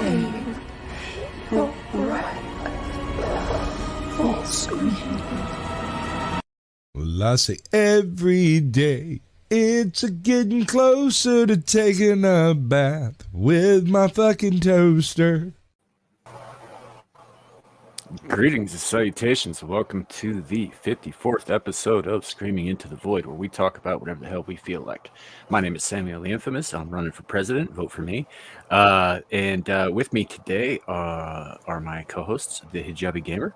Hey, you're right. Full screen. Well, I say every day it's a getting closer to taking a bath with my fucking toaster. Greetings and salutations. Welcome to the 54th episode of Screaming Into the Void, where we talk about whatever the hell we feel like. My name is Samiel the Infamous. I'm running for president. Vote for me. And with me today are my co-hosts, the Hijabi Gamer.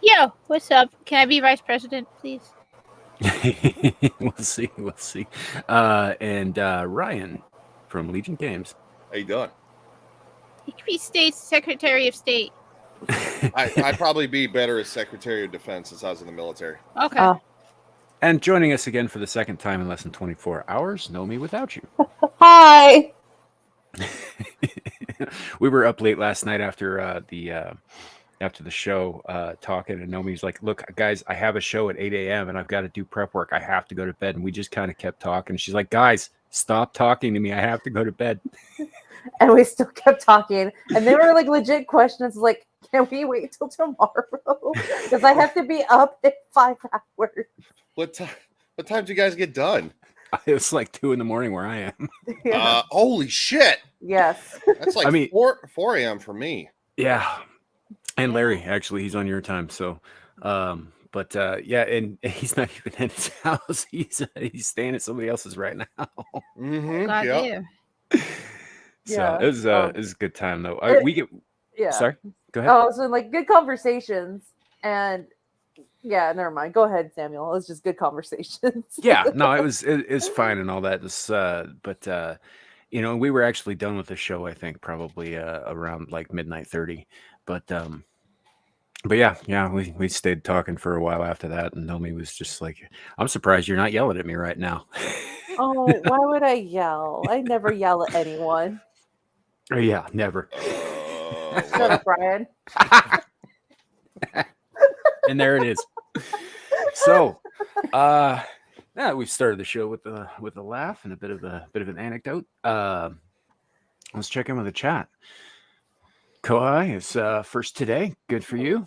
Yo, what's up? Can I be vice president, please? We'll see. And Ryan from Legion Games. How you doing? He could be state's secretary of state. I'd probably be better as Secretary of Defense since I was in the military. Okay. And joining us again for the second time in less than 24 hours, Nomi without you. Hi. We were up late last night after the show talking, and Nomi's like, look, guys, I have a show at 8 a.m. and I've got to do prep work. I have to go to bed. And we just kind of kept talking. She's like, guys, stop talking to me. I have to go to bed. And we still kept talking. And they were like legit questions like, can we wait till tomorrow? Because I have to be up in 5 hours. What time did you guys get done? It's like 2 a.m. where I am. Yeah. Holy shit! Yes. That's like 4 a.m. for me. Yeah. And Larry, actually, he's on your time. So, yeah, and he's not even in his house. He's staying at somebody else's right now. Mm-hmm. God Yep. damn. So Yeah. it was a good time though. Yeah. Sorry, go ahead. Oh, so like good conversations. And yeah, never mind. Go ahead, Samuel. It was just good conversations. Yeah, no, it's fine and all that. But we were actually done with the show, I think, probably around like midnight 30. But yeah, we stayed talking for a while after that, and Nomi was just like, I'm surprised you're not yelling at me right now. Oh, why would I yell? I never yell at anyone. Oh, yeah, never. Shut up, Brian. And there it is. So, we've started the show with a laugh and a bit of an anecdote. Let's check in with the chat. Kohai is first today. Good for you.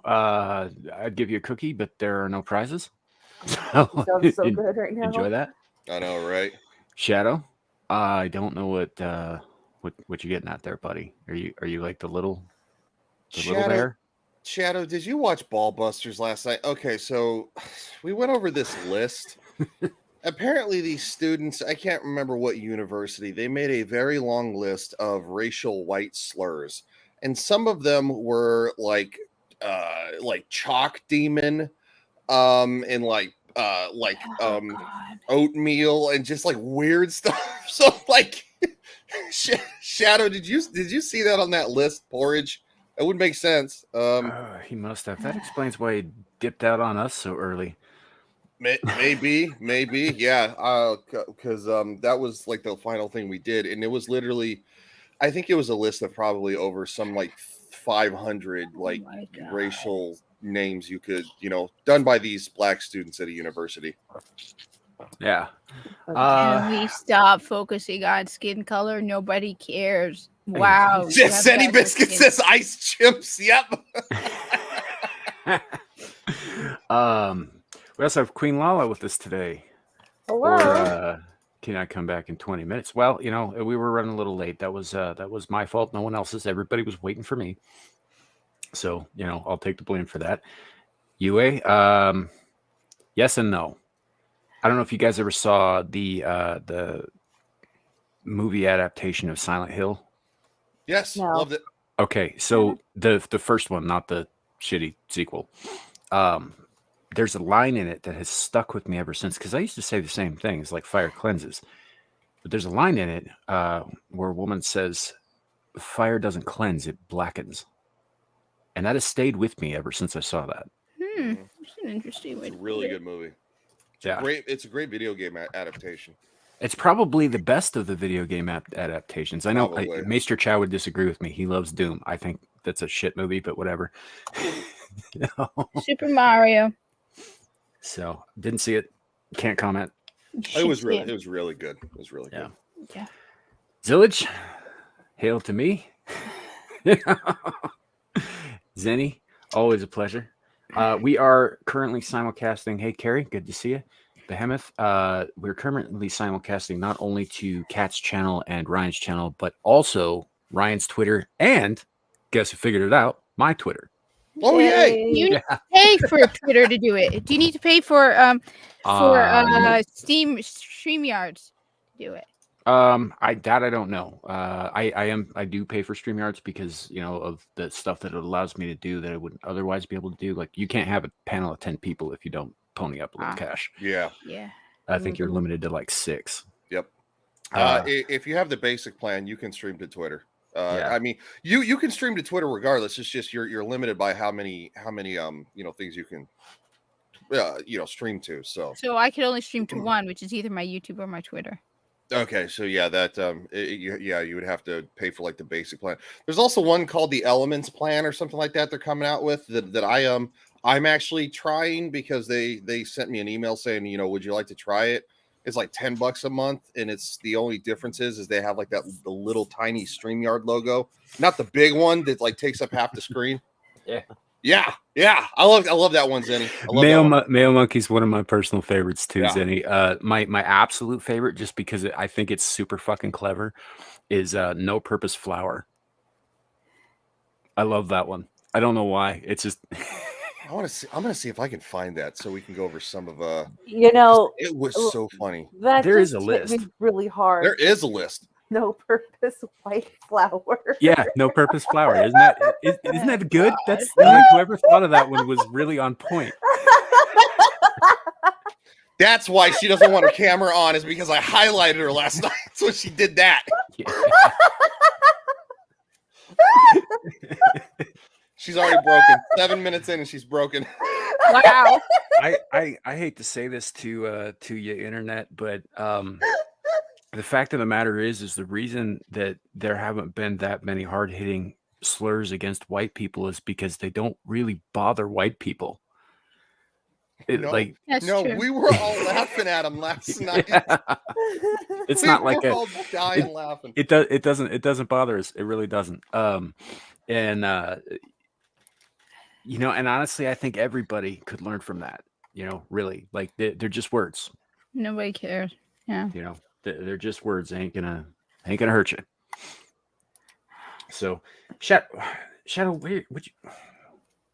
I'd give you a cookie, but there are no prizes. Sounds so good right now. Enjoy that. I know, right? Shadow, I don't know what you're getting at there, buddy. Are you like the little bear? Shadow, did you watch Ball Busters last night? Okay, so we went over this list. Apparently, these students, I can't remember what university, they made a very long list of racial white slurs. And some of them were like chalk demon, and oatmeal and just like weird stuff. So like Shadow, did you see that on that list? Porridge? It would make sense. He must have. That explains why he dipped out on us so early. Maybe, yeah. Because that was like the final thing we did, and it was literally, I think it was a list of probably over some like 500 like racial names you could, done by these black students at a university. Yeah. Can we stop focusing on skin color? Nobody cares. Wow. Sandy Biscuit says ice chimps. Yep. We also have Queen Lala with us today. Hello. Or, can I come back in 20 minutes? Well, we were running a little late. That was my fault. No one else's. Everybody was waiting for me. So, I'll take the blame for that. Yue, yes and no. I don't know if you guys ever saw the movie adaptation of Silent Hill. Yes, No. loved it. Okay, so the first one, not the shitty sequel. There's a line in it that has stuck with me ever since, because I used to say the same thing. It's like fire cleanses. But there's a line in it where a woman says, fire doesn't cleanse, it blackens. And that has stayed with me ever since I saw that. It's an interesting way. It's a really good movie. Yeah. It's a great video game adaptation. It's probably the best of the video game adaptations. I know Probably. Maester Chow would disagree with me. He loves Doom. I think that's a shit movie, but whatever. Super Mario. So didn't see it. Can't comment. It was really good. It was really good. Yeah. Zillage, Hail to me. Zenny, always a pleasure. We are currently simulcasting. Hey, Carrie, good to see you. Behemoth, we're currently simulcasting not only to Kat's channel and Ryan's channel, but also Ryan's Twitter and, guess who figured it out, my Twitter. Oh, yay! You need to pay for Twitter to do it. Do you need to pay for StreamYards to do it? I don't know. I do pay for StreamYards because, you know, of the stuff that it allows me to do that I wouldn't otherwise be able to do. Like, you can't have a panel of 10 people if you don't pony up a little cash. Yeah. I think you're limited to like 6. Yep. If you have the basic plan, you can stream to Twitter. I mean, you can stream to Twitter regardless. It's just you're limited by how many things you can stream to. So I could only stream to one, which is either my YouTube or my Twitter. Okay, so yeah, that you would have to pay for like the basic plan. There's also one called the Elements plan or something like that they're coming out with that I'm actually trying because they sent me an email saying, would you like to try it? It's like $10 a month, and it's the only difference is they have like the little tiny StreamYard logo, not the big one that like takes up half the screen. Yeah. I love that one, Zenny. Mail Monkey's one of my personal favorites too, Zenny. My absolute favorite, just because I think it's super fucking clever, is No Purpose Flower. I love that one. I don't know why. It's just I'm gonna see if I can find that so we can go over some of it was so funny. There is a list. Really hard. There is a list. No Purpose White Flower. Yeah, No Purpose Flower. Isn't that good? That's like, whoever thought of that one was really on point. That's why she doesn't want her camera on, is because I highlighted her last night, so she did that. Yeah. She's already broken. 7 minutes in and she's broken. Wow. I hate to say this to you, internet, but the fact of the matter is the reason that there haven't been that many hard-hitting slurs against white people is because they don't really bother white people. We were all laughing at him last night. It's not like all dying laughing. It doesn't bother us. It really doesn't. And honestly, I think everybody could learn from that. Really, like they're just words. Nobody cares. Yeah. They're just words. They ain't gonna hurt you. So, Shadow,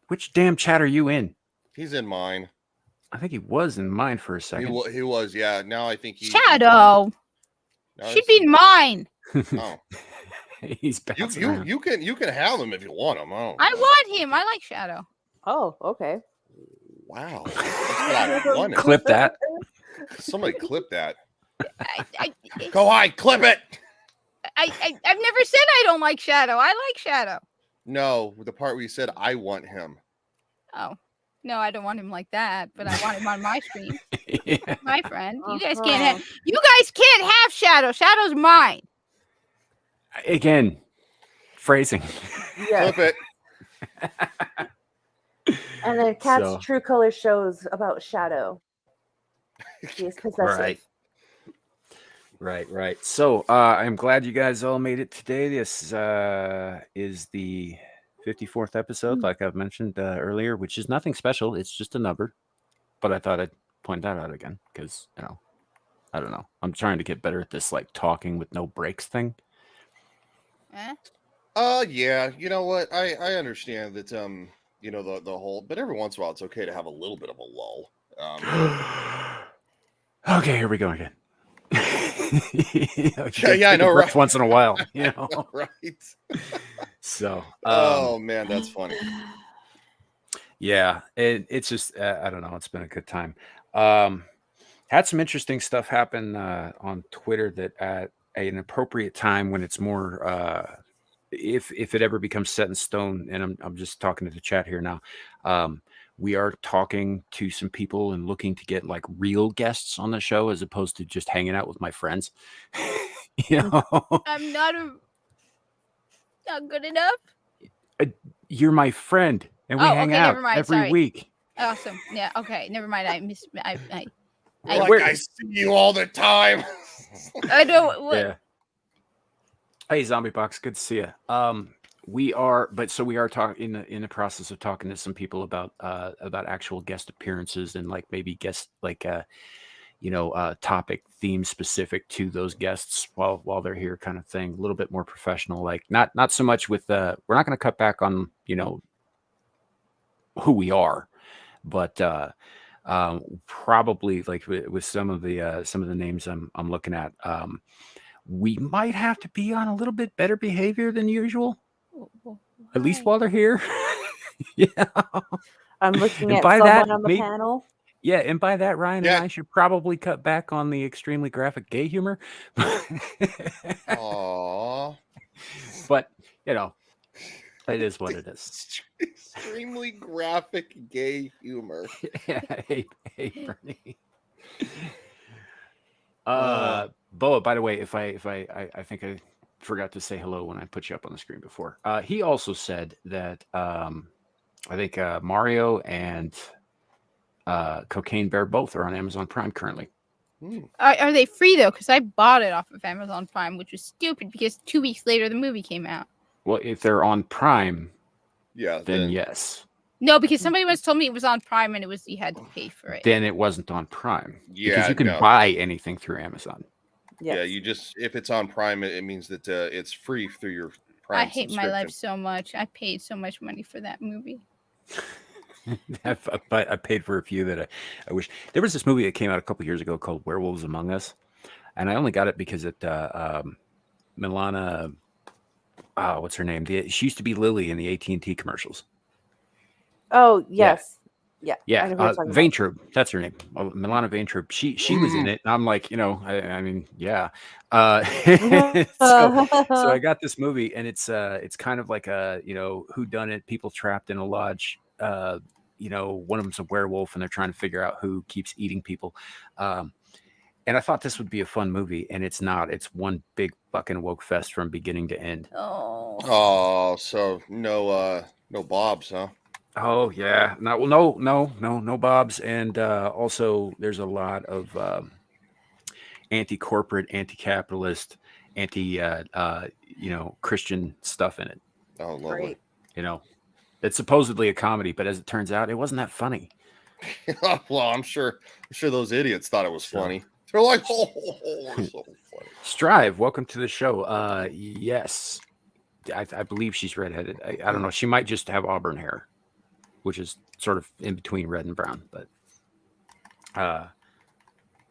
which damn chat are you in? He's in mine. I think he was in mine for a second. He was, yeah. Now I think he's Shadow. Should be in mine. Oh, he's bouncing around. You can have him if you want him. I want him. I like Shadow. Oh, okay. Wow. That's what I wanted. Clip that. Somebody clip that. I Go on, clip it. I've never said I don't like Shadow. I like Shadow. No, the part where you said I want him. Oh. No, I don't want him like that, but I want him on my stream. Yeah. My friend. You guys can't have Shadow. Shadow's mine. Again, phrasing. Yeah. Flip it. And then Kat's True Color shows about Shadow. He is possessive. Right. So I'm glad you guys all made it today. This is the 54th episode, like I've mentioned earlier, which is nothing special. It's just a number. But I thought I'd point that out again because, I don't know. I'm trying to get better at this, like, talking with no breaks thing. Yeah. You know what? I understand that, the whole, but every once in a while it's okay to have a little bit of a lull. Okay, here we go again. I know, right? Once in a while, right? So, oh man, that's funny. Yeah, it's just I don't know. It's been a good time. Had some interesting stuff happen on Twitter that at an appropriate time when it's more if it ever becomes set in stone, and I'm just talking to the chat here now. We are talking to some people and looking to get like real guests on the show as opposed to just hanging out with my friends. I'm not good enough. You're my friend, and we hang out every week. Awesome. Yeah. Okay. Never mind. I see you all the time. I don't. Yeah. Hey, Zombie Box, good to see you. We are talking in the process of talking to some people about actual guest appearances and like maybe guest like topic theme specific to those guests while they're here, kind of thing. A little bit more professional, like not so much with we're not going to cut back on who we are, but probably like with some of the names I'm looking at, we might have to be on a little bit better behavior than usual, at least while they're here. Yeah. I'm looking And at by someone that, on the panel. Yeah, and by that, Ryan Yeah. and I should probably cut back on the extremely graphic gay humor. Aww. But, it is what it is. Extremely graphic gay humor. Yeah, hey, Bernie. Boa, by the way, if I think I forgot to say hello when I put you up on the screen before. He also said that I think Mario and Cocaine Bear both are on Amazon Prime currently. Are they free though? Because I bought it off of Amazon Prime, which was stupid because 2 weeks later the movie came out. Well, if they're on Prime, yeah, then yes. No, because somebody once told me it was on Prime and you had to pay for it. Then it wasn't on Prime. Yeah, because you can buy anything through Amazon. Yes. Yeah, you just if it's on Prime, it means that it's free through your Prime. I hate my life so much. I paid so much money for that movie. But I paid for a few that I wish. There was this movie that came out a couple years ago called Werewolves Among Us, and I only got it because it Milana, what's her name? She used to be Lily in the AT&T commercials. Oh yes, yeah. Vaintrub, that's her name. Milana Vaintrub. She was in it, and I'm like, I mean, yeah. So I got this movie, and it's kind of like a whodunit, people trapped in a lodge. One of them's a werewolf and they're trying to figure out who keeps eating people. And I thought this would be a fun movie, and it's not. It's one big fucking woke fest from beginning to end. Oh, so no Bobs, huh? Oh yeah. No Bobs. And also there's a lot of anti-corporate, anti-capitalist, Christian stuff in it. Oh, lovely. It's supposedly a comedy, but as it turns out, it wasn't that funny. Well, I'm sure those idiots thought it was funny. They're like, oh, it's so funny. Strive, welcome to the show. Yes, I believe she's redheaded. I don't know. She might just have auburn hair, which is sort of in between red and brown. But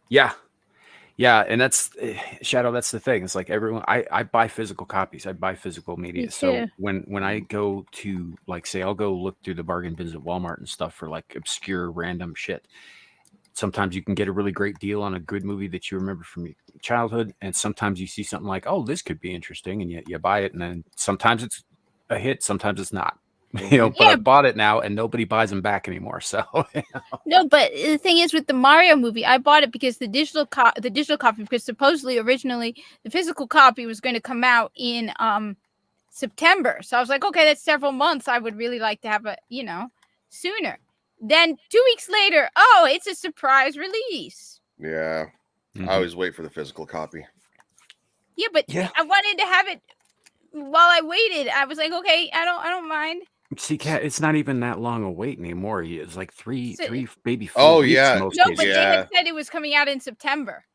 yeah, and that's Shadow. That's the thing. It's like everyone. I buy physical copies. I buy physical media. So when I go to say I'll go look through the bargain bins at Walmart and stuff for like obscure random shit. Sometimes you can get a really great deal on a good movie that you remember from your childhood, and sometimes you see something like, oh, this could be interesting, and you buy it, and then sometimes it's a hit, sometimes it's not. But I bought it now, and nobody buys them back anymore. So no, but the thing is, with the Mario movie, I bought it because the digital copy, because supposedly originally the physical copy was going to come out in September. So I was like, okay, that's several months. I would really like to have it, sooner. Then 2 weeks later, oh, it's a surprise release. Yeah, I always wait for the physical copy. Yeah, but I wanted to have it while I waited. I was like, okay, I don't mind. See, Kat, it's not even that long a wait anymore. It's like three, maybe 4 Oh, weeks yeah. in most No, cases. but they had said it was coming out in September.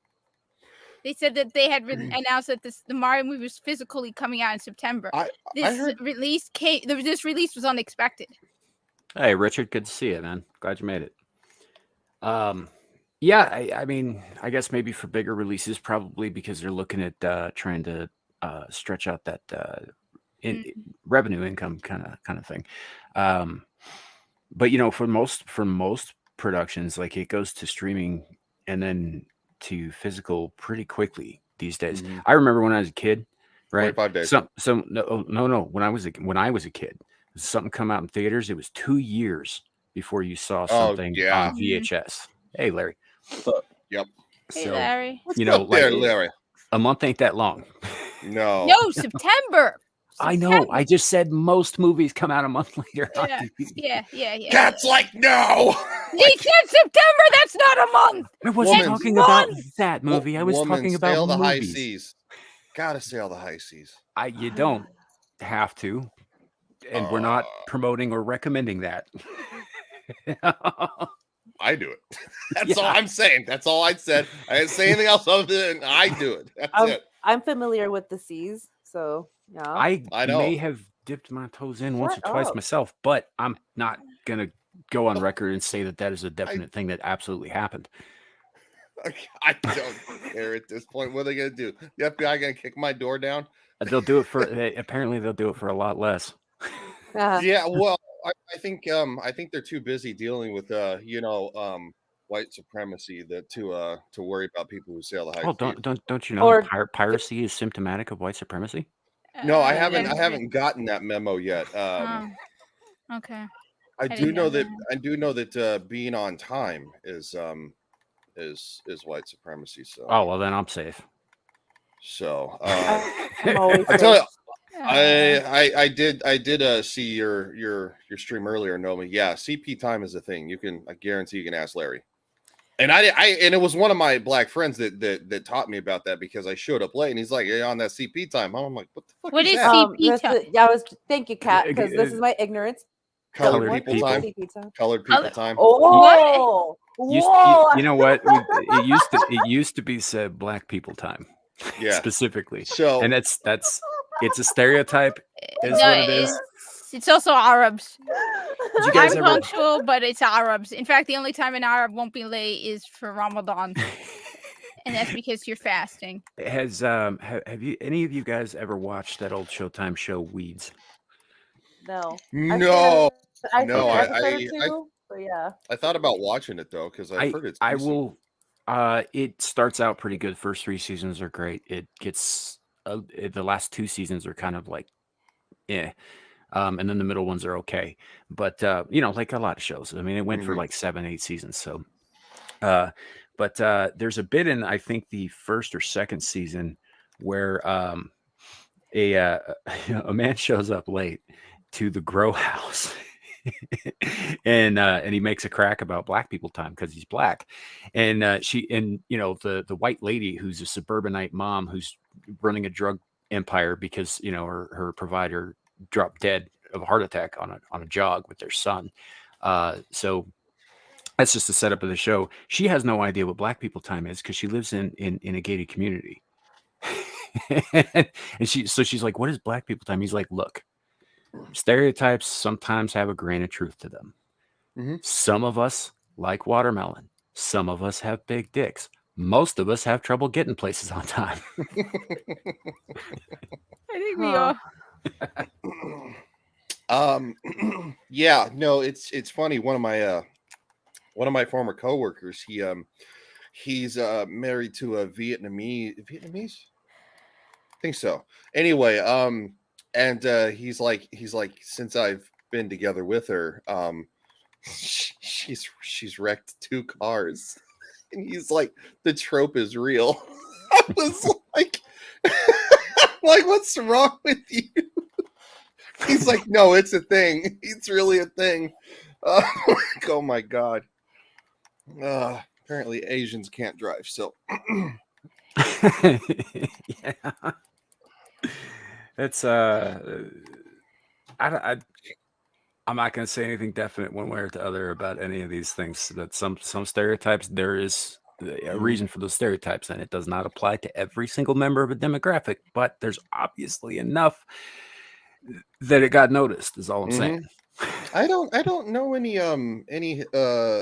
They said that they had announced that the Mario movie was physically coming out in September. This release was unexpected. Hey, Richard, good to see you, man. Glad you made it. Yeah, I mean, I guess maybe for bigger releases, probably because they're looking at trying to stretch out that revenue income kind of thing. But for most productions, like it goes to streaming and then to physical pretty quickly these days. I remember when I was a kid, right? 25 days. No. When I was a kid, something come out in theaters, it was 2 years before you saw something on VHS. Hey, Larry. Yep. Hey, Larry. Larry. A month ain't that long. No, September. I know. I just said most movies come out a month later. Yeah. Cat's like, no. He said September. That's not a month. I wasn't talking about that movie. I was talking about Sail the movies. high seas. Gotta sail the high seas. You don't have to, and we're not promoting or recommending that. I do it. That's all I'm saying. That's all I said. I didn't say anything else other than I do it. That's it. I'm familiar with the seas, so yeah. I know. may have dipped my toes in once or twice myself, but I'm not gonna go on record and say that is a definite thing that absolutely happened. I don't care at this point. What are they gonna do? The FBI gonna kick my door down? They'll do it for apparently they'll do it for a lot less. Yeah, well, I think they're too busy dealing with white supremacy to worry about people who sail the high seas. Don't you know piracy is symptomatic of white supremacy? No, I haven't gotten that memo yet. Okay. I do know that being on time is white supremacy. So well, then I'm safe. So I'm always I tell you, I did see your stream earlier, Nomi. Yeah, CP time is a thing. I guarantee you can ask Larry. And and it was one of my black friends that taught me about that because I showed up late and he's like, "Yeah, on that CP time." I'm like, "What the fuck What is is that?" CP time? Thank you, Kat, because this is my ignorance. Colored people time. Colored people time. Oh, you know what? It used to be said black people time. Yeah, specifically. So, and it's a stereotype. Is what it is. It's also Arabs. Did you guys I'm punctual, but it's Arabs. In fact, the only time an Arab won't be late is for Ramadan, and that's because you're fasting. Have any of you guys ever watched that old Showtime show Weeds? No. No. I thought about watching it though because I've heard it's decent. I will. It starts out pretty good. First 3 seasons are great. It gets the last 2 seasons are kind of like, and then the middle ones are okay. But like a lot of shows. I mean, it went for like 7-8 seasons. So, but there's a bit in I think the first or second season where a man shows up late to the grow house. and he makes a crack about black people time because he's black, and the white lady who's a suburbanite mom who's running a drug empire because her provider dropped dead of a heart attack on a jog with their son. So that's just the setup of the show. She has no idea what black people time is because she lives in a gated community. And she's like, "What is black people time?" He's like, "Look, stereotypes sometimes have a grain of truth to them. Some of us like watermelon. Some of us have big dicks. Most of us have trouble getting places on time." I think we all. Yeah, no, it's funny. One of my former coworkers, he's married to a Vietnamese. I think so. Anyway, and he's like, since I've been together with her, she's wrecked 2 cars, and he's like, the trope is real. I was like, what's wrong with you? He's like, no, it's a thing. It's really a thing. Oh my god. Apparently Asians can't drive, so. Yeah. It's I'm not going to say anything definite one way or the other about any of these things. That some stereotypes, there is a reason for those stereotypes, and it does not apply to every single member of a demographic. But there's obviously enough that it got noticed. Is all I'm saying. I don't know any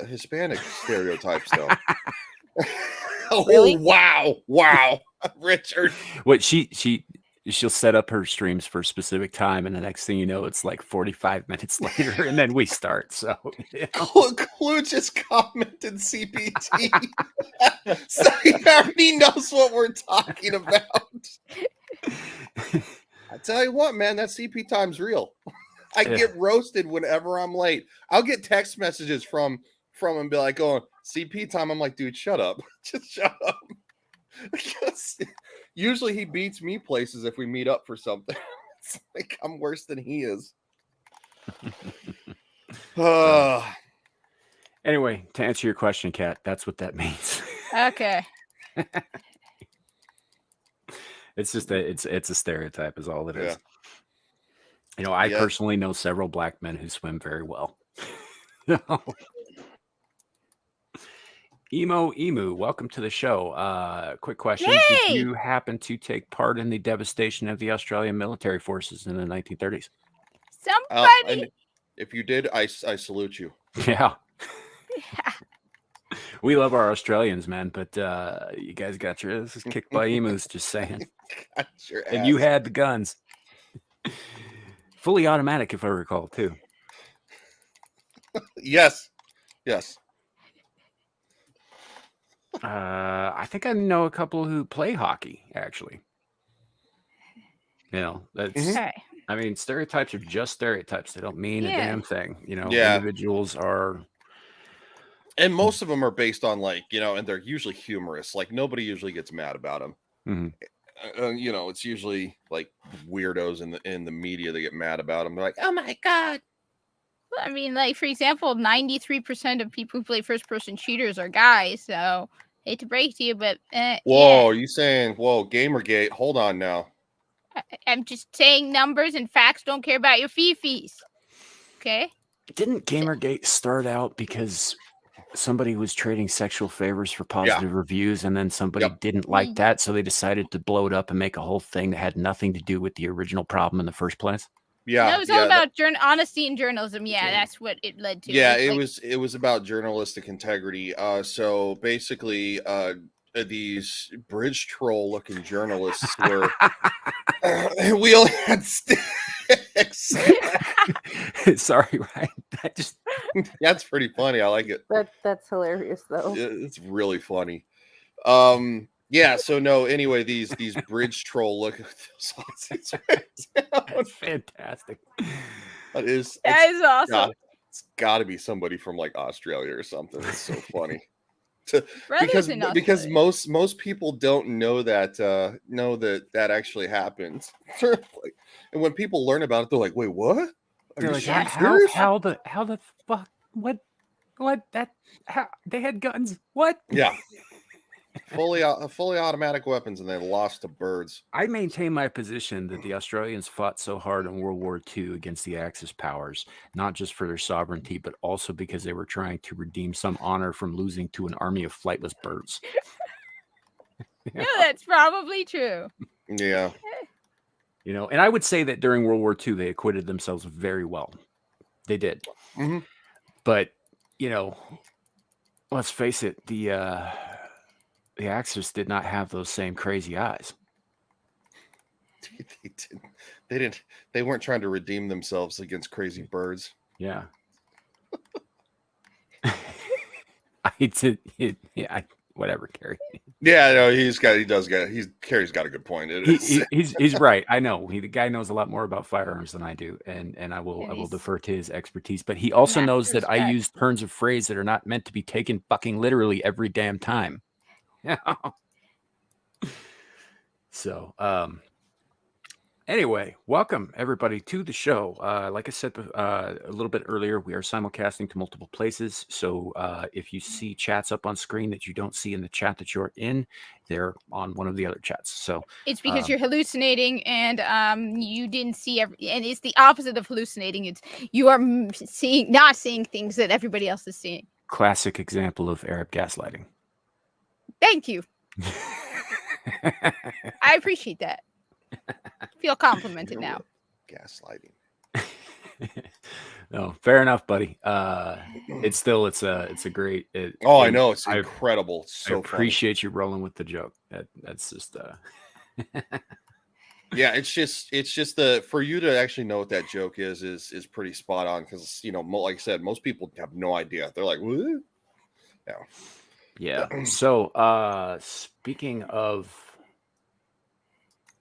Hispanic stereotypes though. Oh, really? Wow, Richard. What she'll set up her streams for a specific time, and the next thing you know, it's like 45 minutes later, and then we start. So Clue just commented CPT, so he already knows what we're talking about. I tell you what, man, that CP time's real. I get roasted whenever I'm late. I'll get text messages from him and be like, "Oh, CP time." I'm like, dude, shut up. Just shut up. Because usually he beats me places if we meet up for something. It's like I'm worse than he is. Anyway, to answer your question, Kat, that's what that means. Okay. It's just it's a stereotype is all it is. Yeah. You know, I Yeah. personally know several black men who swim very well. Emu, welcome to the show. Quick question. Did Hey! you happen to take part in the devastation of the Australian military forces in the 1930s? Somebody. And if you did, I salute you. Yeah. We love our Australians, man, but you guys got your asses kicked by emus, just saying. Got your And you ass. had the guns. Fully automatic, if I recall, too. Yes. I think I know a couple who play hockey, actually. You know, that's, Mhm. All right. I mean, stereotypes are just stereotypes. They don't mean a Yeah. damn thing. You know, Yeah. individuals are. And most of them are based on like, and they're usually humorous. Like nobody usually gets mad about them. Mhm. It's usually like weirdos in the media that get mad about them. They're like, "Oh my god!" Well, I mean, like for example, 93% of people who play first-person shooters are guys. So hate to break to you, but Whoa, yeah, are you saying, "Whoa, Gamergate"? Hold on now. I'm just saying numbers and facts. Don't care about your fifis. Okay. Didn't Gamergate start out because somebody was trading sexual favors for positive reviews, and then somebody didn't like that, so they decided to blow it up and make a whole thing that had nothing to do with the original problem in the first place? Yeah, No, it was all about honesty in journalism. Yeah, that's what it led to. Yeah, It's it was about journalistic integrity. So basically, these bridge troll looking journalists were. We only had sticks. Sorry, Ryan. That's pretty funny. I like it. That's hilarious though. It's really funny. Yeah, so no, anyway, these bridge troll look That's fantastic. that is awesome. It's gotta be somebody from like Australia or something. It's so funny. Because most people don't know that actually happens. And when people learn about it, they're like, wait, what? They're like, serious? how the fuck what that how they had guns? What? Yeah. Fully automatic weapons, and they lost to birds. I maintain my position that the Australians fought so hard in World War II against the Axis powers, not just for their sovereignty, but also because they were trying to redeem some honor from losing to an army of flightless birds. No, that's probably true. Yeah. And I would say that during World War II, they acquitted themselves very well. They did. Mm-hmm. But, let's face it, the Axis did not have those same crazy eyes. They weren't trying to redeem themselves against crazy birds. Yeah. Whatever, Carrie. Yeah, no, Carrie's got a good point. He's right. I know the guy knows a lot more about firearms than I do, and I will defer to his expertise. But he also knows that I use turns of phrase that are not meant to be taken fucking literally every damn time. So, anyway, welcome everybody to the show. Like I said a little bit earlier, we are simulcasting to multiple places. So if you see chats up on screen that you don't see in the chat that you're in, they're on one of the other chats. So it's because you're hallucinating and you didn't see and it's the opposite of hallucinating. It's you are not seeing things that everybody else is seeing. Classic example of Arab gaslighting. Thank you. I appreciate that. Feel complimented now. Gaslighting. No, fair enough, buddy. It's a great. I know it's incredible. It's so I appreciate you rolling with the joke. That's just. Yeah, it's just for you to actually know what that joke is pretty spot on because like I said, most people have no idea. They're like, what? Yeah. So, speaking of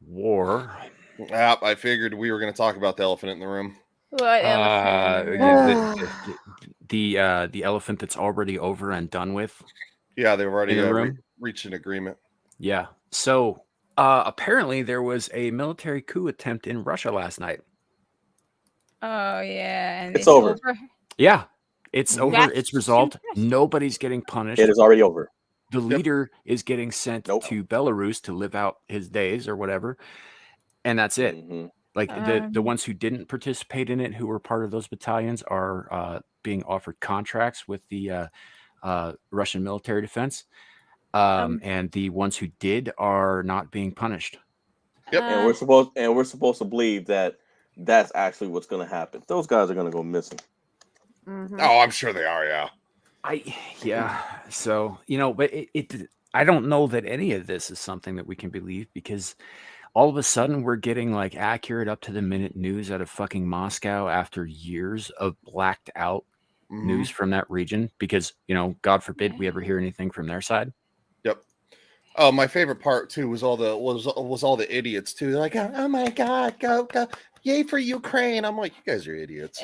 war, I figured we were going to talk about the elephant in the room. What elephant? The elephant that's already over and done with. Yeah, they've already reached an agreement. Yeah. So apparently there was a military coup attempt in Russia last night. Oh yeah, and it's over. Yeah, it's over. It's resolved. Nobody's getting punished. It is already over. The leader is getting sent Nope. to Belarus to live out his days or whatever, and that's it. Like the ones who didn't participate in it, who were part of those battalions, are being offered contracts with the Russian military defense, and the ones who did are not being punished. Yep. And we're supposed to believe that that's actually what's going to happen. Those guys are going to go missing. Oh, I'm sure they are. Yeah. So but I don't know that any of this is something that we can believe, because all of a sudden we're getting like accurate, up to the minute news out of fucking Moscow after years of blacked out news from that region, because God forbid we ever hear anything from their side. Yep. Oh, my favorite part too was all the idiots too. They're like, oh my God, go, yay for Ukraine. I'm like, you guys are idiots.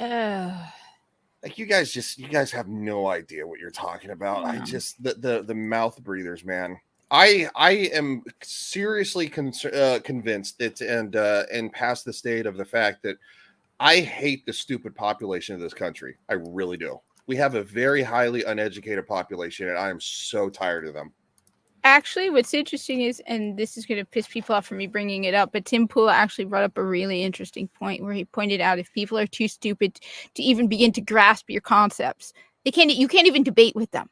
Like you guys have no idea what you're talking about. I just the mouth breathers, man. I am seriously convinced that and past the state of the fact that I hate the stupid population of this country. I really do. We have a very highly uneducated population, and I am so tired of them. Actually, what's interesting is, and this is going to piss people off for me bringing it up, but Tim Pool actually brought up a really interesting point where he pointed out if people are too stupid to even begin to grasp your concepts, you can't even debate with them.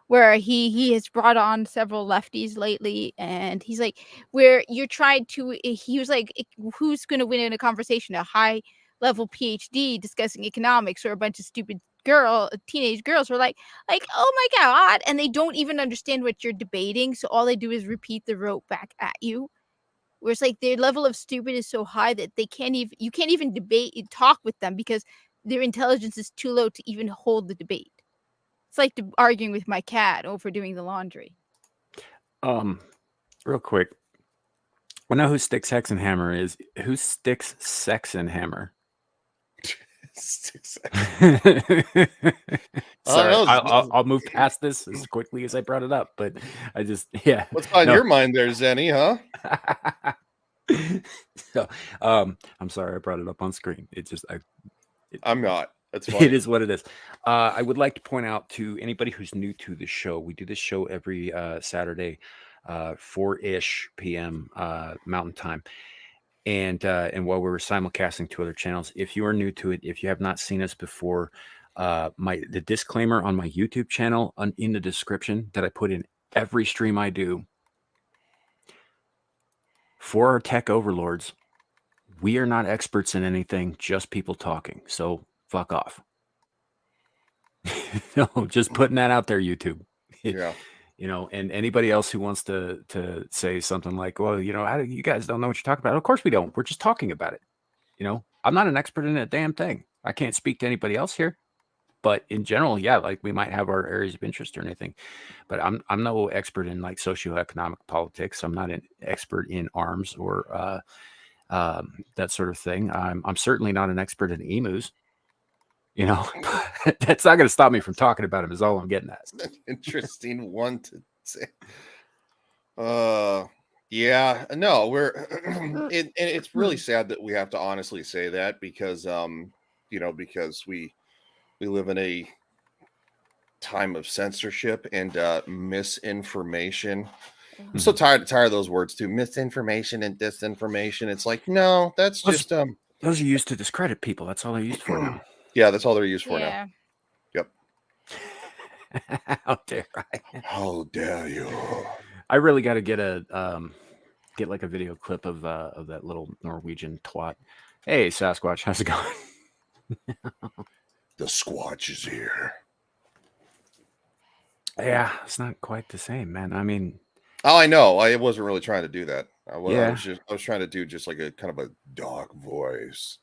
Where he has brought on several lefties lately, and he's like, where you're trying to, he was like, who's going to win in a conversation, a high level PhD discussing economics, or a bunch of stupid teenage girls who are like, oh my God, and they don't even understand what you're debating, so all they do is repeat the rote back at you. Where it's like their level of stupid is so high that you can't even talk with them, because their intelligence is too low to even hold the debate. It's like arguing with my cat over doing the laundry. Real quick, I know who Sticks Hex and Hammer is. Who Sticks Sex and Hammer? Sorry, I'll move past this as quickly as I brought it up, but I just What's on your mind there, Zenny? Huh? So, I'm sorry I brought it up on screen. I'm not. That's fine. It is what it is. I would like to point out to anybody who's new to the show, we do this show every Saturday, 4-ish p.m. Mountain Time. And while we were simulcasting to other channels, if you are new to it, if you have not seen us before, the disclaimer on my YouTube channel in the description that I put in every stream I do, for our tech overlords, we are not experts in anything, just people talking. So fuck off. No, just putting that out there, YouTube. Yeah. And anybody else who wants to say something like, well, you guys don't know what you're talking about. Of course we don't. We're just talking about it. I'm not an expert in a damn thing. I can't speak to anybody else here. But in general, yeah, like we might have our areas of interest or anything. But I'm no expert in like socioeconomic politics. I'm not an expert in arms or that sort of thing. I'm certainly not an expert in emus. That's not going to stop me from talking about him, is all I'm getting at. That's an interesting one to say. Yeah, no, and it's really sad that we have to honestly say that, because because we live in a time of censorship and misinformation. I'm so tired of those words too. Misinformation and disinformation. It's like, no, that's just those are used to discredit people. That's all they're used for now. Yeah, that's all they're used for now. Yep. How dare I? How dare you? I really got to get like a video clip of that little Norwegian twat. Hey, Sasquatch, how's it going? The Squatch is here. Yeah, it's not quite the same, man. I mean, oh, I know. I wasn't really trying to do that. I was trying to do just like a kind of a dog voice.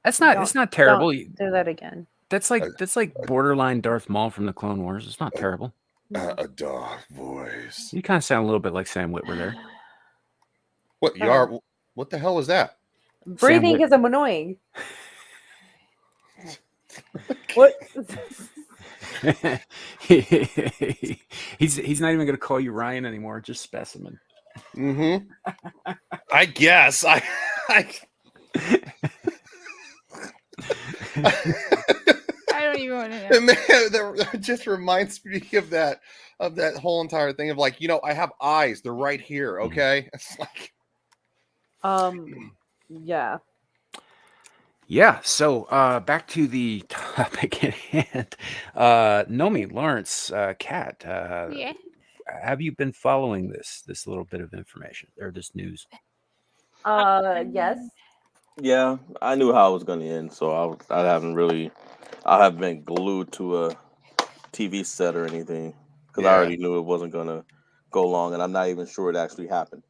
It's not terrible. Don't do that again. That's like borderline Darth Maul from the Clone Wars. It's not terrible. A dog voice. You kind of sound a little bit like Sam Witwer there. What you are? What the hell is that? Breathing is annoying. What? He's not even going to call you Ryan anymore. Just Specimen. Mm-hmm. I guess I I don't even want to know. That just reminds me of that of that whole entire thing of like, I have eyes. They're right here. Okay. It's like, yeah. Yeah. So back to the topic at hand. Nomi, Lawrence, Kat, Yeah. have you been following this little bit of information or this news? Yes. Yeah, I knew how it was going to end, so I haven't been glued to a TV set or anything because I already knew it wasn't going to go long, and I'm not even sure it actually happened.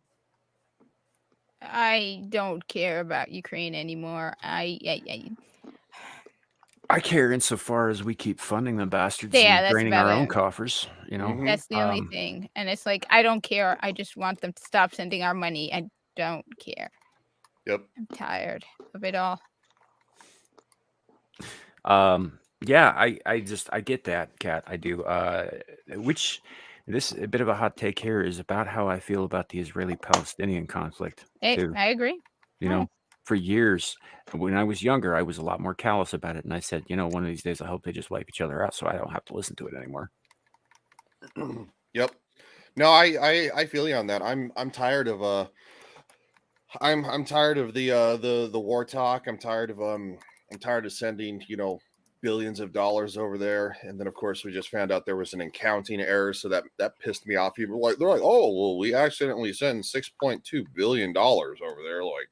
I don't care about Ukraine anymore. I care insofar as we keep funding the bastards Yeah, and that's draining about our own it. coffers. You know, That's the only thing. And it's like, I don't care. I just want them to stop sending our money. I don't care. Yep. I'm tired of it all. Yeah, I get that, Kat. I do. Which this a bit of a hot take here is about how I feel about the Israeli-Palestinian conflict too. I agree. You know, for years when I was younger, I was a lot more callous about it, and I said, one of these days, I hope they just wipe each other out, so I don't have to listen to it anymore. Yep. No, I feel you on that. I'm tired of I'm tired of the war talk. I'm tired of sending, billions of dollars over there. And then of course we just found out there was an accounting error. So that pissed me off. People they're like, oh well, we accidentally sent $6.2 billion over there. Like,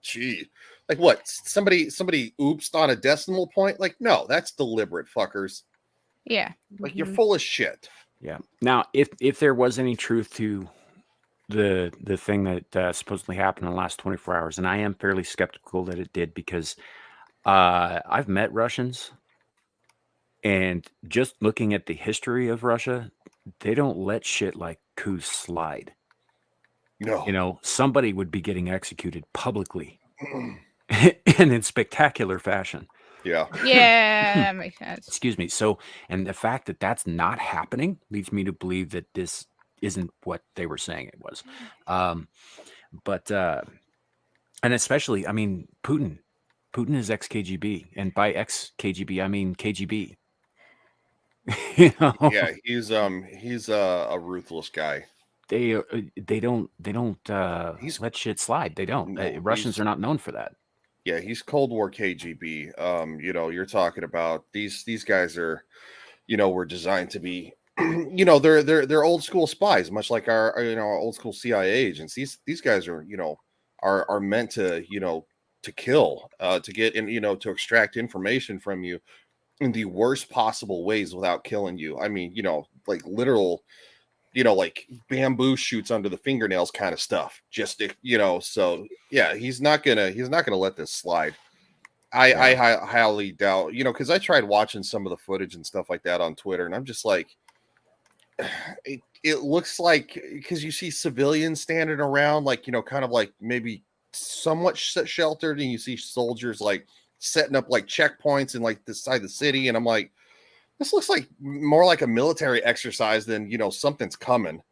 gee. Like what? Somebody oopsed on a decimal point? Like, no, that's deliberate, fuckers. Yeah. Like you're full of shit. Yeah. Now, if there was any truth to the thing that supposedly happened in the last 24 hours, and I am fairly skeptical that it did because I've met Russians, and just looking at the history of Russia, they don't let shit like coups slide. No. Somebody would be getting executed publicly and in spectacular fashion. Yeah. Yeah, that makes sense. Excuse me. So, and the fact that that's not happening leads me to believe that this isn't what they were saying it was. And especially, I mean, Putin is ex-KGB, and by ex-KGB, I mean KGB. Yeah, he's a ruthless guy. They don't let shit slide. They don't. No, Russians are not known for that. Yeah, he's Cold War KGB. You're talking about these guys are, were designed to be, they're old school spies, much like our old school CIA agents. These guys are, are meant to, to kill, to get in, to extract information from you in the worst possible ways without killing you. I mean, like literal, like bamboo shoots under the fingernails kind of stuff. Just so yeah, he's not gonna let this slide. I highly doubt, because I tried watching some of the footage and stuff like that on Twitter, and I'm just like, it looks like, because you see civilians standing around, like, kind of like maybe somewhat sheltered, and you see soldiers like setting up like checkpoints in like this side of the city, and I'm like, this looks like more like a military exercise than something's coming.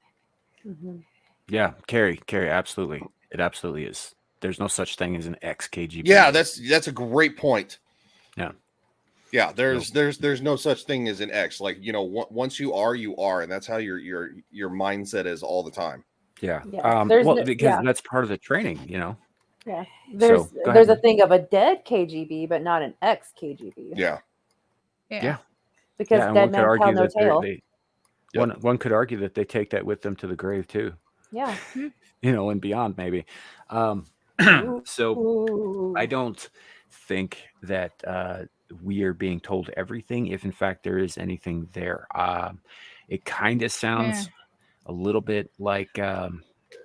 Yeah, Carrie, absolutely, it absolutely is. There's no such thing as an ex-KGB. Yeah, that's a great point. Yeah, there's no such thing as an ex. Like, once you are, and that's how your mindset is all the time. Yeah. Because that's part of the training, Yeah. There's a thing of a dead KGB, but not an ex KGB. Yeah. Because dead men tell no tale. One could argue that they take that with them to the grave too. Yeah. And beyond maybe. So I don't think that we are being told everything, if in fact there is anything there. It kind of sounds a little bit like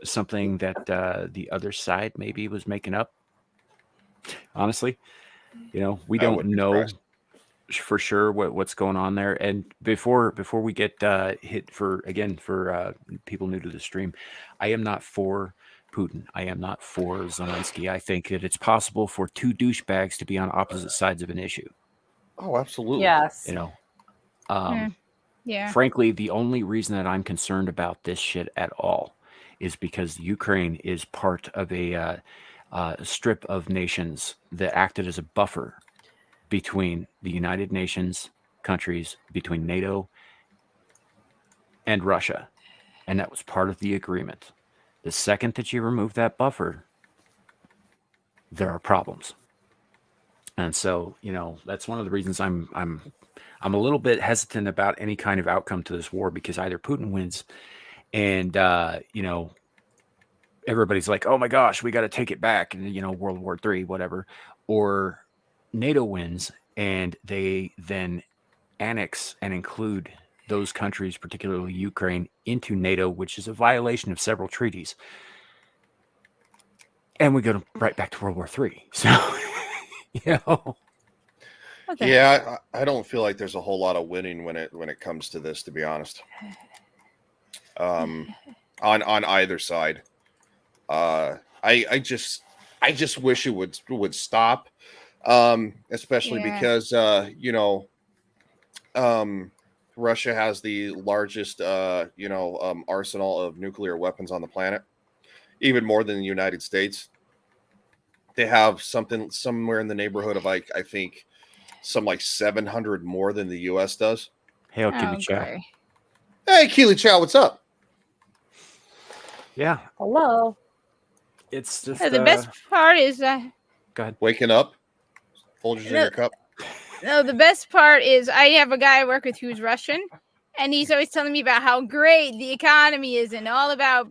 something that the other side maybe was making up. Honestly, we don't know for sure what's going on there. And before we get hit for people new to the stream, I am not for Putin. I am not for Zelensky. I think that it's possible for two douchebags to be on opposite sides of an issue. Oh, absolutely. Yes. Frankly, the only reason that I'm concerned about this shit at all is because Ukraine is part of a strip of nations that acted as a buffer between the United Nations countries, between NATO and Russia. And that was part of the agreement. The second that you remove that buffer, there are problems. And so, that's one of the reasons I'm a little bit hesitant about any kind of outcome to this war, because either Putin wins and everybody's like, oh my gosh, we got to take it back, and World War III, whatever, or NATO wins and they then annex and include those countries, particularly Ukraine, into NATO, which is a violation of several treaties. And we go right back to World War III. So, Okay. Yeah, I don't feel like there's a whole lot of winning when it comes to this, to be honest. On either side. I just wish it would stop. Especially because Russia has the largest arsenal of nuclear weapons on the planet, even more than the United States. They have somewhere in the neighborhood of, like, I think some like 700 more than the US does. Hail Keely Chow. Okay. Hey, Keely Chow, what's up? Yeah, Hello. it's just The best part is go ahead. Waking up, Folgers in No. your cup. no, the best part is I have a guy I work with who's Russian, and he's always telling me about how great the economy is and all about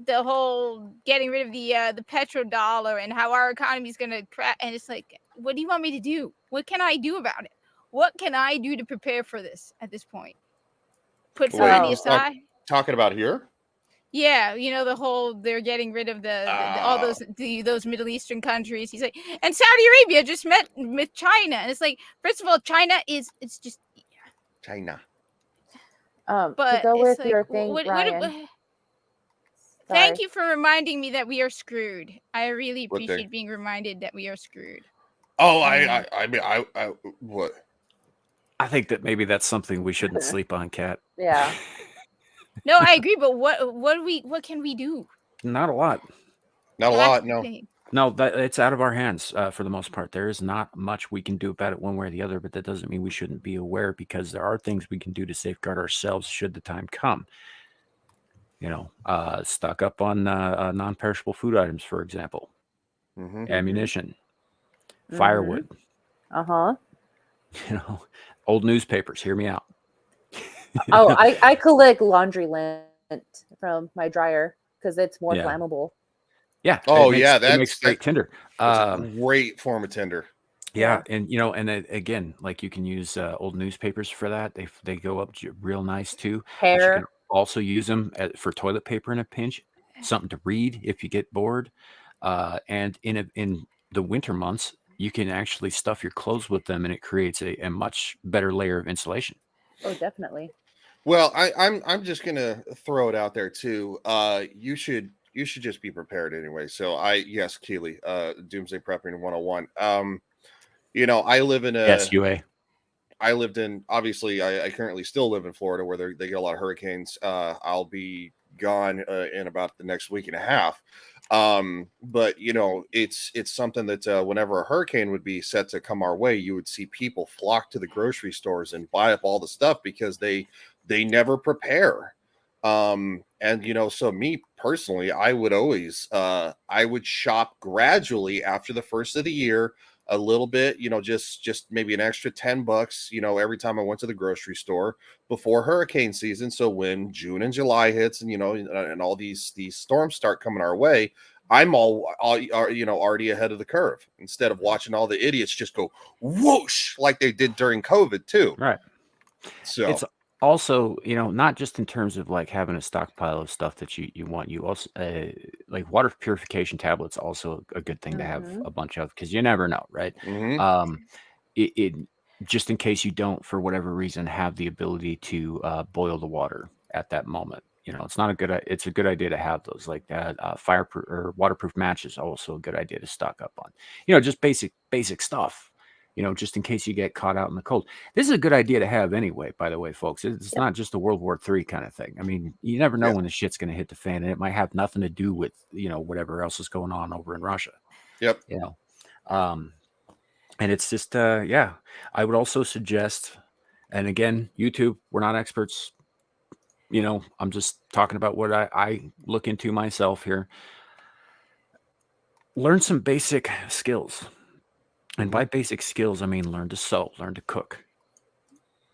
the whole getting rid of the petrodollar and how our economy is gonna crash. And it's like, what do you want me to do? What can I do about it? What can I do to prepare for this at this point? Put some Wait, money he's not- aside. Talking about here? Yeah, the whole they're getting rid of all those Middle Eastern countries. He's like, and Saudi Arabia just met with China, and it's like, first of all, China it's just China. To but go it's with like, your thing, Ryan. Thank Sorry. you for reminding me that we are screwed. I really What thing? appreciate being reminded that we are screwed. Oh, I mean, what? I think that maybe that's something we shouldn't sleep on, Kat. Yeah. No, I agree, but what can we do? Not a lot. Not a That's lot, the no. thing. No, it's out of our hands for the most part. There is not much we can do about it one way or the other, but that doesn't mean we shouldn't be aware, because there are things we can do to safeguard ourselves should the time come. Stock up on non-perishable food items, for example, Mm-hmm. ammunition, firewood, Uh-huh. old newspapers. Hear me out. Oh, I collect laundry lint from my dryer because it's more Yeah. flammable. Yeah. Oh, it yeah, makes great tinder. It's a great form of tinder. Yeah, and and then, again, like, you can use old newspapers for that. They go up real nice too. But you Hair. can also use them for toilet paper in a pinch, something to read if you get bored. And in the winter months, you can actually stuff your clothes with them, and it creates a much better layer of insulation. Oh, definitely. Well, I'm just gonna throw it out there too. You should just be prepared anyway. So yes, Keely, Doomsday Prepping 101. I live in Yes, UA. I lived in, obviously, I currently still live in Florida, where they get a lot of hurricanes. I'll be gone in about the next week and a half. But it's something that whenever a hurricane would be set to come our way, you would see people flock to the grocery stores and buy up all the stuff because they never prepare. And so me personally, I would always I would shop gradually after the first of the year, a little bit, just maybe an extra $10, every time I went to the grocery store before hurricane season. So when June and July hits, and and all these storms start coming our way, I'm all already ahead of the curve, instead of watching all the idiots just go whoosh like they did during COVID too. Right. So It's also, not just in terms of like having a stockpile of stuff that you want. You also like water purification tablets, also a good thing to have a bunch of, because you never know, right? mhm. It just in case you don't, for whatever reason, have the ability to boil the water at that moment. It's not a good. It's a good idea to have those, like that. Fireproof or waterproof matches, also a good idea to stock up on. Just basic stuff. Just in case you get caught out in the cold. This is a good idea to have anyway, by the way, folks. It's not just a World War III kind of thing. I mean, you never know when the shit's going to hit the fan, and it might have nothing to do with, whatever else is going on over in Russia. Yep. And it's just, I would also suggest, and again, YouTube, we're not experts. you know, I'm just talking about what I look into myself here. Learn some basic skills. And by basic skills, I mean learn to sew, learn to cook,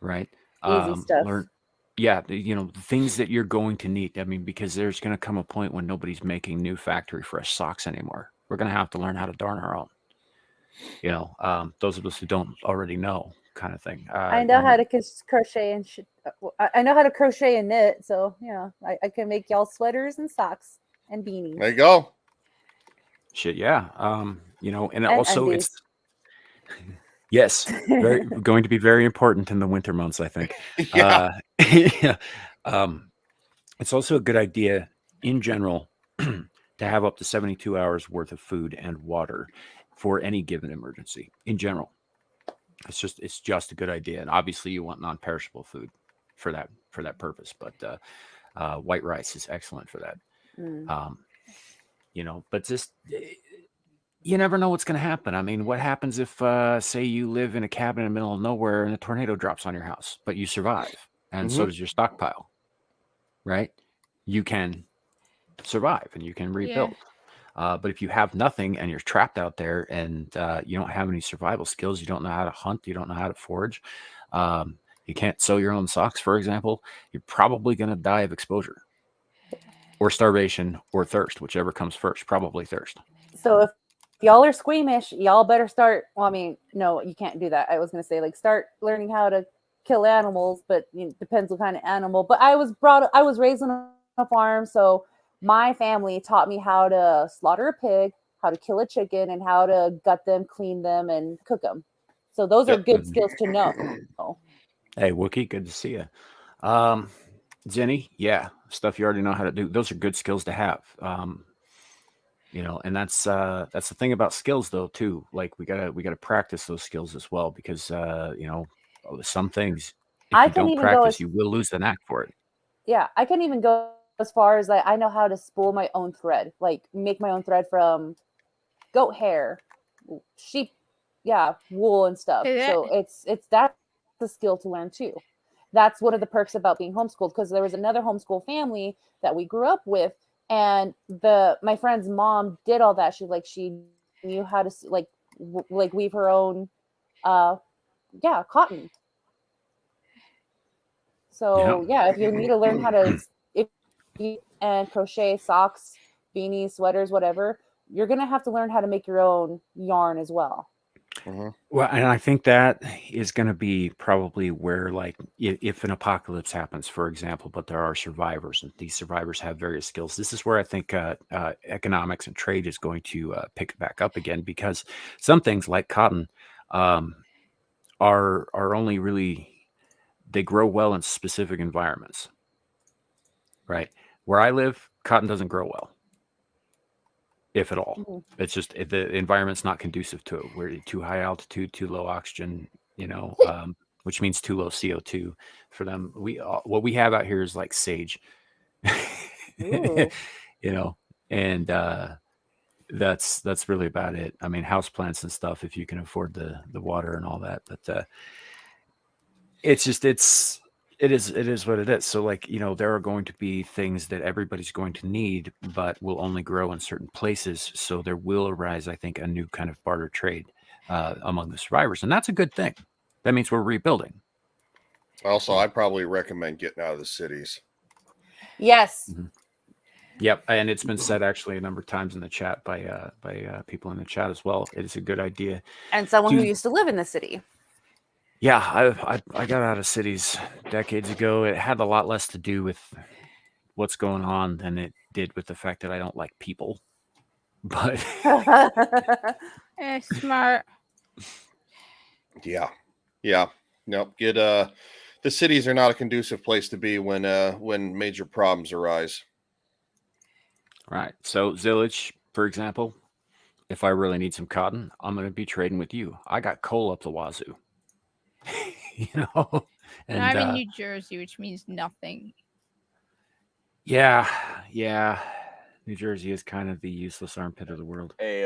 right? Easy stuff. Learn, yeah, you know, the things that you're going to need. I mean, because there's going to come a point when nobody's making new factory fresh socks anymore. We're going to have to learn how to darn our own. You know, those of us who don't already know, kind of thing. I know how to crochet and I know how to crochet and knit, so yeah, I can make y'all sweaters and socks and beanies. There you go. Shit, yeah. You know, and And also undies. it's yes, very going to be very important in the winter months, I think. Yeah. Yeah. It's also a good idea in general to have up to 72 hours worth of food and water for any given emergency. In general, it's just a good idea, and obviously you want non-perishable food for that purpose. But white rice is excellent for that. You know, but just you never know what's going to happen. I mean, what happens if, say, you live in a cabin in the middle of nowhere and a tornado drops on your house, but you survive, and so does your stockpile, right? You can survive and you can rebuild. But if you have nothing and you're trapped out there and you don't have any survival skills, you don't know how to hunt, you don't know how to forage, you can't sew your own socks, for example, you're probably going to die of exposure or starvation or thirst, whichever comes first, probably thirst. So if y'all are squeamish, y'all better start. Well, I mean, no, you can't do that. I was going to say, like, start learning how to kill animals, but it depends what kind of animal. But I was raised on a farm, so my family taught me how to slaughter a pig, how to kill a chicken, and how to gut them, clean them, and cook them. So those are good skills to know. Hey, Wookie, good to see you. Jenny, yeah, stuff you already know how to do. Those are good skills to have. You know, and that's the thing about skills, though, too. Like we gotta practice those skills as well, because you know, some things if you don't practice, you will lose the knack for it. Yeah, I can even go as far as like I know how to spool my own thread, like make my own thread from goat hair, sheep, wool and stuff. So that's a skill to learn too. That's one of the perks about being homeschooled, because there was another homeschool family that we grew up with, and my friend's mom did all that. She knew how to like weave her own cotton. So if you need to learn how to and crochet socks, beanies, sweaters, whatever, you're gonna have to learn how to make your own yarn as well. Well, and I think that is going to be probably where, like, if an apocalypse happens, for example, but there are survivors, and these survivors have various skills. This is where I think economics and trade is going to pick back up again, because some things like cotton are only really, they grow well in specific environments, right? Where I live, cotton doesn't grow well, if at all. It's just the environment's not conducive to it. We're too high altitude, too low oxygen, you know, which means too low CO2 for them. What we have out here is like sage, you know, and that's really about it. I mean, house plants and stuff, if you can afford the water and all that, but it is what it is. So, like, you know, there are going to be things that everybody's going to need, but will only grow in certain places. So there will arise, I think, a new kind of barter trade among the survivors. And that's a good thing. That means we're rebuilding. Also, I'd probably recommend getting out of the cities. Yes. Yep. And it's been said actually a number of times in the chat by people in the chat as well. It is a good idea. And someone who used to live in the city. Yeah, I got out of cities decades ago. It had a lot less to do with what's going on than it did with the fact that I don't like people. But smart. Yeah. Nope. The cities are not a conducive place to be when major problems arise. Right. So Zillage, for example, if I really need some cotton, I'm going to be trading with you. I got coal up the wazoo. You know, and I'm in New Jersey, which means nothing. Yeah. New Jersey is kind of the useless armpit of the world. Hey,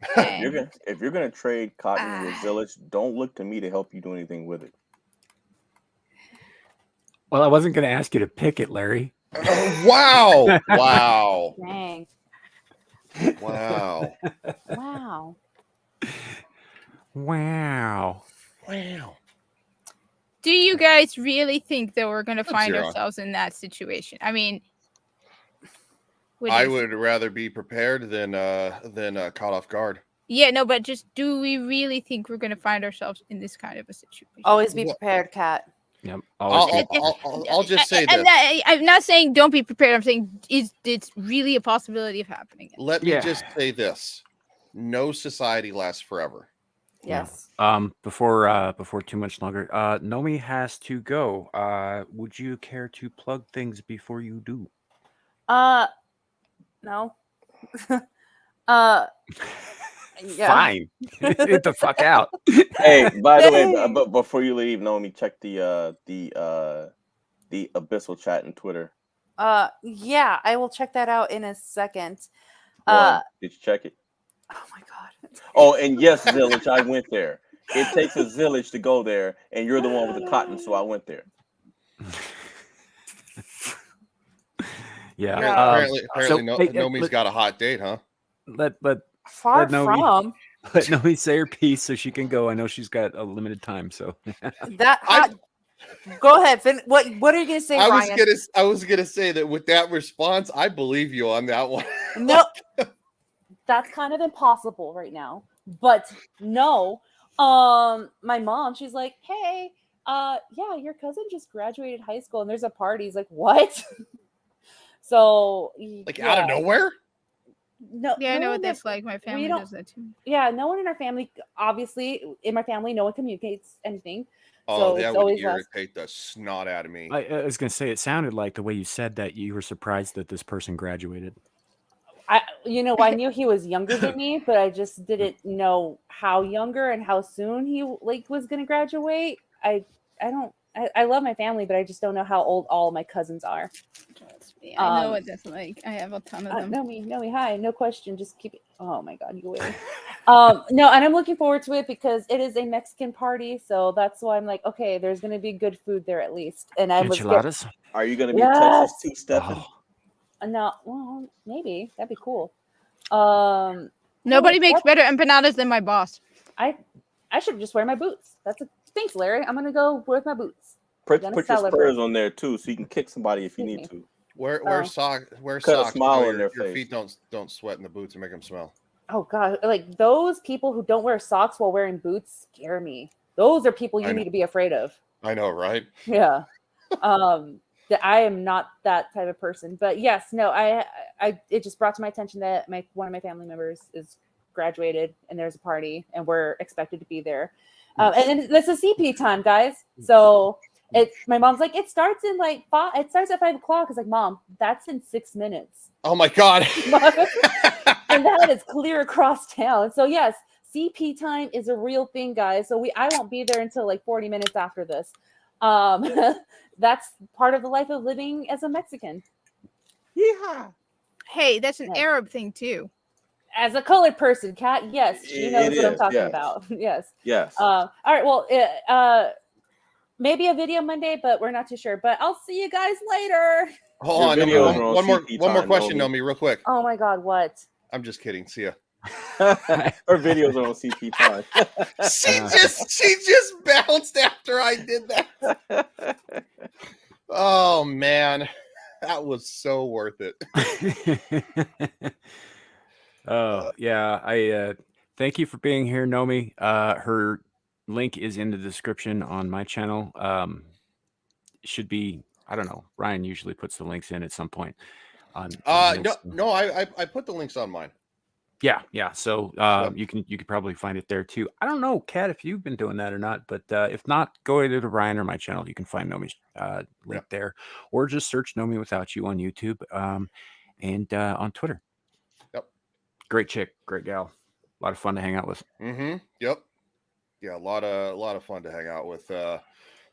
if you're gonna trade cotton with Zillage, don't look to me to help you do anything with it. Well, I wasn't going to ask you to pick it, Larry. Wow! Wow! Dang. Wow! Wow. Wow. Wow! Do you guys really think that we're going to find Zero. ourselves in that situation? I mean, I would rather be prepared than caught off guard. Yeah, no, but just do we really think we're going to find ourselves in this kind of a situation? Always be prepared, Kat. Yep. I'll just say this. I'm not saying don't be prepared. I'm saying it's really a possibility of happening. Let me just say this: no society lasts forever. Yes. Before too much longer, Nomi has to go. Would you care to plug things before you do? No. Yeah. Fine. Get the fuck out. Hey, by the way, but before you leave, Nomi, check the Abyssal chat and Twitter. Yeah, I will check that out in a second. Did you check it? Oh my god. Oh, and yes, Zillage, I went there. It takes a Zillage to go there, and you're the one with the cotton, so I went there. Yeah. Apparently, Nomi's got a hot date, huh? Let Nomi, let Nomi say her piece so she can go. I know she's got a limited time, so go ahead. What are you gonna say, Ryan? I was gonna say that with that response, I believe you on that one. No, that's kind of impossible right now. But no, my mom, she's like, hey, yeah, your cousin just graduated high school and there's a party. He's like, what? So out of nowhere. No, yeah, I know what that's like. My family does that too. Yeah, no one in our family, obviously, in my family, no one communicates anything. Oh, so that would irritate the snot out of me. I was gonna say, it sounded like the way you said that you were surprised that this person graduated. I knew he was younger than me, but I just didn't know how younger and how soon he was gonna graduate. I love my family, but I just don't know how old all of my cousins are. I know what that's like. I have a ton of them. Nomi, hi. No question. Just keep it. Oh my god, you wait. No, and I'm looking forward to it because it is a Mexican party, so that's why I'm like, okay, there's gonna be good food there at least. And I was. Are you gonna be Texas tea, Stefan? No, well, maybe that'd be cool. Nobody makes better empanadas than my boss. I should just wear my boots. Thanks, Larry. I'm gonna go with my boots. Put your spurs on there too, so you can kick somebody if you need to. Wear socks. Cut a smile on their your face. feet don't sweat in the boots and make them smell. Oh god, like those people who don't wear socks while wearing boots scare me. Those are people you need to be afraid of. I know, right? Yeah. I am not that type of person, but yes, no, it just brought to my attention that one of my family members is graduated and there's a party and we're expected to be there. And this is CP time, guys. So my mom's like, it starts in like 5. It starts at 5 o'clock. It's like, Mom, that's in 6 minutes. Oh my god! And that is clear across town. So yes, CP time is a real thing, guys. So I won't be there until like 40 minutes after this. That's part of the life of living as a Mexican. Yeah. Hey, that's an Arab thing too. As a colored person, Kat, yes, she knows what I'm talking about. Yes. Yes. All right. Well, maybe a video Monday, but we're not too sure. But I'll see you guys later. Hold on. One more question, Nomi, real quick. Oh my God, what? I'm just kidding. See ya. Her videos are on CP time. she just bounced after I did that. Oh man, that was so worth it. Oh yeah, I thank you for being here, Nomi. Her link is in the description on my channel. Should be, I don't know. Ryan usually puts the links in at some point. No, I put the links on mine. Yeah. So you could probably find it there too. I don't know, Kat, if you've been doing that or not, but if not, go either to Ryan or my channel. You can find Nomi's link there, or just search Nomi Without You on YouTube and on Twitter. Yep. Great chick, great gal, a lot of fun to hang out with. Mm-hmm. Yep. Yeah, a lot of fun to hang out with.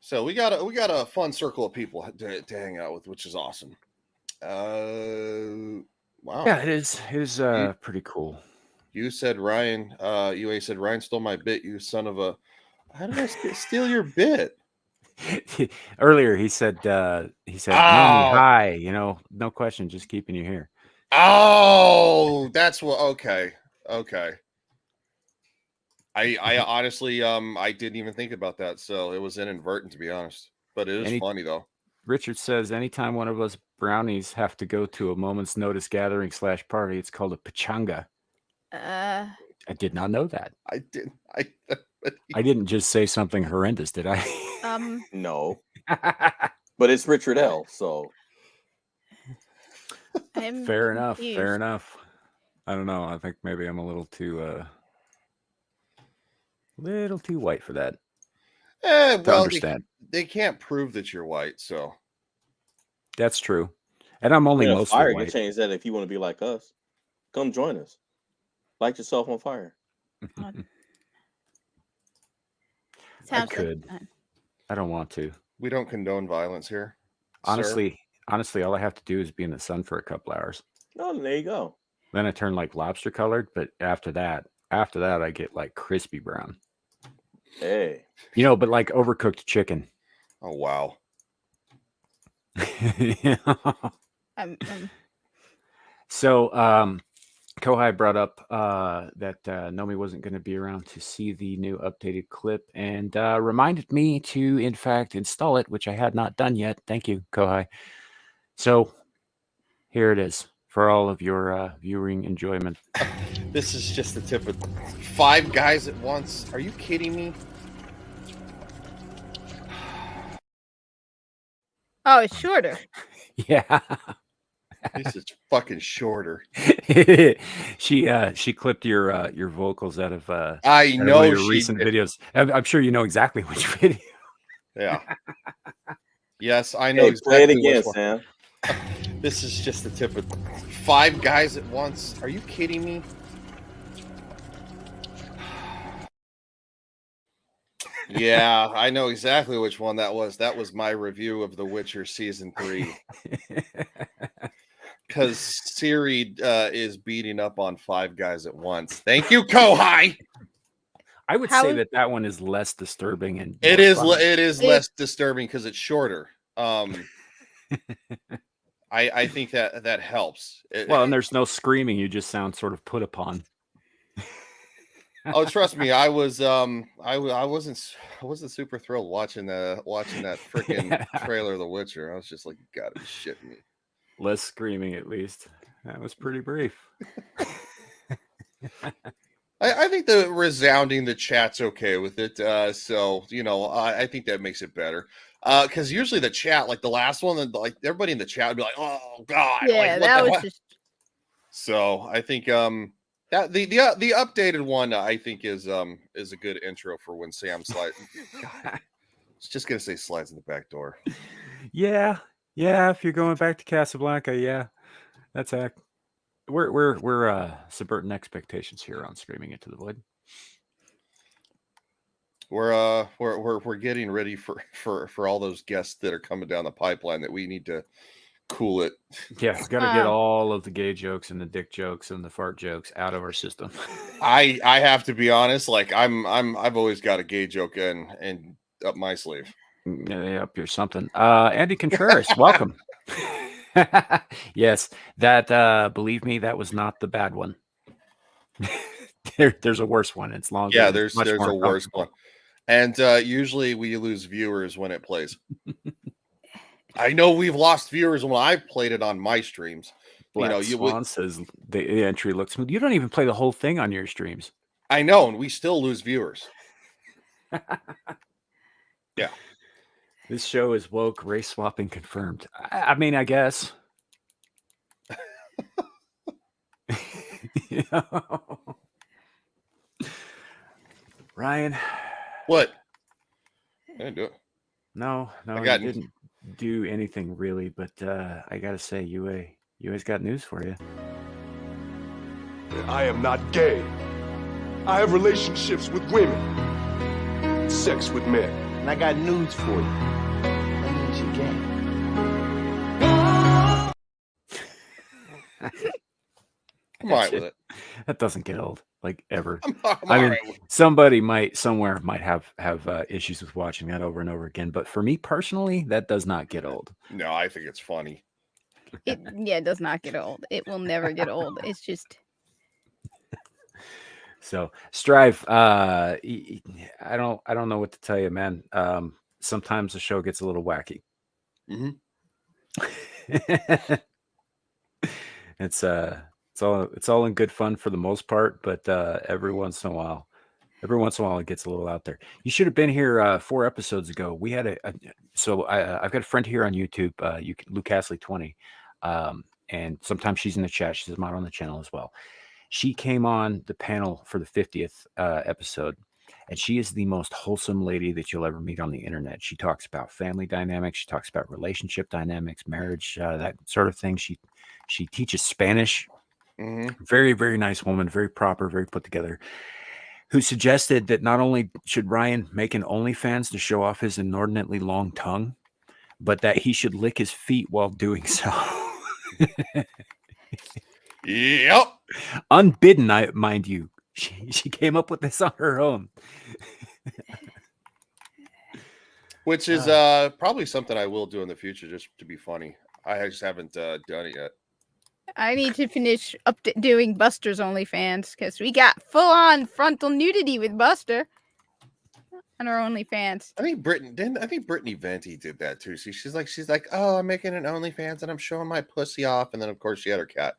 So we got a fun circle of people to hang out with, which is awesome. Wow. Yeah, it is pretty cool. You said Ryan. UA said Ryan stole my bit. You son of a. How did I steal your bit? Earlier, he said, Nomi, Oh. hi. You know, no question, just keeping you here. Oh, that's what. Okay. I honestly, I didn't even think about that, so it was inadvertent, to be honest. But it is funny though. Richard says, anytime one of us brownies have to go to a moment's notice gathering / party, it's called a pachanga. I did not know that. I did. I didn't just say something horrendous, did I? No. But it's Richard L. So Fair enough. I don't know. I think maybe I'm a little too white for that. Well, understand. They can't prove that you're white, so that's true. And I'm only mostly fire white. can change that if you want to be like us. Come join us. Light yourself on fire. I could. I don't want to. We don't condone violence here. Honestly, all I have to do is be in the sun for a couple hours. Oh, there you go. Then I turn like lobster colored, but after that I get like crispy brown. Hey. You know, but like overcooked chicken. Oh wow. So Kohai brought up that Nomi wasn't going to be around to see the new updated clip and reminded me to, in fact, install it, which I had not done yet. Thank you, Kohai. So here it is for all of your viewing enjoyment. This is just the tip of 5 guys at once. Are you kidding me? Oh, it's shorter. Yeah. This is fucking shorter. She clipped your vocals out of I know one of your she recent did. videos. I'm sure you know exactly which video. Yeah. Yes, I know. Hey, exactly play it again, which one. Sam. This is just the tip of 5 guys at once. Are you kidding me? Yeah, I know exactly which one that was. That was my review of The Witcher Season 3. Because Siri is beating up on 5 guys at once. Thank you, Kohai. I would say that one is less disturbing and it is less disturbing because it's shorter. I think that helps. Well, and there's no screaming. You just sound sort of put upon. Oh, trust me, I wasn't super thrilled watching that freaking trailer of The Witcher. I was just like, you gotta be shitting me. Less screaming, at least. That was pretty brief. I think the chat's okay with it. So I think that makes it better. Because usually the chat, like the last one, like everybody in the chat would be like, "Oh God!" Yeah, like, that was just. So I think that the updated one I think is a good intro for when Sam slides. God, it's just gonna say slides in the back door. Yeah. If you're going back to Casablanca, yeah, that's we're subverting expectations here on Screaming Into the Void. We're getting ready for all those guests that are coming down the pipeline that we need to cool it. Yeah, gotta get all of the gay jokes and the dick jokes and the fart jokes out of our system. I have to be honest, like I've always got a gay joke in up my sleeve. Yep, you're something. Andy Contreras, welcome. Yes, that believe me, that was not the bad one. There's a worse one. It's longer. Yeah, there's a worse one. And usually we lose viewers when it plays. I know we've lost viewers when I've played it on my streams. Swan says the entry looks smooth. You don't even play the whole thing on your streams. I know, and we still lose viewers. Yeah. This show is woke, race swapping confirmed. I mean, I guess. Ryan. What? I didn't do it. No, you didn't do anything really, but I gotta say, UA's got news for you. I am not gay. I have relationships with women, sex with men. And I got news for you. That means you're gay. Come on with it. That doesn't get old. like ever. I'm I mean, alright. somebody somewhere might have issues with watching that over and over again, but for me personally, that does not get old. No, I think it's funny. It does not get old. It will never get old. It's just So Strive, I don't know what to tell you, man. Sometimes the show gets a little wacky. Mhm. It's all in good fun for the most part, but every once in a while it gets a little out there. You should have been here 4 episodes ago. We had I've got a friend here on YouTube, Luke Castley 20, and sometimes she's in the chat. She's not on the channel as well. She came on the panel for the 50th episode, and she is the most wholesome lady that you'll ever meet on the internet. She talks about family dynamics. She talks about relationship dynamics, marriage, that sort of thing. She teaches Spanish. Mm-hmm. Very, very nice woman, very proper, very put together, who suggested that not only should Ryan make an OnlyFans to show off his inordinately long tongue, but that he should lick his feet while doing so. Yep. Unbidden, mind you. She came up with this on her own. Which is probably something I will do in the future just to be funny. I just haven't done it yet. I need to finish doing Buster's OnlyFans because we got full-on frontal nudity with Buster on our OnlyFans. I think Brittany Venti did that too. See, she's like, oh, I'm making an OnlyFans and I'm showing my pussy off, and then of course she had her cat.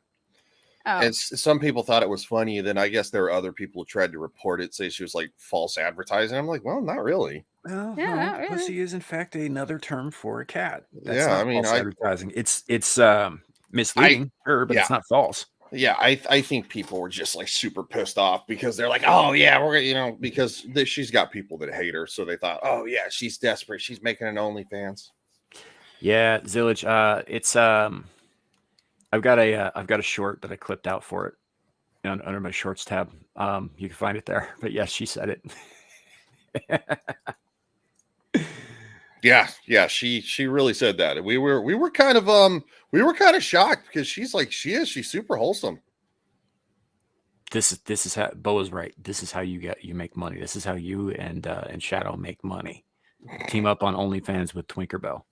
Oh. And some people thought it was funny. Then I guess there were other people who tried to report it, say she was like false advertising. I'm like, well, not really. Well, Yeah, no, not really. pussy is in fact another term for a cat. That's Yeah, not I mean, false advertising. It's misleading, sure, but it's not false. Yeah, I think people were just like super pissed off because they're like, oh yeah, we're because she's got people that hate her, so they thought, oh yeah, she's desperate, she's making an OnlyFans. Yeah, Zillage, it's I've got a short that I clipped out for it under my shorts tab. You can find it there. But yes, she said it. Yeah, she really said that. We were kind of shocked because she's super wholesome. This is how Bo is right. This is how you make money. This is how you and Shadow make money. Team up on OnlyFans with Twinkerbell.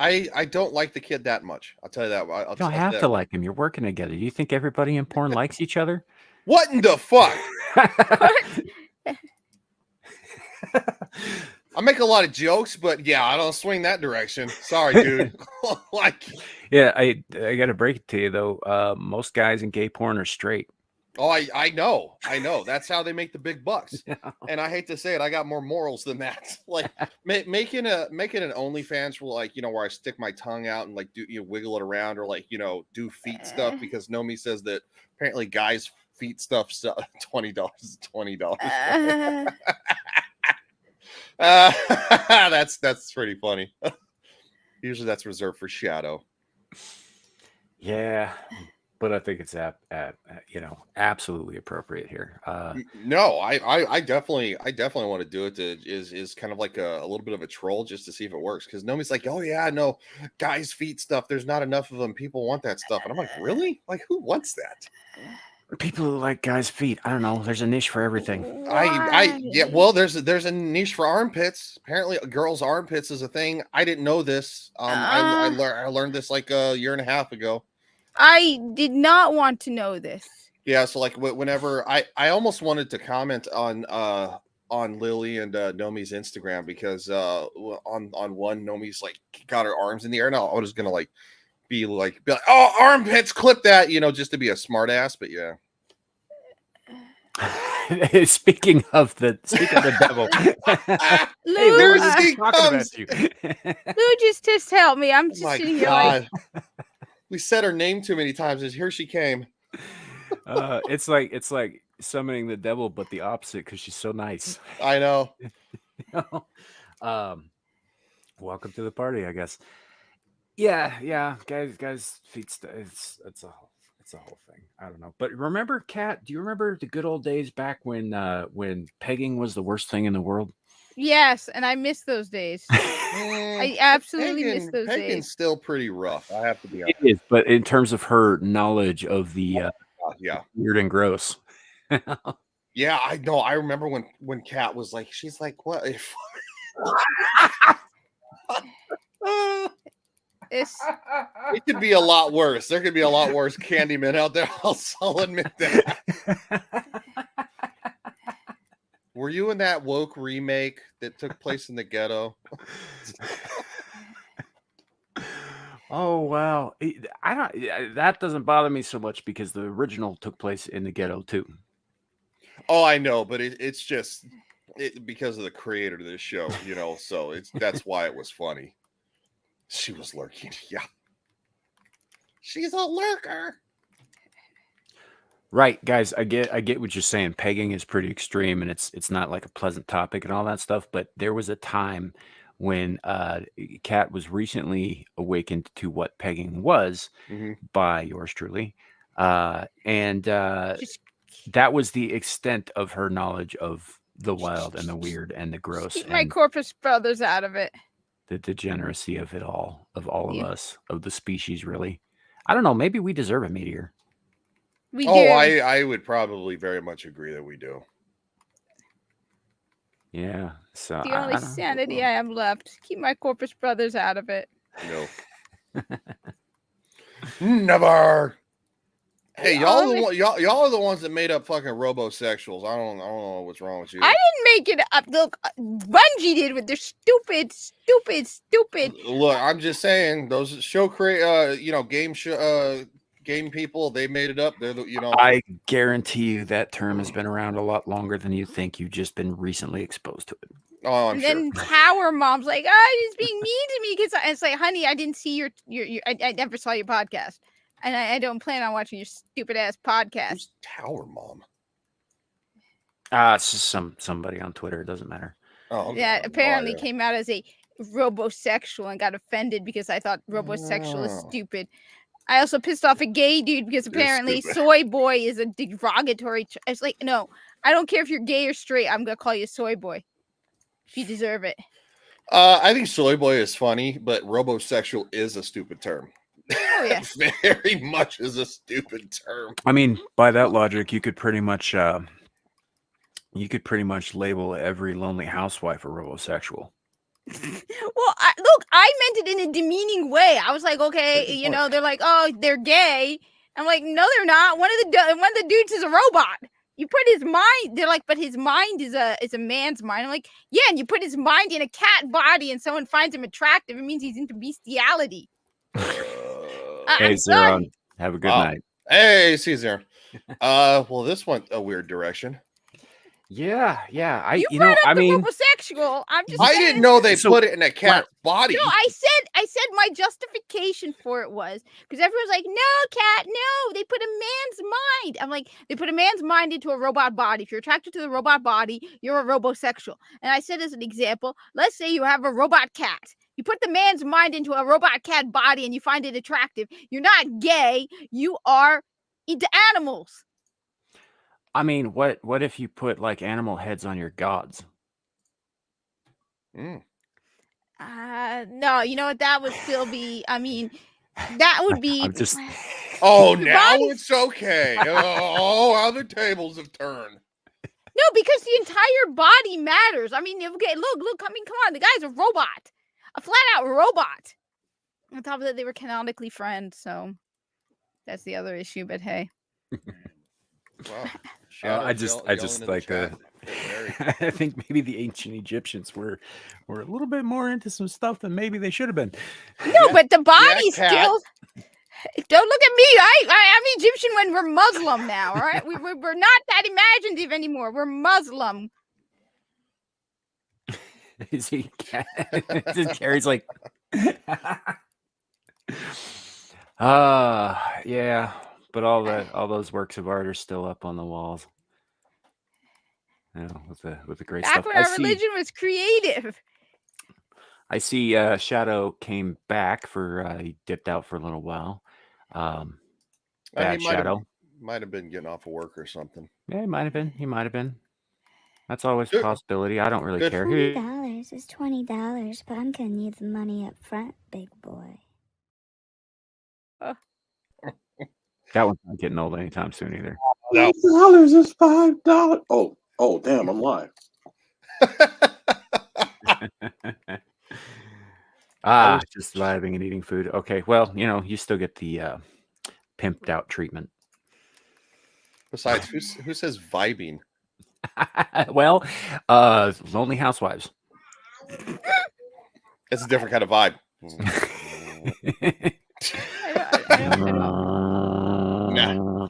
I don't like the kid that much. I'll tell you that. You don't have to like him. You're working together. Do you think everybody in porn likes each other? What in the fuck? I make a lot of jokes, but yeah, I don't swing that direction. Sorry, dude. Yeah, I got to break it to you though. Most guys in gay porn are straight. Oh, I know. That's how they make the big bucks. Yeah. And I hate to say it, I got more morals than that. Like making an OnlyFans where I stick my tongue out and wiggle it around, or do feet stuff, because Nomi says that apparently guys' feet stuff $20 is $20. That's pretty funny. Usually that's reserved for Shadow. Yeah, but I think it's absolutely appropriate here. No, I definitely want to do it. Is kind of like a little bit of a troll just to see if it works, because Nomi's like, oh yeah, no, guys' feet stuff, there's not enough of them. People want that stuff, and I'm like, really? Like, who wants that? People who like guys' feet. I don't know. There's a niche for everything. Well, there's a niche for armpits. Apparently, girls' armpits is a thing. I didn't know this. I learned this like a year and a half ago. I did not want to know this. Yeah, so whenever I almost wanted to comment on Lily and Nomi's Instagram, because on one, Nomi's got her arms in the air, and I was gonna be like, oh, armpits, clip that, just to be a smart ass. But yeah. Speaking of the devil, Lou, just help me. I'm just sitting here we said her name too many times, and here she came. It's like summoning the devil, but the opposite, because she's so nice. I know. Welcome to the party, I guess. Yeah, guys, feet. It's a whole thing. I don't know, but remember, Kat? Do you remember the good old days back when pegging was the worst thing in the world? Yes, and I miss those days. I absolutely miss those days. Pegging's still pretty rough. I have to be honest. It is, but in terms of her knowledge of the Yeah. Weird and gross. Yeah, I know. I remember when Kat was like, she's like, what? It could be a lot worse. There could be a lot worse Candyman out there. I'll admit that. Were you in that woke remake that took place in the ghetto? Oh wow, I don't. That doesn't bother me so much because the original took place in the ghetto too. Oh, I know, but it's just because of the creator of this show, so that's why it was funny. She was lurking. Yeah. She's a lurker. Right, guys, I get what you're saying. Pegging is pretty extreme and it's not like a pleasant topic and all that stuff, but there was a time when Kat was recently awakened to what pegging was by yours truly. And that was the extent of her knowledge of the wild and the weird and the gross. Keep my Corpus brothers out of it. The degeneracy of it all, of us, of the species, really. I don't know. Maybe we deserve a meteor. We do. I would probably very much agree that we do. Yeah. So the only sanity I have left. Keep my Corpus brothers out of it. No. Never. Hey, y'all are the ones that made up fucking robosexuals. I don't know what's wrong with you. I didn't make it up. Look, Bungie did with their stupid. Look, I'm just saying those show game people, they made it up. They're I guarantee you that term has been around a lot longer than you think. You've just been recently exposed to it. Oh, I'm and sure. Then Power Mom's like, oh, he's being mean to me because it's like, honey, I didn't see your I never saw your podcast. And I don't plan on watching your stupid ass podcast. Who's Tower Mom? It's just somebody on Twitter. It doesn't matter. Oh, okay. Yeah, apparently came out as a robosexual and got offended because I thought robosexual is stupid. I also pissed off a gay dude because apparently soy boy is a derogatory. It's like, no, I don't care if you're gay or straight. I'm gonna call you soy boy if you deserve it. I think soy boy is funny, but robosexual is a stupid term. Oh yeah, very much is a stupid term. I mean, by that logic, you could pretty much label every lonely housewife a robosexual. Well, look, I meant it in a demeaning way. I was like, okay, they're like, oh, they're gay. I'm like, no, they're not. One of the dudes is a robot. You put his mind. They're like, but his mind is a man's mind. I'm like, yeah, and you put his mind in a cat body, and someone finds him attractive. It means he's into bestiality. Hey, Zero, have a good night. Hey, see Zero. Well, this went a weird direction. Yeah. I mean, homosexual. I'm just. I didn't know they put it in a cat's body. No, I said my justification for it was because everyone's like, no, Cat, no, they put a man's mind. I'm like, they put a man's mind into a robot body. If you're attracted to the robot body, you're a robosexual. And I said as an example, let's say you have a robot cat. You put the man's mind into a robot cat body and you find it attractive. You're not gay. You are into animals. I mean, what if you put like animal heads on your gods? No, you know what? That would still be. I mean, that would be. I'm just. Oh, now it's okay. Oh, how the tables have turned. No, because the entire body matters. I mean, okay, look. I mean, come on. The guy's a robot, a flat-out robot. On top of that, they were canonically friends, so that's the other issue. But hey. Wow. I just like the. I think maybe the ancient Egyptians were a little bit more into some stuff than maybe they should have been. No, but the body still. Don't look at me. I'm Egyptian when we're Muslim now. All right, we're not that imaginative anymore. We're Muslim. Is he? Carrie's like. Yeah. But all those works of art are still up on the walls. With the great stuff. Back when our religion was creative. I see Shadow came back he dipped out for a little while. Shadow. Might have been getting off of work or something. Yeah, he might have been. That's always a possibility. I don't really care. $20 is $20, but I'm gonna need the money up front, big boy. That one's not getting old anytime soon either. $5 is $5. Oh, damn! I'm lying. Just vibing and eating food. Okay, well, you still get the pimped out treatment. Besides, who says vibing? Well, Lonely Housewives. It's a different kind of vibe.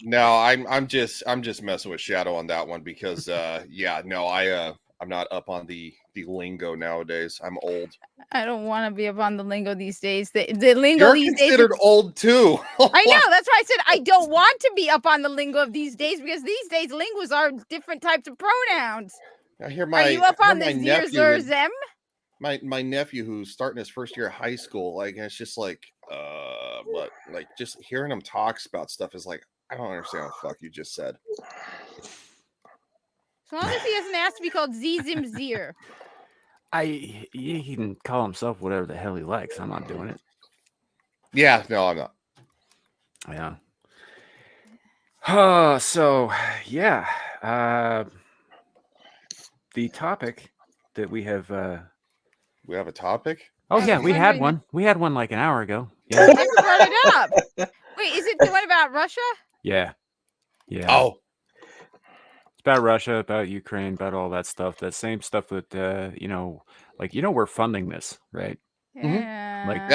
No, I'm just messing with Shadow on that one because I'm not up on the lingo nowadays. I'm old. I don't want to be up on the lingo these days. The lingo You're these days. considered old too. I know. That's why I said I don't want to be up on the lingo of these days because these days lingos are different types of pronouns. I hear Are you up on the zeers or them? My nephew who's starting his first year of high school, like, and it's just like, but like just hearing him talks about stuff is like, I don't understand what the fuck you just said. As long as he doesn't ask to be called Zim Zir. He can call himself whatever the hell he likes. I'm not doing it. Yeah, no, I'm not. Yeah. So yeah. The topic that we have a topic? Oh yeah, we had one. We had one like an hour ago. Yeah. I never brought it up. Wait, is it the one about Russia? Yeah. Yeah. Oh. It's about Russia, about Ukraine, about all that stuff. That same stuff that we're funding this, right? Yeah. Like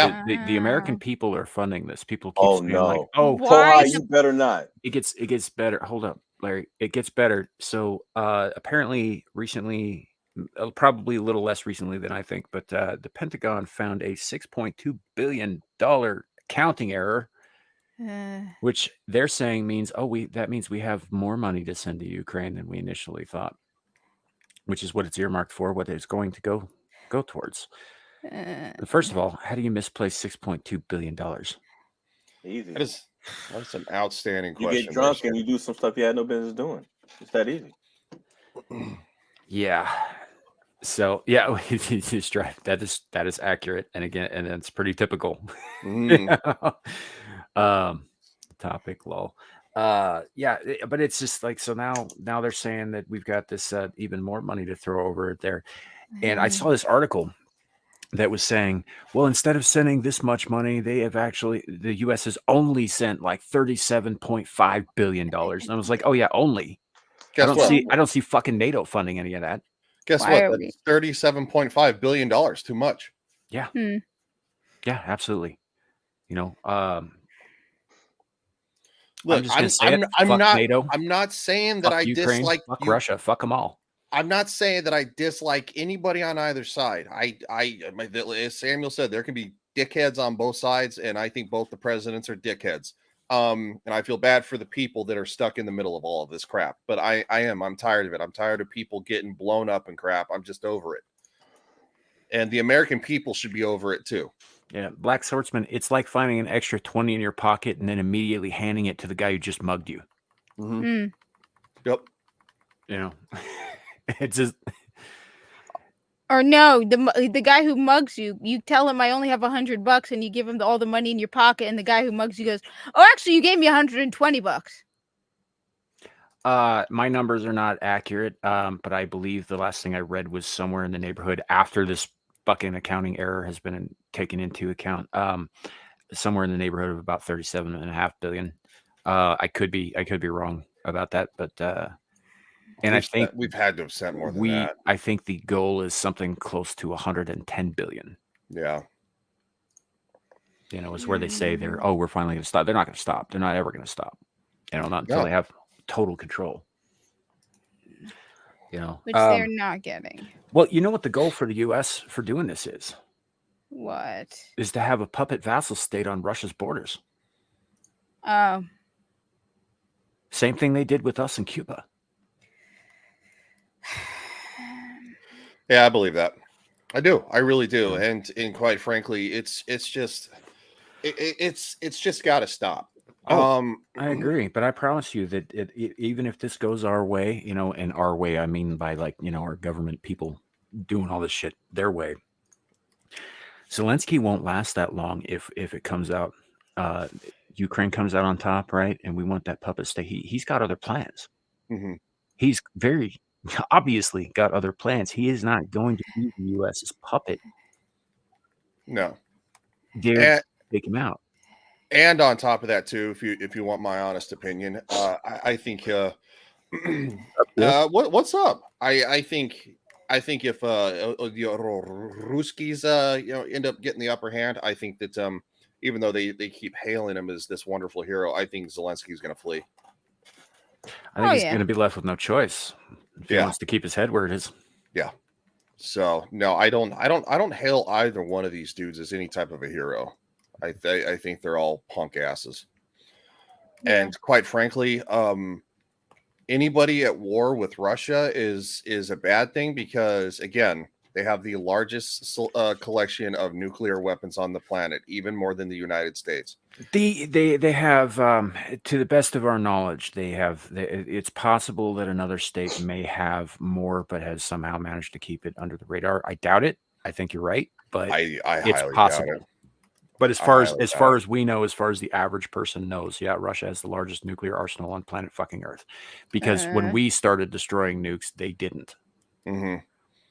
the American people are funding this. People keep saying like, you better not. It gets better. Hold up, Larry. It gets better. So apparently recently, probably a little less recently than I think, but the Pentagon found a $6.2 billion accounting error, which they're saying means that means we have more money to send to Ukraine than we initially thought, which is what it's earmarked for, what it's going to go towards. First of all, how do you misplace $6.2 billion? Easy. That's an outstanding question. You get drunk and you do some stuff you had no business doing. It's that easy. Yeah. So yeah, just drive. That is accurate, and again, and it's pretty typical. Topic, lol. Yeah, but it's just like, so now they're saying that we've got this even more money to throw over it there, and I saw this article that was saying, well, instead of sending this much money, the U.S. has only sent like $37.5 billion. And I was like, oh yeah, only. I don't see fucking NATO funding any of that. Guess what? That's $37.5 billion. Too much. Yeah. Yeah, absolutely. Look, I'm not saying that I Ukraine, dislike fuck Russia, fuck them all. I'm not saying that I dislike anybody on either side. As Samuel said, there can be dickheads on both sides, and I think both the presidents are dickheads. And I feel bad for the people that are stuck in the middle of all of this crap. But I'm tired of it. I'm tired of people getting blown up and crap. I'm just over it. And the American people should be over it too. Yeah, Black Swordsman, it's like finding an extra 20 in your pocket and then immediately handing it to the guy who just mugged you. Mm-hmm. Yep. It's just... Or no, the guy who mugs you, you tell him I only have $100 and you give him all the money in your pocket, and the guy who mugs you goes, oh, actually you gave me $120. My numbers are not accurate, but I believe the last thing I read was somewhere in the neighborhood after this fucking accounting error has been taken into account, somewhere in the neighborhood of about $37.5 billion. I could be wrong about that, but and I think we've had to have sent more than that. I think the goal is something close to $110 billion. Yeah. Is where they say we're finally going to stop. They're not going to stop. They're not ever going to stop. Not until they have total control. Which they're not getting. Well, you know what the goal for the U.S. for doing this is? What? Is to have a puppet vassal state on Russia's borders. Oh. Same thing they did with us in Cuba. Yeah, I believe that. I do. I really do. And quite frankly, it's just got to stop. I agree, but I promise you that even if this goes our way, and our way, I mean by our government people doing all this shit their way, Zelensky won't last that long if it comes out Ukraine comes out on top, right? And we want that puppet state. He's got other plans. Mm-hmm. He's very obviously got other plans. He is not going to be the U.S.'s puppet. No. Dare take him out. And on top of that, too, if you want my honest opinion, I think what's up? I think if Ruskies end up getting the upper hand, I think that even though they keep hailing him as this wonderful hero, I think Zelensky's going to flee. I think he's going to be left with no choice if he wants to keep his head where it is. Yeah. So no, I don't hail either one of these dudes as any type of a hero. I think they're all punk asses. Yeah. And quite frankly, anybody at war with Russia is a bad thing because, again, they have the largest collection of nuclear weapons on the planet, even more than the United States. They have, to the best of our knowledge, it's possible that another state may have more, but has somehow managed to keep it under the radar. I doubt it. I think you're right, but I it's highly possible. doubt it. But as far as we know, as far as the average person knows, yeah, Russia has the largest nuclear arsenal on planet fucking Earth. Because when we started destroying nukes, they didn't. Mm-hmm.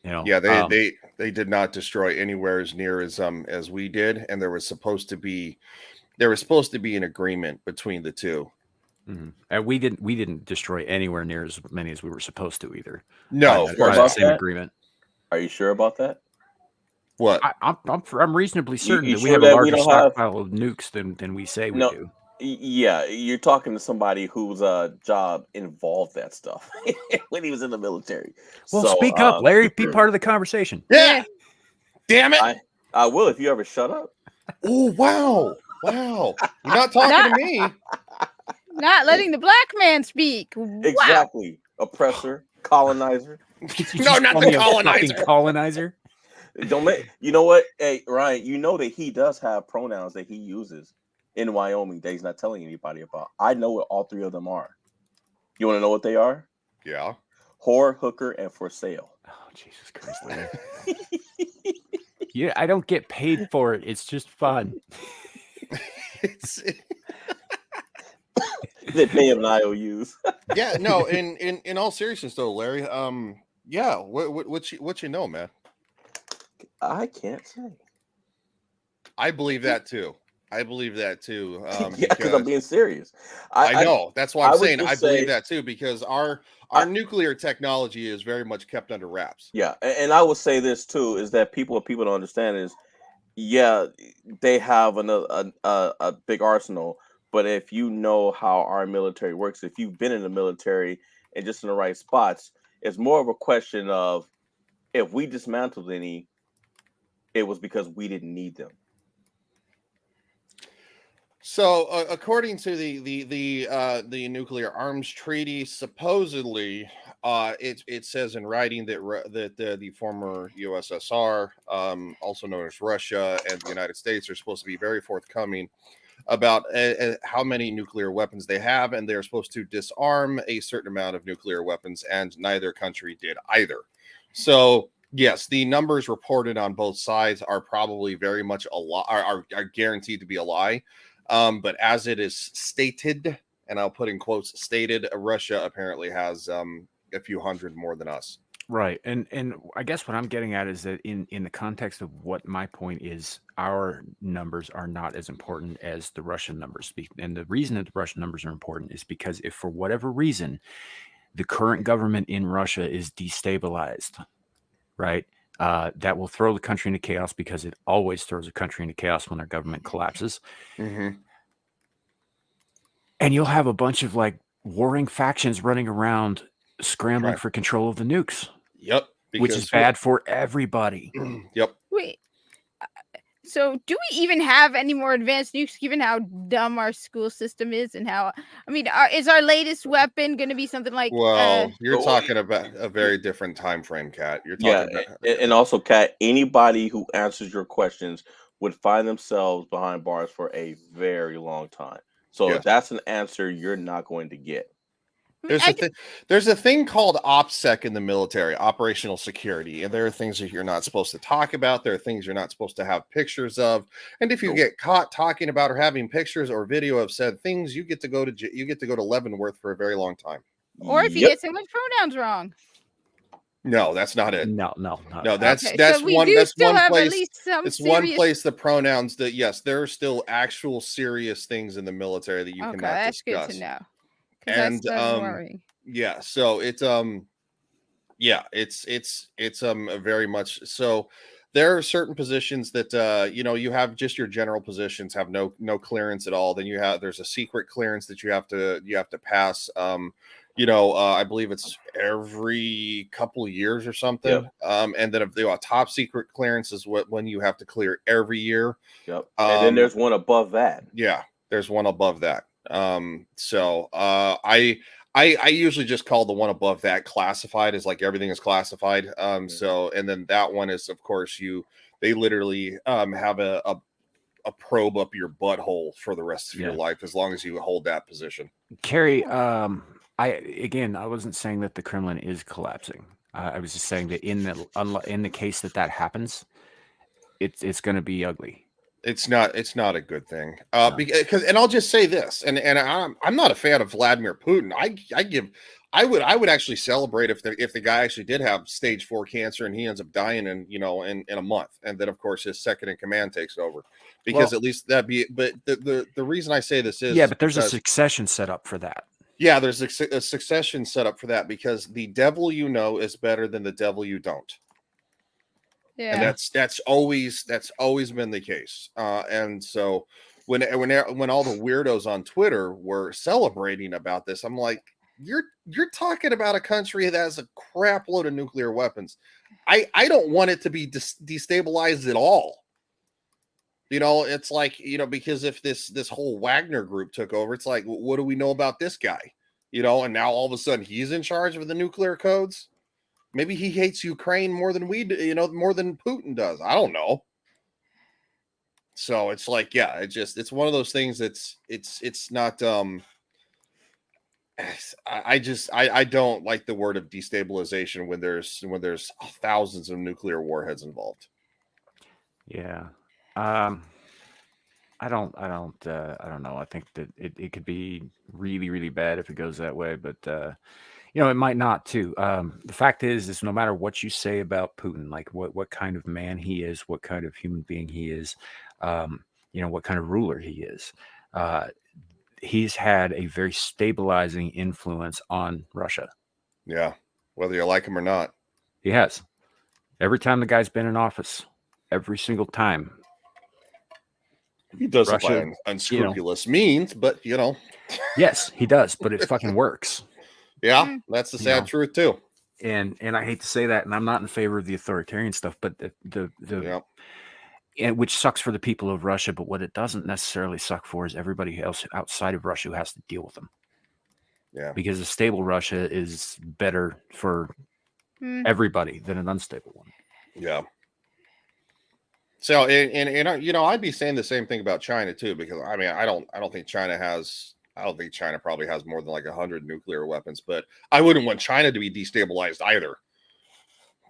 You know, yeah, they did not destroy anywhere as near as we did, and there was supposed to be an agreement between the two. Mm-hmm. And we didn't destroy anywhere near as many as we were supposed to either. No, of course, the same agreement. Are you sure about that? What? I'm reasonably certain that we sure have a larger stockpile of nukes than we say we do. Yeah, you're talking to somebody whose job involved that stuff when he was in the military. Well, so, speak up, Larry. Be part of the conversation. Yeah. Damn it. I will if you ever shut up. Oh, wow. Wow. You're not talking to me. Not letting the black man speak. Exactly. Wow. Oppressor, colonizer. No, not the colonizer. Colonizer. Don't make, you know what? Hey, Ryan, you know that he does have pronouns that he uses in Wyoming that he's not telling anybody about. I know what all three of them are. You want to know what they are? Yeah. Whore, hooker, and for sale. Oh, Jesus Christ, Larry. Yeah, I don't get paid for it. It's just fun. They pay him IOUs. Yeah, no, in all seriousness though, Larry, yeah, what you know, man? I can't say. I believe that too. Yeah, because I'm being serious. I know. That's why I'm saying I believe that too, because our nuclear technology is very much kept under wraps. Yeah, and I would say this too, is that what people don't understand is, yeah, they have a big arsenal, but if you know how our military works, if you've been in the military and just in the right spots, it's more of a question of if we dismantled any, it was because we didn't need them. So, according to the nuclear arms treaty, supposedly, it says in writing that the former USSR, also known as Russia, and the United States are supposed to be very forthcoming about how many nuclear weapons they have, and they're supposed to disarm a certain amount of nuclear weapons, and neither country did either. So, yes, the numbers reported on both sides are probably very much a lie, are guaranteed to be a lie. But as it is stated, and I'll put in quotes, stated, Russia apparently has a few hundred more than us. Right. And I guess what I'm getting at is that in the context of what my point is, our numbers are not as important as the Russian numbers. And the reason that the Russian numbers are important is because if for whatever reason the current government in Russia is destabilized, right, that will throw the country into chaos, because it always throws a country into chaos when their government collapses. Mm-hmm. And you'll have a bunch of like warring factions running around scrambling for control of the nukes. Yep. Which is bad for everybody. Yep. Wait. So do we even have any more advanced nukes, given how dumb our school system is, and how, I mean, is our latest weapon going to be something like? Well, you're talking about a very different time frame, Kat. You're talking about, and also, Kat, anybody who answers your questions would find themselves behind bars for a very long time. So if that's an answer you're not going to get. There's a thing called OPSEC in the military, operational security, and there are things that you're not supposed to talk about. There are things you're not supposed to have pictures of, and if you get caught talking about or having pictures or video of said things, you get to go to Leavenworth for a very long time. Or if you get someone's pronouns wrong. No, that's not it. No. That's Okay, that's so we one. do That's still one have place. at least some It's one serious- place. The pronouns that yes, there are still actual serious things in the military that you cannot that's discuss. good to know. And that's worrying. yeah, so it's very much so. There are certain positions that you have just your general positions have no clearance at all. Then there's a secret clearance that you have to pass. I believe it's every couple of years or something. Yep. And then a top secret clearance is when you have to clear every year. Yep. And then there's one above that. Yeah, there's one above that. I usually just call the one above that classified, as like everything is classified. So, and then that one is, of course, they literally have a probe up your butthole for the rest of your life as long as you hold that position. Carrie, I wasn't saying that the Kremlin is collapsing. I was just saying that in the case that happens, it's going to be ugly. It's not a good thing. Because I'll just say this, and I'm not a fan of Vladimir Putin. I would actually celebrate if the guy actually did have stage 4 cancer and he ends up dying in a month, and then of course his second in command takes over, because at least that'd be. But the reason I say this is but there's a succession set up for that. Yeah, there's a succession set up for that, because the devil you know is better than the devil you don't. Yeah, and that's always been the case. And so when all the weirdos on Twitter were celebrating about this, I'm like, you're talking about a country that has a crap load of nuclear weapons. I don't want it to be destabilized at all. It's like, because if this whole Wagner group took over, it's like, what do we know about this guy? And now all of a sudden he's in charge of the nuclear codes. Maybe he hates Ukraine more than we do, more than Putin does. I don't know. So it's like, yeah, it's one of those things that's it's not I don't like the word of destabilization when there's thousands of nuclear warheads involved. Yeah. I don't know. I think that it could be really, really bad if it goes that way, but it might not too. The fact is no matter what you say about Putin, like what kind of man he is, what kind of human being he is, what kind of ruler he is, he's had a very stabilizing influence on Russia. Yeah, whether you like him or not. He has. Every time the guy's been in office, every single time. He does it by unscrupulous means, but Yes, he does, but it fucking works. Yeah, that's the sad truth too. And I hate to say that, and I'm not in favor of the authoritarian stuff, but and which sucks for the people of Russia, but what it doesn't necessarily suck for is everybody else outside of Russia who has to deal with them. Yeah. Because a stable Russia is better for everybody than an unstable one. Yeah. So, and I'd be saying the same thing about China too, because I don't think China probably has more than like 100 nuclear weapons, but I wouldn't want China to be destabilized either,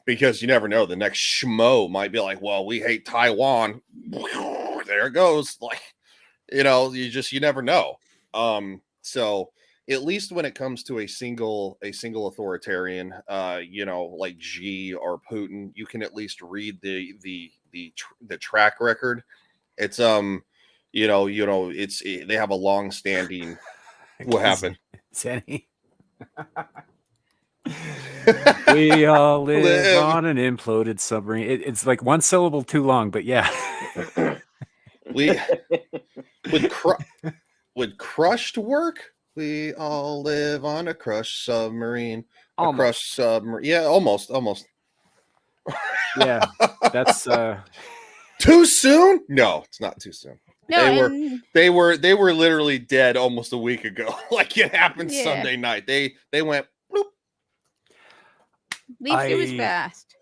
because you never know. The next schmo might be like, well, we hate Taiwan. There it goes. Like, you never know. So at least when it comes to a single authoritarian, like Xi or Putin, you can at least read the track record. It's they have a long standing. What happened? Zenny. We all live on an imploded submarine. It's like one syllable too long, but yeah. Would crushed work? We all live on a crushed submarine. Almost. A crushed submarine. Yeah, almost. Yeah, that's too soon. No, it's not too soon. No, they were literally dead almost a week ago. Like, it happened Sunday night. They went bloop. At least it was fast.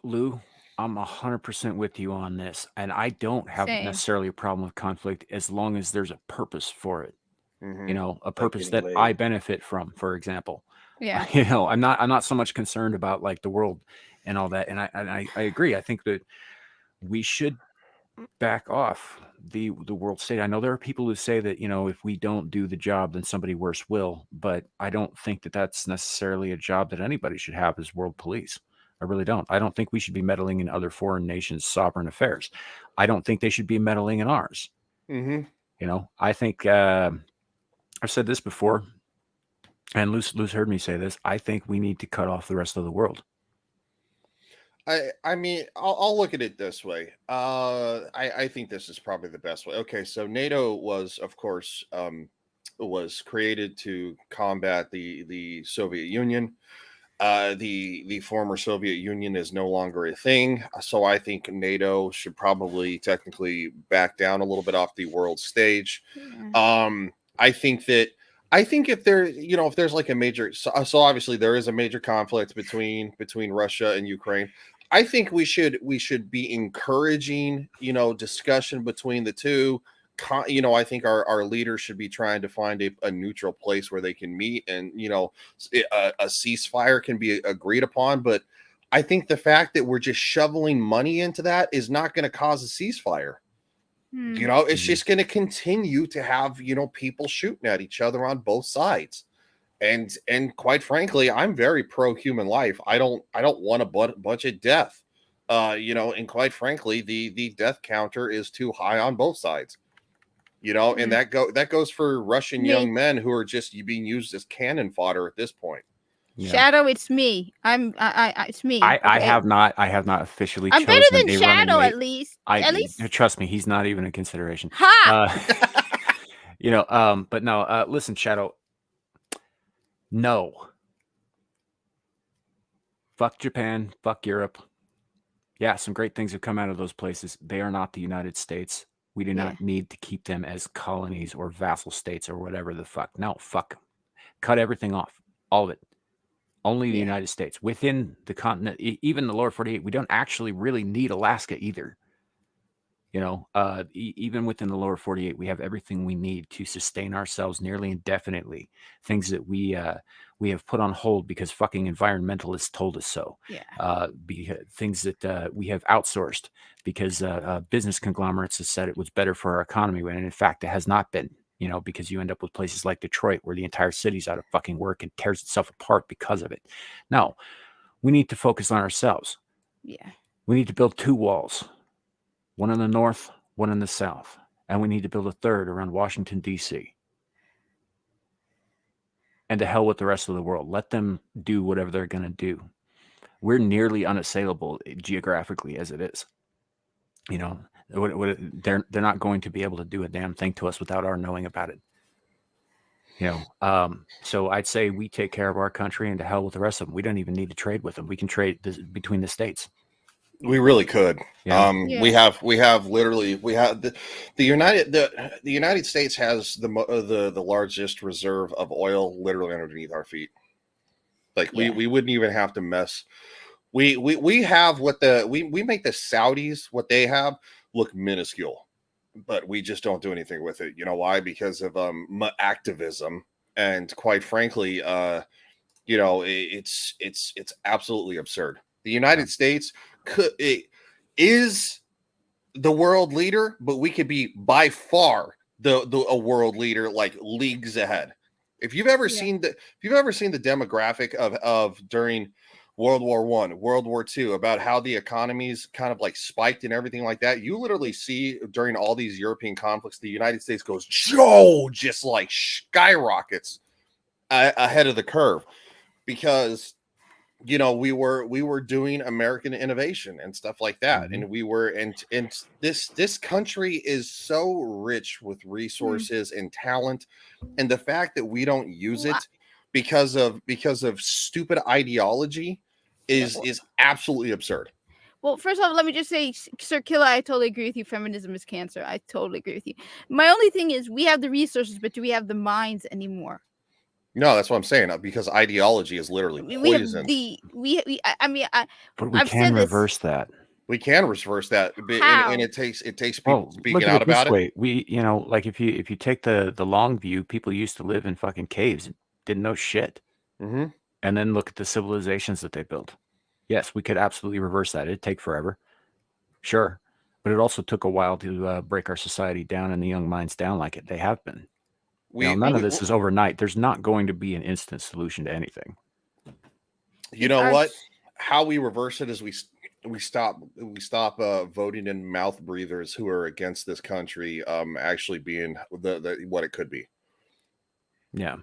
Lou, I'm 100% with you on this, and I don't have necessarily a problem with conflict as long as there's a purpose for it. You know, a purpose that getting I laid. benefit from, for example. Yeah. You know, I'm not so much concerned about like the world and all that. And I agree. I think that we should back off the world state. I know there are people who say that, you know, if we don't do the job, then somebody worse will. But I don't think that that's necessarily a job that anybody should have as world police. I really don't. I don't think we should be meddling in other foreign nations' sovereign affairs. I don't think they should be meddling in ours. Mm-hmm. You know, I think I've said this before, and Luce heard me say this. I think we need to cut off the rest of the world. I mean, I'll look at it this way. I think this is probably the best way. Okay, so NATO was, of course, was created to combat the Soviet Union. The former Soviet Union is no longer a thing, so I think NATO should probably technically back down a little bit off the world stage. I think if there, you know, if there's like a major, so obviously there is a major conflict between Russia and Ukraine. I think we should be encouraging, you know, discussion between the two. You know, I think our leaders should be trying to find a neutral place where they can meet, and, you know, a ceasefire can be agreed upon. But I think the fact that we're just shoveling money into that is not going to cause a ceasefire. You know, it's just going to continue to have, you know, people shooting at each other on both sides. And quite frankly, I'm very pro human life. I don't want a bunch of death. You know, and quite frankly, the death counter is too high on both sides. You know, and that goes for Russian young men who are just being used as cannon fodder at this point. Yeah. Shadow, it's me. It's me. I have not officially. I'm chosen better than a Shadow, running at least. At least, trust me, he's not even a consideration. Ha! You know, but no. Listen, Shadow. No. Fuck Japan. Fuck Europe. Yeah, some great things have come out of those places. They are not the United States. We do not need to keep them as colonies or vassal states or whatever the fuck. No, fuck. Cut everything off. All of it. Only the United States. Within the continent, even the lower 48, we don't actually really need Alaska either. You know, even within the lower 48, we have everything we need to sustain ourselves nearly indefinitely. Things that we have put on hold because fucking environmentalists told us so. Yeah. Things that we have outsourced because business conglomerates have said it was better for our economy, when in fact it has not been. You know, because you end up with places like Detroit where the entire city's out of fucking work and tears itself apart because of it. No, we need to focus on ourselves. Yeah. We need to build 2 walls. One in the north, one in the south. And we need to build a 3rd around Washington, D.C. And to hell with the rest of the world. Let them do whatever they're going to do. We're nearly unassailable geographically as it is. You know, they're not going to be able to do a damn thing to us without our knowing about it. You know, so I'd say we take care of our country, and to hell with the rest of them. We don't even need to trade with them. We can trade between the states. We really could. Yeah. We have literally the United States has the largest reserve of oil literally underneath our feet. Like we wouldn't even have to mess. We have we make the Saudis, what they have, look minuscule, but we just don't do anything with it. You know why? Because of activism, and quite frankly, you know, it's absolutely absurd. The United States is the world leader, but we could be by far a world leader, like leagues ahead. If you've ever seen the demographic of during World War I, World War II, about how the economies kind of like spiked and everything like that, you literally see during all these European conflicts, the United States goes, just like skyrockets ahead of the curve, because, you know, we were doing American innovation and stuff like that. Mm-hmm. And we were, and this country is so rich with resources and talent. And the fact that we don't use it because of stupid ideology is absolutely absurd. Well, first of all, let me just say, Sir Killa, I totally agree with you. Feminism is cancer. I totally agree with you. My only thing is, we have the resources, but do we have the minds anymore? No, that's what I'm saying. Because ideology is literally poison. But we can reverse that. We can reverse that, How? and it takes people Well, speaking look at out it this about it. way. We, you know, like if you take the long view, people used to live in fucking caves and didn't know shit. Mm-hmm. And then look at the civilizations that they built. Yes, we could absolutely reverse that. It'd take forever. Sure. But it also took a while to break our society down and the young minds down like they have been. None of this is overnight. There's not going to be an instant solution to anything. You know what? How we reverse it is we stop voting in mouth breathers who are against this country actually being the what it could be. Yeah,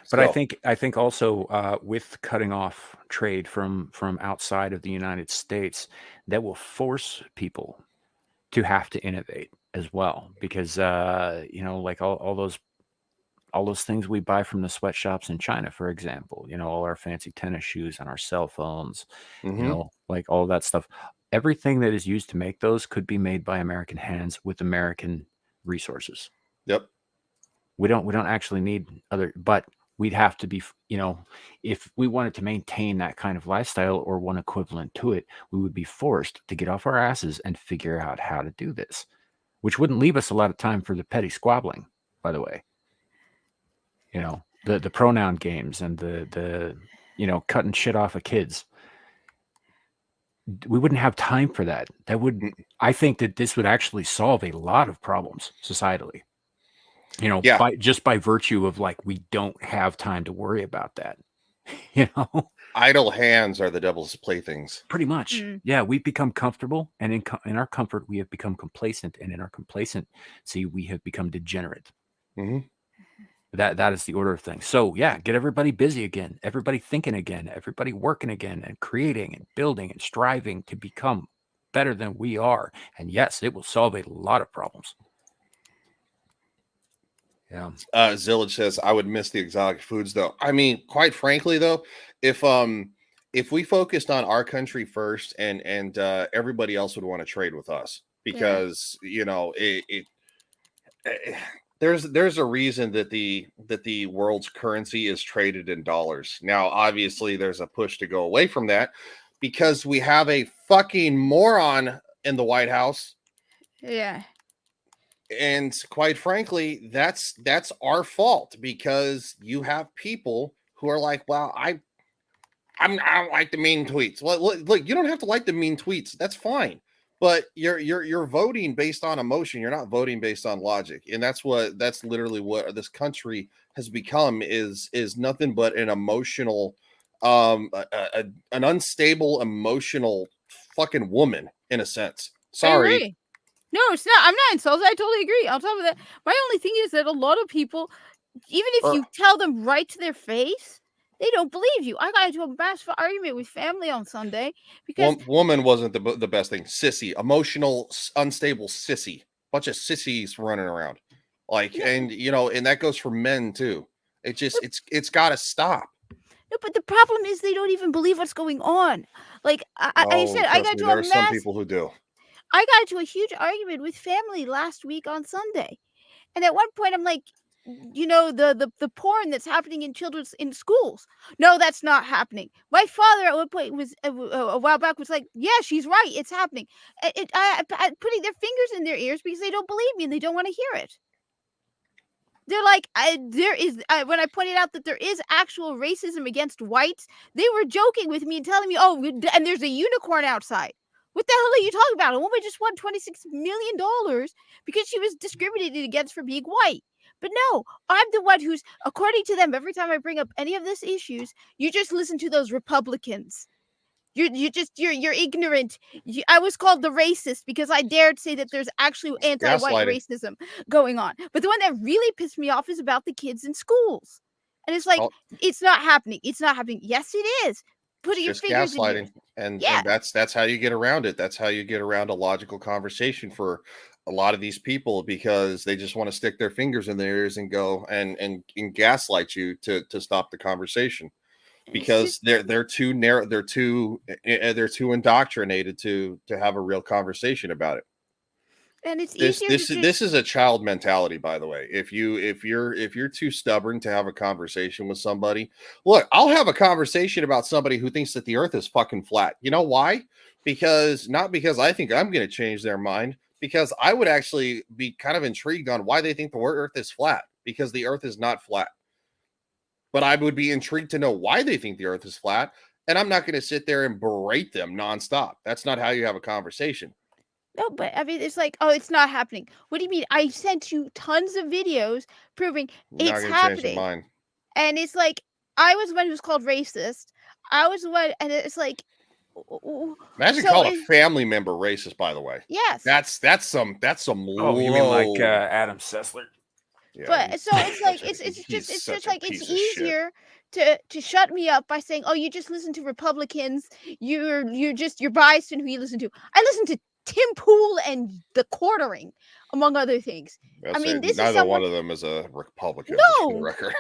but I think also with cutting off trade from outside of the United States, that will force people to have to innovate as well, because like all those things we buy from the sweatshops in China, for example, all our fancy tennis shoes and our cell phones, like all that stuff. Everything that is used to make those could be made by American hands with American resources. Yep. We don't actually need other, but we'd have to be, if we wanted to maintain that kind of lifestyle or one equivalent to it, we would be forced to get off our asses and figure out how to do this, which wouldn't leave us a lot of time for the petty squabbling, by the way. The pronoun games and the cutting shit off of kids. We wouldn't have time for that. I think that this would actually solve a lot of problems societally. By virtue of we don't have time to worry about that. Idle hands are the devil's playthings. Pretty much. Yeah, we've become comfortable, and in our comfort, we have become complacent, and in our complacency, we have become degenerate. Mm-hmm. That is the order of things. So yeah, get everybody busy again, everybody thinking again, everybody working again, and creating and building and striving to become better than we are. And yes, it will solve a lot of problems. Yeah. Zillage says, I would miss the exotic foods though. I mean, quite frankly though, if we focused on our country first and everybody else would want to trade with us, because there's a reason that the world's currency is traded in dollars. Now, obviously there's a push to go away from that because we have a fucking moron in the White House. Yeah. And quite frankly, that's our fault, because you have people who are like, well, I don't like the mean tweets. Well, look, you don't have to like the mean tweets. That's fine. But you're voting based on emotion. You're not voting based on logic. And that's literally what this country has become, is nothing but an emotional, an unstable emotional fucking woman, in a sense. Sorry. No, it's not. I'm not insulted. I totally agree. On top of that, my only thing is that a lot of people, even if you tell them right to their face, they don't believe you. I got into a massive argument with family on Sunday because woman wasn't the best thing. Sissy, emotional, unstable sissy. Bunch of sissies running around, and that goes for men too. It's got to stop. No, but the problem is they don't even believe what's going on. Like I said, I got to there are some people who do. I got into a huge argument with family last week on Sunday. And at one point I'm like, the porn that's happening in schools. No, that's not happening. My father at one point was a while back was like, yeah, she's right. It's happening. Putting their fingers in their ears because they don't believe me and they don't want to hear it. They're like, when I pointed out that there is actual racism against whites, they were joking with me and telling me, oh, and there's a unicorn outside. What the hell are you talking about? A woman just won $26 million because she was discriminated against for being white. But no, I'm the one who's, according to them, every time I bring up any of these issues, you just listen to those Republicans. You're ignorant. I was called the racist because I dared say that there's actually anti-white racism going on. But the one that really pissed me off is about the kids in schools. And it's like, it's not happening. It's not happening. Yes, it is. Putting your fingers gaslighting. And that's how you get around it. That's how you get around a logical conversation for a lot of these people, because they just want to stick their fingers in their ears and go and gaslight you to stop the conversation, because they're too narrow, they're too indoctrinated to have a real conversation about it. And it's This easier this to this is a child mentality, by the way. If you're too stubborn to have a conversation with somebody, look, I'll have a conversation about somebody who thinks that the earth is fucking flat. You know why? Not because I think I'm going to change their mind, because I would actually be kind of intrigued on why they think the earth is flat, because the earth is not flat. But I would be intrigued to know why they think the earth is flat, and I'm not going to sit there and berate them nonstop. That's not how you have a conversation. No, but I mean, it's like, oh, it's not happening. What do you mean? I sent you tons of videos proving You're not it's going to change their happening. mind. And it's like, I was the one who was called racist. I was the one, and it's like, Imagine so calling a family member racist, by the way. yes. That's some Oh, you mean like Adam Sessler? Yeah, But so it's like it's just like it's easier to shut me up by saying, oh, you just listen to Republicans, you're biased in who you listen to. I listen to Tim Pool and The Quartering, among other things. I mean, this neither is someone... one of them is a Republican. No, for the record.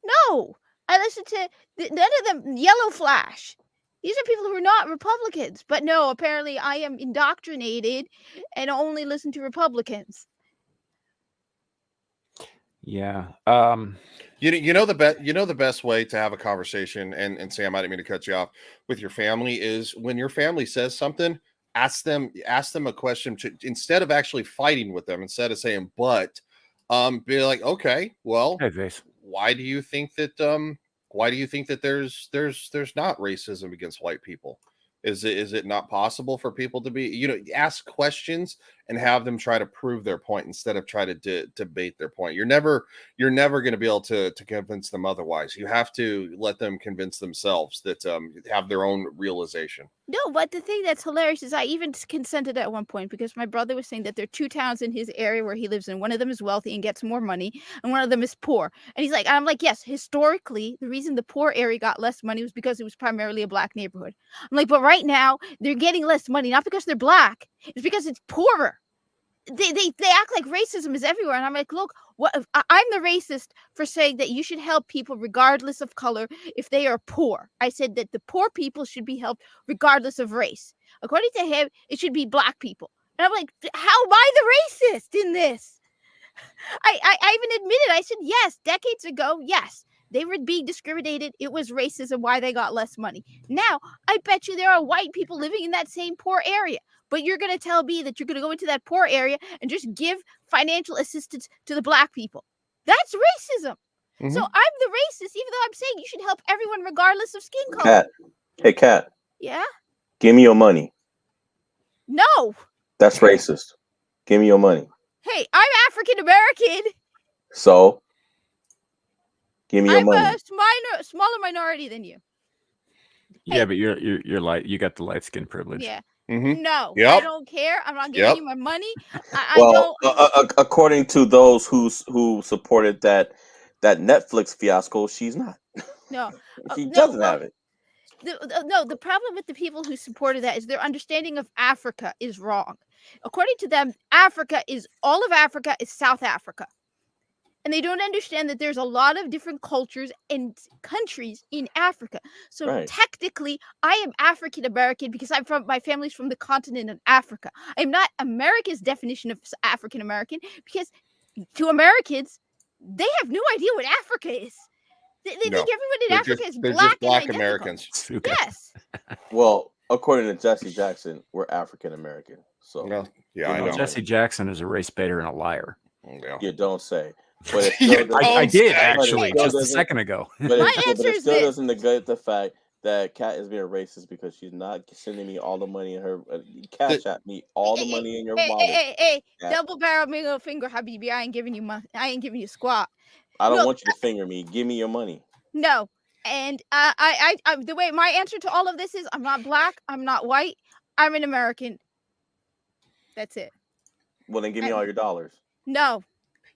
no, I listen to none of them. Yellow Flash. These are people who are not Republicans, but no, apparently I am indoctrinated and only listen to Republicans. Yeah. You know the best way to have a conversation, and Sam, I didn't mean to cut you off, with your family is when your family says something, ask them a question instead of actually fighting with them, instead of saying but, be like, okay, well, why do you think that there's not racism against white people? Is it not possible for people to be, ask questions and have them try to prove their point instead of try to debate their point. You're never going to be able to convince them otherwise. You have to let them convince themselves that have their own realization. No, but the thing that's hilarious is I even consented at one point because my brother was saying that there are two towns in his area where he lives in. One of them is wealthy and gets more money, and one of them is poor. And he's like, I'm like, yes, historically, the reason the poor area got less money was because it was primarily a black neighborhood. I'm like, but right now they're getting less money, not because they're black, it's because it's poorer. They act like racism is everywhere, and I'm like, look, I'm the racist for saying that you should help people regardless of color if they are poor. I said that the poor people should be helped regardless of race. According to him, it should be black people, and I'm like, how am I the racist in this? I even admitted, I said, yes, decades ago, yes, they were being discriminated. It was racism why they got less money. Now, I bet you there are white people living in that same poor area. But you're going to tell me that you're going to go into that poor area and just give financial assistance to the black people. That's racism. Mm-hmm. So I'm the racist, even though I'm saying you should help everyone regardless of skin color. Kat. Hey, Kat. Yeah? Give me your money. No. That's racist. Give me your money. Hey, I'm African American. So, give me your money. I'm a smaller minority than you. Yeah, but you're light. You got the light skin privilege. Yeah. Mm-hmm. No, I don't care. I'm not giving you my money. I don't. According to those who supported that Netflix fiasco, she's not. No, she doesn't have it. The problem with the people who supported that is their understanding of Africa is wrong. According to them, all of Africa is South Africa. And they don't understand that there's a lot of different cultures and countries in Africa. So technically, I am African American because my family's from the continent of Africa. I'm not America's definition of African American because to Americans, they have no idea what Africa is. They think everyone in Africa is black. They're just black Americans. Okay. Yes. Well, according to Jesse Jackson, we're African American. So I know. Jesse Jackson is a race baiter and a liar. Yeah. You don't say. But I did actually just a second ago. But it still doesn't negate the fact that Kat is being racist because she's not sending me all the money in her cash at me all the money in your wallet. Hey, double barrel middle finger, Habibi. I ain't giving you squat. I don't want you to finger me. Give me your money. No, and I the way my answer to all of this is I'm not black. I'm not white. I'm an American. That's it. Well, then give me all your dollars. No.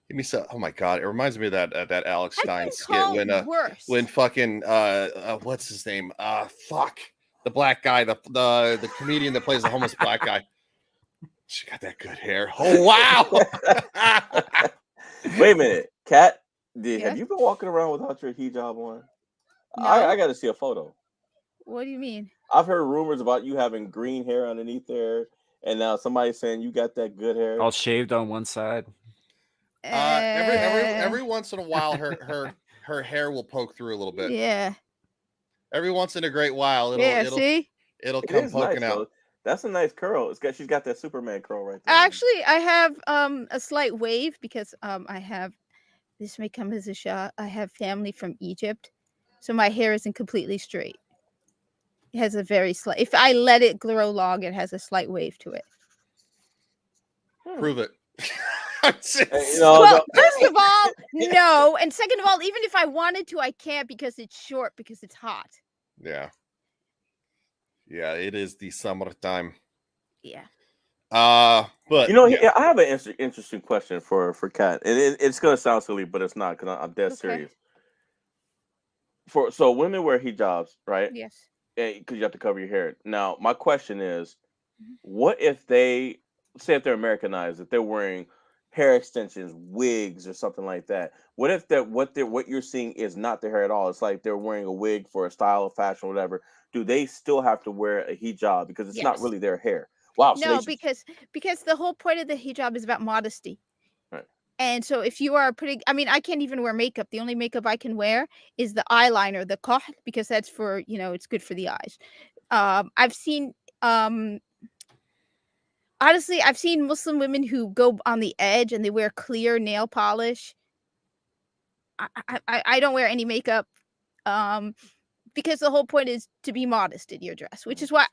Give me some. Oh my god! It reminds me of that Alex Stein skit when fucking what's his name? Fuck, the black guy, the comedian that plays the homeless black guy. She got that good hair. Oh wow! Wait a minute, Kat. Have you been walking around without your hijab on? No. I got to see a photo. What do you mean? I've heard rumors about you having green hair underneath there and now somebody's saying you got that good hair. All shaved on one side. Every once in a while, her hair will poke through a little bit. Yeah. Every once in a great while, see? it'll It come is poking nice, out. though. That's a nice curl. She's got that Superman curl right there. Actually, I have a slight wave because I have, this may come as a shock, I have family from Egypt, so my hair isn't completely straight. It has a very slight, if I let it grow long, it has a slight wave to it. Prove it. Well, first of all, no, and second of all, even if I wanted to, I can't because it's short, because it's hot. Yeah, it is the summertime. Yeah. But I have an interesting question for Kat, and it's gonna sound silly, but it's not because I'm dead serious. So women wear hijabs, right? Yes. Because you have to cover your hair. Now, my question is, what if they say if they're Americanized, if they're wearing hair extensions, wigs, or something like that? What if what you're seeing is not their hair at all? It's like they're wearing a wig for a style of fashion, or whatever. Do they still have to wear a hijab because it's not really their hair? Wow. No, because the whole point of the hijab is about modesty. Right. And so if you are putting, I mean, I can't even wear makeup. The only makeup I can wear is the eyeliner, the kohl, because that's for, it's good for the eyes. I've seen, honestly, I've seen Muslim women who go on the edge and they wear clear nail polish. I don't wear any makeup. Because the whole point is to be modest in your dress, which is why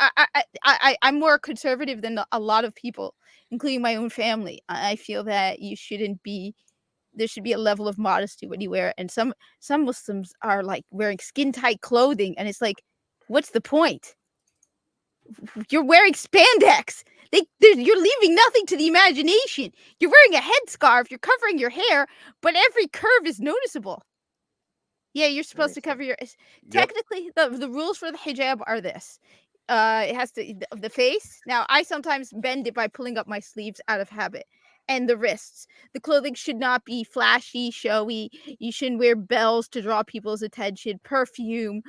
I'm more conservative than a lot of people, including my own family. I feel that there should be a level of modesty when you wear it. And some Muslims are like wearing skin tight clothing, and it's like, what's the point? You're wearing spandex. You're leaving nothing to the imagination. You're wearing a headscarf. You're covering your hair, but every curve is noticeable. Yeah, you're supposed to cover your. Technically, the rules for the hijab are this: it has to the face. Now, I sometimes bend it by pulling up my sleeves out of habit, and the wrists. The clothing should not be flashy, showy. You shouldn't wear bells to draw people's attention. Perfume.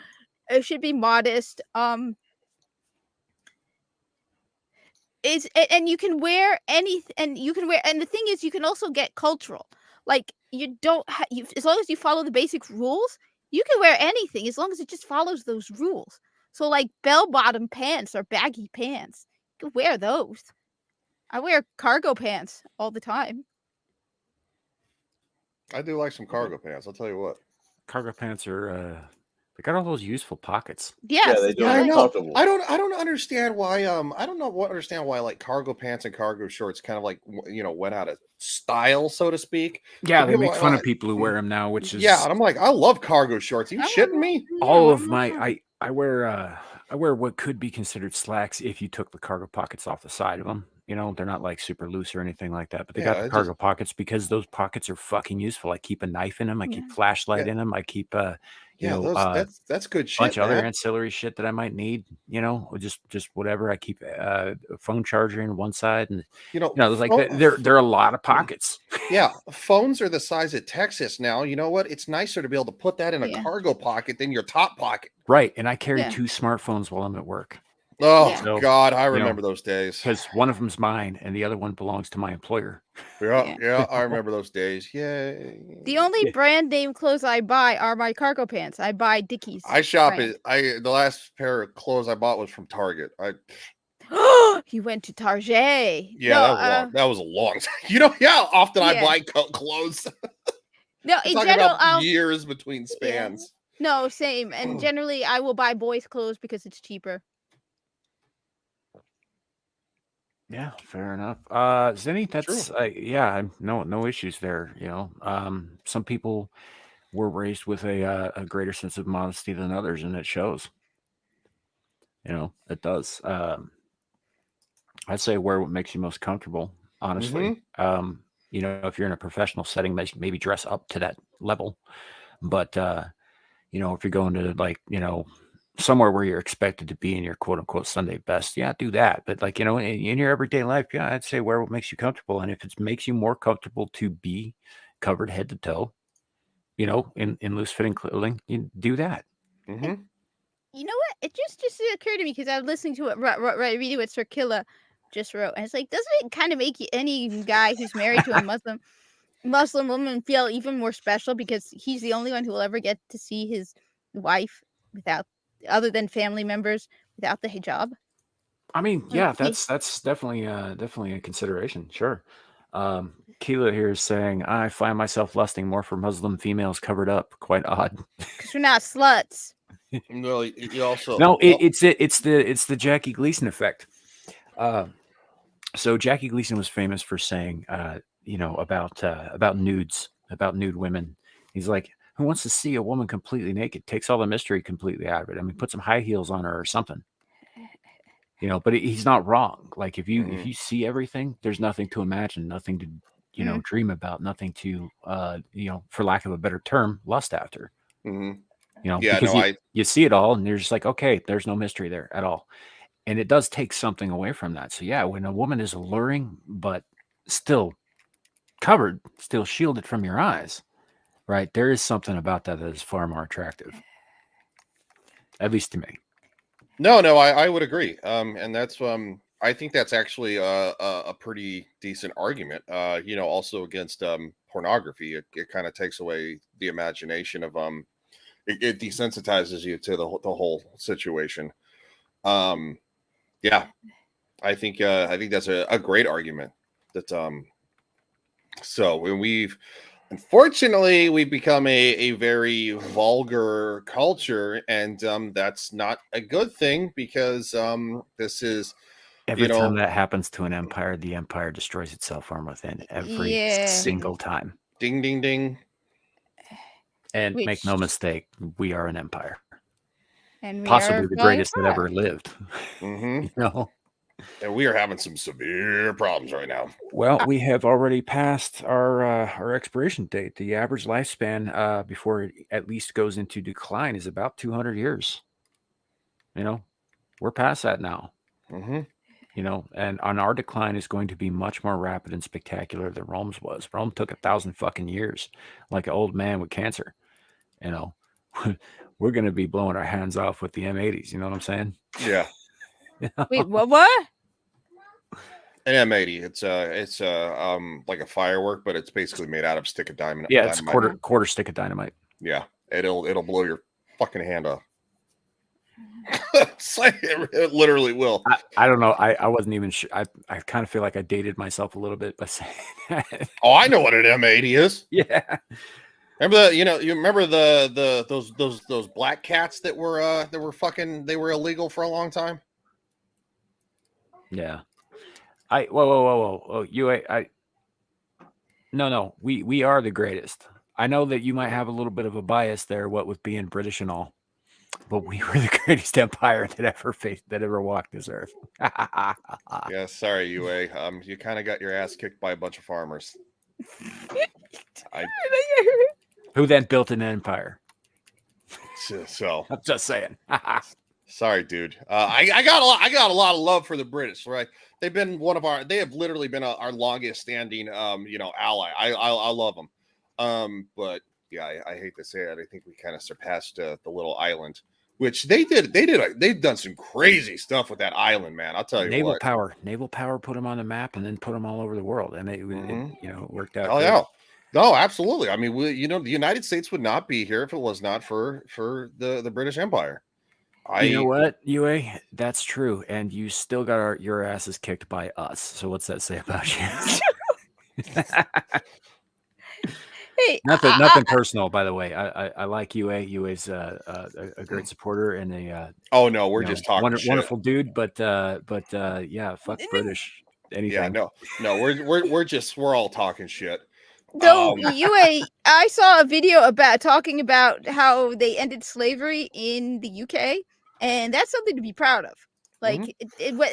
It should be modest. And you can wear anything, and the thing is, you can also get cultural. Like, you don't as long as you follow the basic rules, you can wear anything as long as it just follows those rules. So like bell-bottom pants or baggy pants, you can wear those. I wear cargo pants all the time. I do like some cargo pants, I'll tell you what. Cargo pants are they got all those useful pockets. Yes. Yeah, they do. I know. I don't understand why. I don't understand why like cargo pants and cargo shorts kind of like went out of style, so to speak. Yeah, they make fun of people who wear them now, which is and I'm like, I love cargo shorts. Are you shitting me? All of my I wear what could be considered slacks if you took the cargo pockets off the side of them. They're not like super loose or anything like that, but they got the cargo pockets because those pockets are fucking useful. I keep a knife in them. I keep flashlight in them. I keep that's good shit. Bunch of other ancillary shit that I might need, just whatever. I keep a phone charger in one side, and like there are a lot of pockets. Yeah, phones are the size of Texas now. You know what? It's nicer to be able to put that in a cargo pocket than your top pocket. Right, and I carry 2 smartphones while I'm at work. Oh God, I remember those days. Because one of them's mine, and the other one belongs to my employer. Yeah, I remember those days. Yay! The only brand name clothes I buy are my cargo pants. I buy Dickies. I shop it. The last pair of clothes I bought was from Target. You went to Target. Yeah, that was a long time. How often I buy clothes. No, in general, years between spans. No, same. And generally, I will buy boys' clothes because it's cheaper. Yeah, fair enough. Zenny, that's no issues there. Some people were raised with a greater sense of modesty than others, and it shows. It does. I'd say wear what makes you most comfortable, honestly. If you're in a professional setting, maybe dress up to that level. But if you're going to somewhere where you're expected to be in your quote unquote Sunday best, do that. But in your everyday life, I'd say wear what makes you comfortable. And if it makes you more comfortable to be covered head to toe, in loose fitting clothing, you do that. You know what? It just occurred to me because I was listening to it reading with Sir Killa just wrote, and it's like, doesn't it kind of make any guy who's married to a Muslim woman feel even more special because he's the only one who will ever get to see his wife without, other than family members, without the hijab? I mean, yeah, that's definitely a consideration. Sure. Keela here is saying, I find myself lusting more for Muslim females covered up. Quite odd. Because we're not sluts. No, you also it's the Jackie Gleason effect. So Jackie Gleason was famous for saying, about nudes, about nude women. He's like, who wants to see a woman completely naked? Takes all the mystery completely out of it. I mean, put some high heels on her or something. But he's not wrong. Like if you see everything, there's nothing to imagine, nothing to dream about, nothing to for lack of a better term, lust after. Because you see it all and you're just like, okay, there's no mystery there at all. And it does take something away from that. So yeah, when a woman is alluring but still covered, still shielded from your eyes, right? There is something about that is far more attractive. At least to me. No, I would agree. And that's I think that's actually a pretty decent argument. Also against pornography. It kind of takes away the imagination of it desensitizes you to the whole situation. Yeah, I think that's a great argument. That so when unfortunately we've become a very vulgar culture, and that's not a good thing because this is every time that happens to an empire, the empire destroys itself from within every single time. Ding ding ding. And make no mistake, we are an empire. And possibly the greatest that ever lived. Mm-hmm. And we are having some severe problems right now. Well, we have already passed our expiration date. The average lifespan before it at least goes into decline is about 200 years. We're past that now. Mm-hmm. And on our decline is going to be much more rapid and spectacular than Rome's was. Rome took 1,000 fucking years, like an old man with cancer. We're going to be blowing our hands off with the M80s. You know what I'm saying? Yeah. Wait, what? An M80. It's like a firework, but it's basically made out of stick of dynamite. Yeah, it's quarter stick of dynamite. Yeah, it'll blow your fucking hand off. It literally will. I don't know. I wasn't even sure. I kind of feel like I dated myself a little bit by saying that. Oh, I know what an M80 is. Yeah. Remember you remember those black cats that were illegal for a long time? Yeah. Whoa. Oh, no. We are the greatest. I know that you might have a little bit of a bias there, what with being British and all, but we were the greatest empire that ever walked this earth. Yeah, sorry, UA. You kind of got your ass kicked by a bunch of farmers. Who then built an empire? So I'm just saying. Sorry, dude. I got a lot of love for the British, right? They've been they have literally been our longest standing ally. I love them. But yeah, I hate to say it. I think we kind of surpassed the little island, which they've done some crazy stuff with that island, man. I'll tell you naval what. Naval power put them on the map and then put them all over the world, and it worked out. Oh yeah. No, absolutely. I mean, the United States would not be here if it was not for the British Empire. You know what, UA? That's true, and you still got your asses kicked by us. So what's that say about you? Hey, nothing personal, by the way. I like UA. UA's a great supporter and a oh no, we're just talking wonderful dude. But yeah, fuck British. Anything? Yeah, no, we're all talking shit. So UA, I saw a video talking about how they ended slavery in the UK, and that's something to be proud of. Like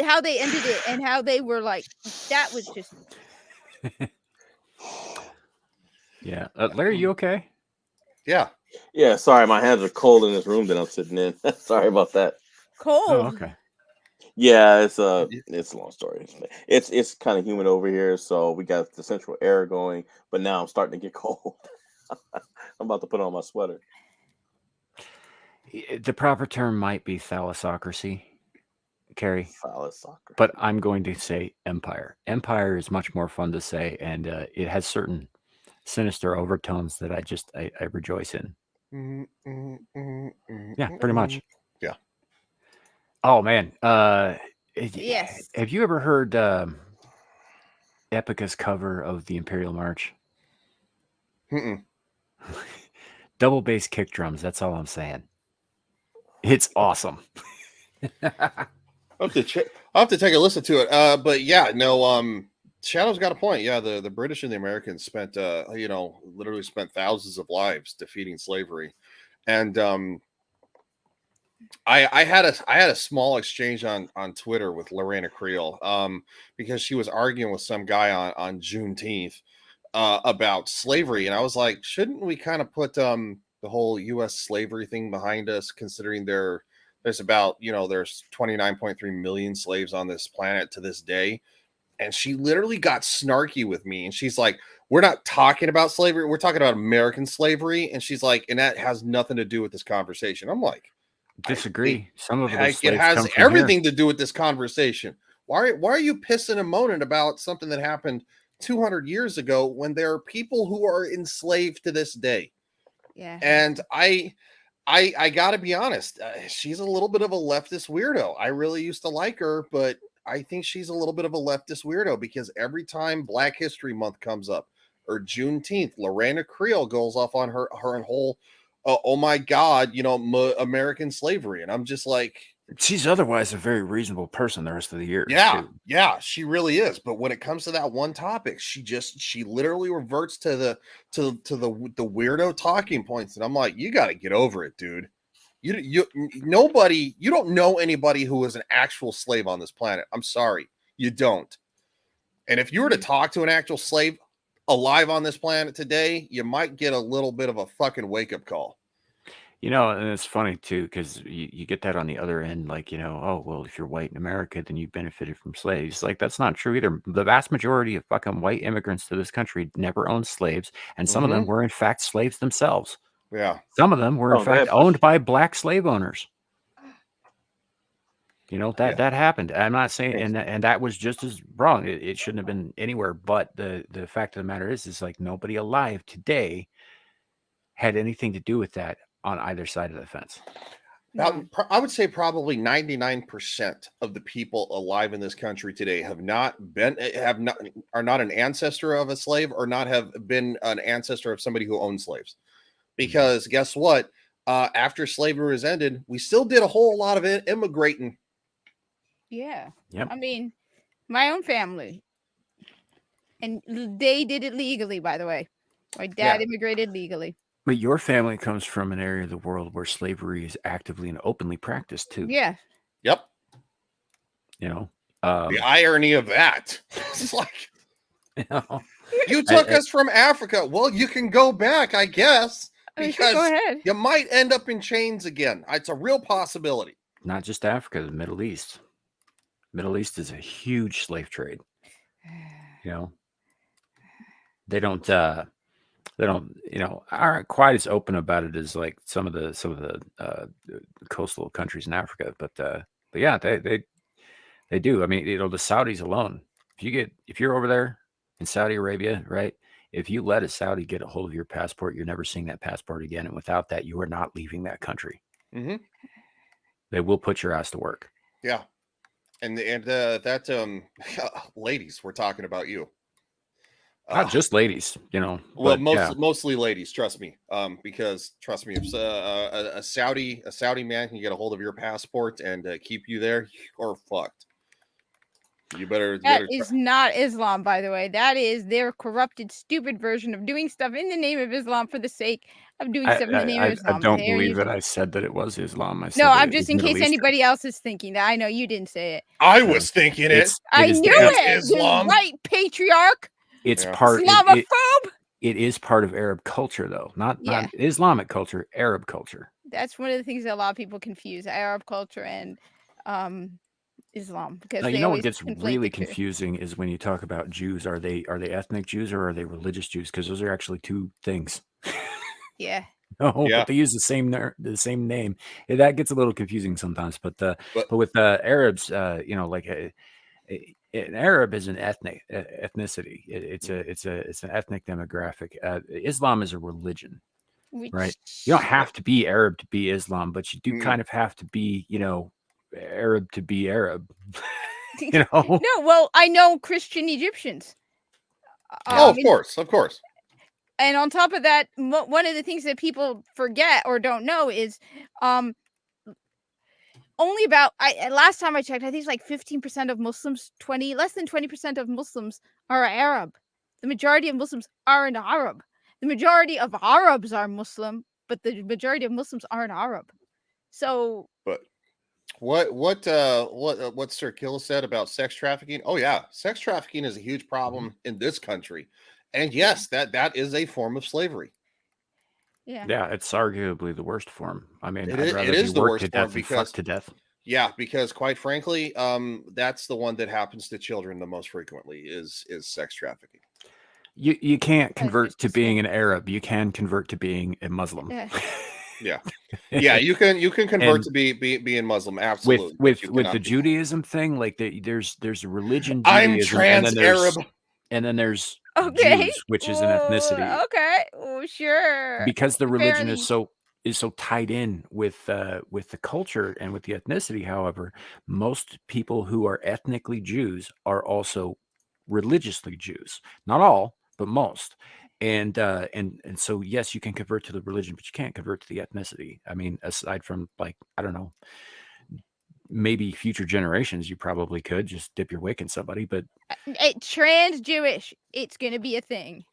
how they ended it and how they were like, that was just. Yeah, Larry, you okay? Yeah. Yeah. Sorry, my hands are cold in this room that I'm sitting in. Sorry about that. Cold. Oh, okay. Yeah, it's a long story. It's kind of humid over here, so we got the central air going, but now I'm starting to get cold. I'm about to put on my sweater. The proper term might be thalassocracy. Carrie, Phallus soccer. but I'm going to say Empire. Empire is much more fun to say, and it has certain sinister overtones that I rejoice in. Yeah, pretty much. Yeah. Oh man, Yes. have you ever heard Epica's cover of the Imperial March? Mm-mm. Double bass kick drums. That's all I'm saying. It's awesome. I'll have to take a listen to it. But yeah, no. Shadow's got a point. Yeah, the British and the Americans spent, literally spent thousands of lives defeating slavery, and I had a small exchange on Twitter with Lorena Creel, because she was arguing with some guy on Juneteenth about slavery, and I was like, shouldn't we kind of put the whole U.S. slavery thing behind us, considering there's about there's 29.3 million slaves on this planet to this day. And she literally got snarky with me, and she's like, we're not talking about slavery, we're talking about American slavery. And she's like, and that has nothing to do with this conversation. I'm like, disagree. Some of it has everything to do with this conversation. Why are you pissing and moaning about something that happened 200 years ago when there are people who are enslaved to this day? Yeah. And I gotta be honest, she's a little bit of a leftist weirdo. I really used to like her, but I think she's a little bit of a leftist weirdo, because every time Black History Month comes up or Juneteenth, Lorena Creel goes off on her whole, oh my God, American slavery. And I'm just like, she's otherwise a very reasonable person the rest of the year. Yeah, too. yeah, she really is. But when it comes to that one topic, she literally reverts to the weirdo talking points. And I'm like, you got to get over it, dude. You don't know anybody who was an actual slave on this planet. I'm sorry, you don't. And if you were to talk to an actual slave alive on this planet today, you might get a little bit of a fucking wake-up call. And it's funny too, because you get that on the other end, like, oh, well, if you're white in America, then you benefited from slaves. Like, that's not true either. The vast majority of fucking white immigrants to this country never owned slaves, and some of them were in fact slaves themselves. Yeah. Some of them were in fact owned by black slave owners. That happened. I'm not saying, and that was just as wrong. It shouldn't have been anywhere. But the fact of the matter is like nobody alive today had anything to do with that on either side of the fence. I would say probably 99% of the people alive in this country today are not an ancestor of a slave, or not have been an ancestor of somebody who owned slaves. Because guess what? After slavery was ended, we still did a whole lot of immigrating. Yeah. Yep. I mean, my own family, and they did it legally, by the way. My dad immigrated legally. But your family comes from an area of the world where slavery is actively and openly practiced too. Yeah. Yep. The irony of that. It's like, you took us from Africa. Well, you can go back, I guess, because go ahead. You might end up in chains again. It's a real possibility. Not just Africa, the Middle East. Middle East is a huge slave trade. They don't aren't quite as open about it as like some of the coastal countries in Africa, but yeah, they do. I mean, the Saudis alone, if you're over there in Saudi Arabia, right? If you let a Saudi get a hold of your passport, you're never seeing that passport again, and without that, you are not leaving that country. Mm-hmm. They will put your ass to work. Yeah, and ladies, we're talking about you. Not just ladies, Well, mostly ladies. Trust me. Because trust me, if a Saudi man can get a hold of your passport and keep you there, you're fucked. That is not Islam, by the way. That is their corrupted, stupid version of doing stuff in the name of Islam for the sake of doing stuff in the name of Islam. I don't believe that I said that it was Islam. I'm just in case anybody else is thinking that. I know you didn't say it. I was thinking it. I knew it. Islam. Right, patriarch. It's part Islamophobe. It is part of Arab culture, though, not Islamic culture, Arab culture. That's one of the things that a lot of people confuse: Arab culture and Islam. Because what gets really confusing is when you talk about Jews. Are they ethnic Jews or are they religious Jews? Because those are actually two things. Yeah. No, Yeah. but they use the same name. That gets a little confusing sometimes. But But with Arabs, like an Arab is an ethnicity. It's an ethnic demographic. Islam is a religion, right? You don't Which have to be Arab to be Islam, but you do mm, kind of have to be, Arab to be Arab. no, well, I know Christian Egyptians. oh, of And- course, of course. And on top of that, one of the things that people forget or don't know is only about last time I checked, I think it's like 15% of Muslims, less than 20% of Muslims are Arab. The majority of Muslims aren't Arab. The majority of Arabs are Muslim, but the majority of Muslims aren't Arab. So But what Sir Kill said about sex trafficking? Oh yeah, sex trafficking is a huge problem in this country, and yes, that is a form of slavery. Yeah, it's arguably the worst form. I mean, It I'd is, rather it be is the worked to worst form death than fucked because to death. yeah, because quite frankly, that's the one that happens to children the most frequently is sex trafficking. You can't convert just to being an Arab. You can convert to being a Muslim. Yeah, yeah, you can convert And to being Muslim, absolutely. with but you the cannot be. Judaism thing, like there's a religion I'm Judaism, trans Arab. and then there's okay, Jews, which is an ethnicity. Okay, sure. Because the religion Apparently- is so tied in with the culture and with the ethnicity. However, most people who are ethnically Jews are also religiously Jews. Not all, but most. And so yes, you can convert to the religion, but you can't convert to the ethnicity. I mean, aside from, like, I don't know, maybe future generations, you probably could just dip your wick in somebody, but trans Jewish, it's gonna be a thing.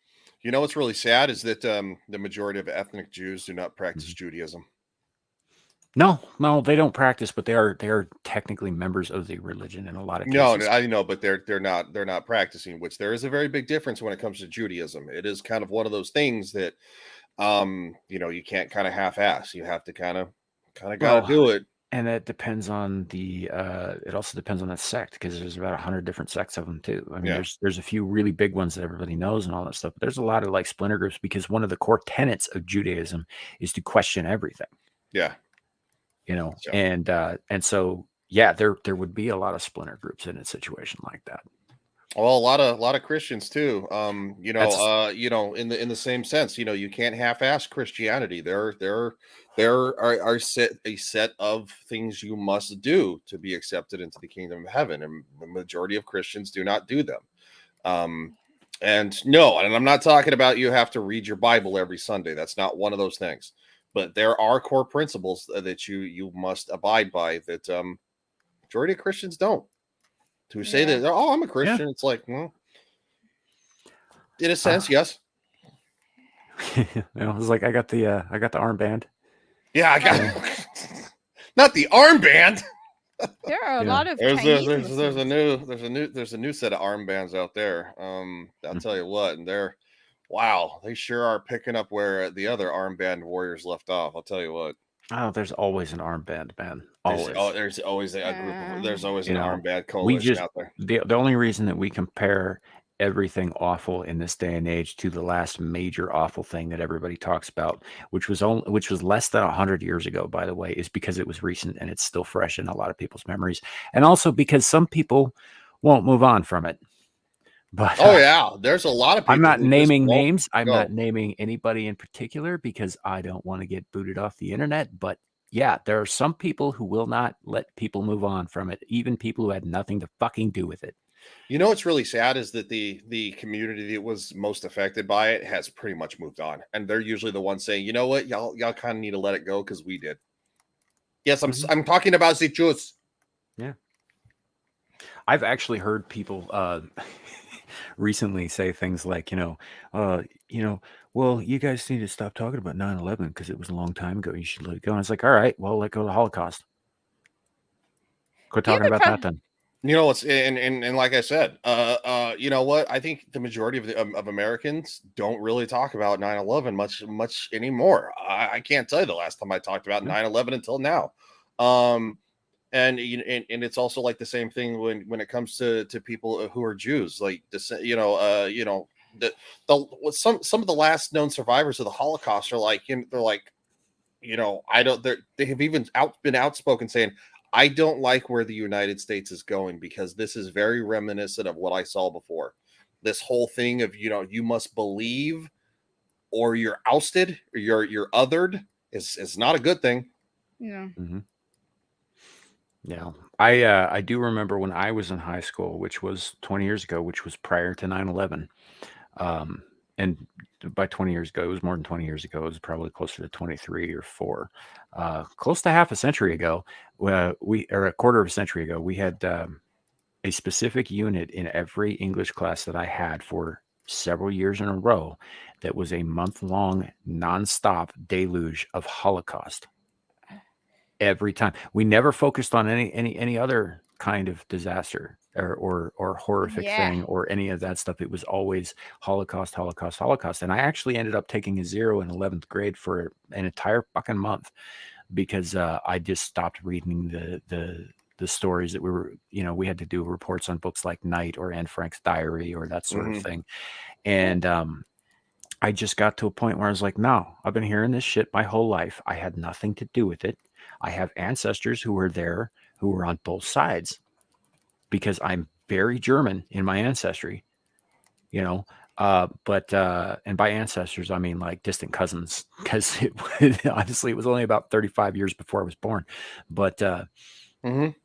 You know what's really sad is that the majority of ethnic Jews do not practice Judaism. no, they don't practice, but they are technically members of the religion in a lot of No, cases. I know, but they're not practicing, which there is a very big difference when it comes to Judaism. It is kind of one of those things that you can't kind of half-ass. You have to kind of gotta do it. And that depends on it also depends on that sect, because there's about 100 different sects of them too. I mean, Yeah. there's a few really big ones that everybody knows and all that stuff, but there's a lot of like splinter groups, because one of the core tenets of Judaism is to question everything. Yeah. So. And so yeah, there would be a lot of splinter groups in a situation like that. Well, a lot of Christians too. In the same sense, you can't half-ass Christianity. There are a set of things you must do to be accepted into the kingdom of heaven, and the majority of Christians do not do them. And no, and I'm not talking about you have to read your Bible every Sunday. That's not one of those things. But there are core principles that you must abide by that majority of Christians don't. To say that, oh, I'm a Christian, it's like, well, in a sense, yes. It's like I got the armband. Yeah, I got not the armband. There are a lot of there's Chinese a new set of armbands out there. I'll tell you what, and they sure are picking up where the other armband warriors left off. I'll tell you what. Oh, there's always an armband, man. There's always a group of there's always an armband coalition out there. The only reason that we compare everything awful in this day and age to the last major awful thing that everybody talks about, which was less than 100 years ago, by the way, is because it was recent and it's still fresh in a lot of people's memories, and also because some people won't move on from it. But there's a lot of people. I'm not naming names. I'm not naming anybody in particular because I don't want to get booted off the internet. But yeah, there are some people who will not let people move on from it, even people who had nothing to fucking do with it. You know what's really sad is that the community that was most affected by it has pretty much moved on, and they're usually the ones saying, you know what, y'all kind of need to let it go because we did. Yes, I'm talking about the Jews. Yeah, I've actually heard people recently say things like, well, you guys need to stop talking about 9/11 because it was a long time ago. You should let it go. And it's like, all right, well, let go of the Holocaust. Quit talking about that then. You know what's and like I said, you know what? I think the majority of Americans don't really talk about 9/11 much anymore. I can't tell you the last time I talked about 9/11 until now. And it's also like the same thing when it comes to people who are Jews, like some of the last known survivors of the Holocaust are like, they're like, they have even been outspoken saying, I don't like where the United States is going because this is very reminiscent of what I saw before. This whole thing of, you must believe or you're ousted or you're othered is not a good thing. Yeah. Mm-hmm. Yeah. I do remember when I was in high school, which was 20 years ago, which was prior to 9/11. And by 20 years ago, it was more than 20 years ago. It was probably closer to 23 or 4. Close to half a century ago, or a quarter of a century ago, we had a specific unit in every English class that I had for several years in a row that was a month-long, nonstop deluge of Holocaust. Every time. We never focused on any other kind of disaster or horrific thing or any of that stuff. It was always Holocaust, Holocaust, Holocaust. And I actually ended up taking a 0 in 11th grade for an entire fucking month because I just stopped reading the stories that we had to do reports on books like Knight or Anne Frank's diary or that sort of thing. And I just got to a point where I was like, no, I've been hearing this shit my whole life. I had nothing to do with it. I have ancestors who were there, who were on both sides because I'm very German in my ancestry, and by ancestors, I mean like distant cousins, because honestly, it was only about 35 years before I was born. But, and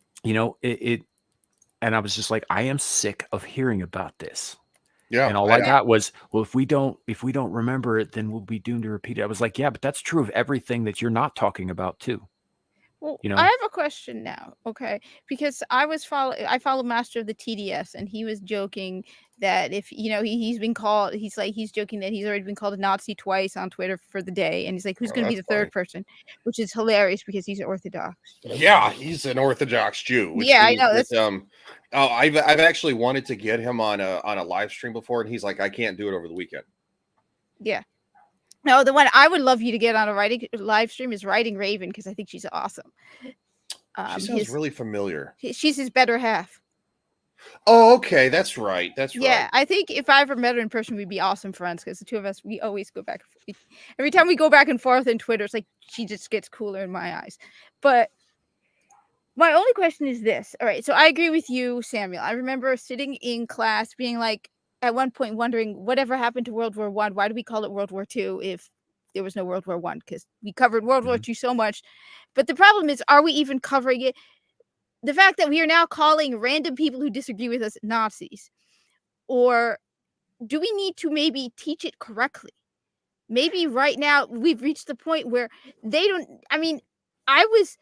I was just like, I am sick of hearing about this. Yeah. And all I got was, well, if we don't remember it, then we'll be doomed to repeat it. I was like, yeah, but that's true of everything that you're not talking about too. Well, I have a question now, okay? Because I follow Master of the TDS, and he was joking that if he's been called, he's joking that he's already been called a Nazi twice on Twitter for the day, and he's like, who's going to be the third person? Which is hilarious because he's an Orthodox. Yeah, he's an Orthodox Jew. Which I know. that, I've actually wanted to get him on a live stream before, and he's like, I can't do it over the weekend. Yeah. No, the one I would love you to get on a live stream is Writing Raven, because I think she's awesome. She sounds really familiar. She's his better half. Oh, okay. That's right. Yeah, I think if I ever met her in person, we'd be awesome friends because the two of us, we always go back. Every time we go back and forth on Twitter, it's like she just gets cooler in my eyes. But my only question is this. All right, so I agree with you, Samuel. I remember sitting in class being like, at one point wondering whatever happened to World War I. Why do we call it World War II if there was no World War I? Because we covered World War II so much. But the problem is, are we even covering it? The fact that we are now calling random people who disagree with us Nazis, or do we need to maybe teach it correctly? Maybe right now we've reached the point where they don't. I mean, I was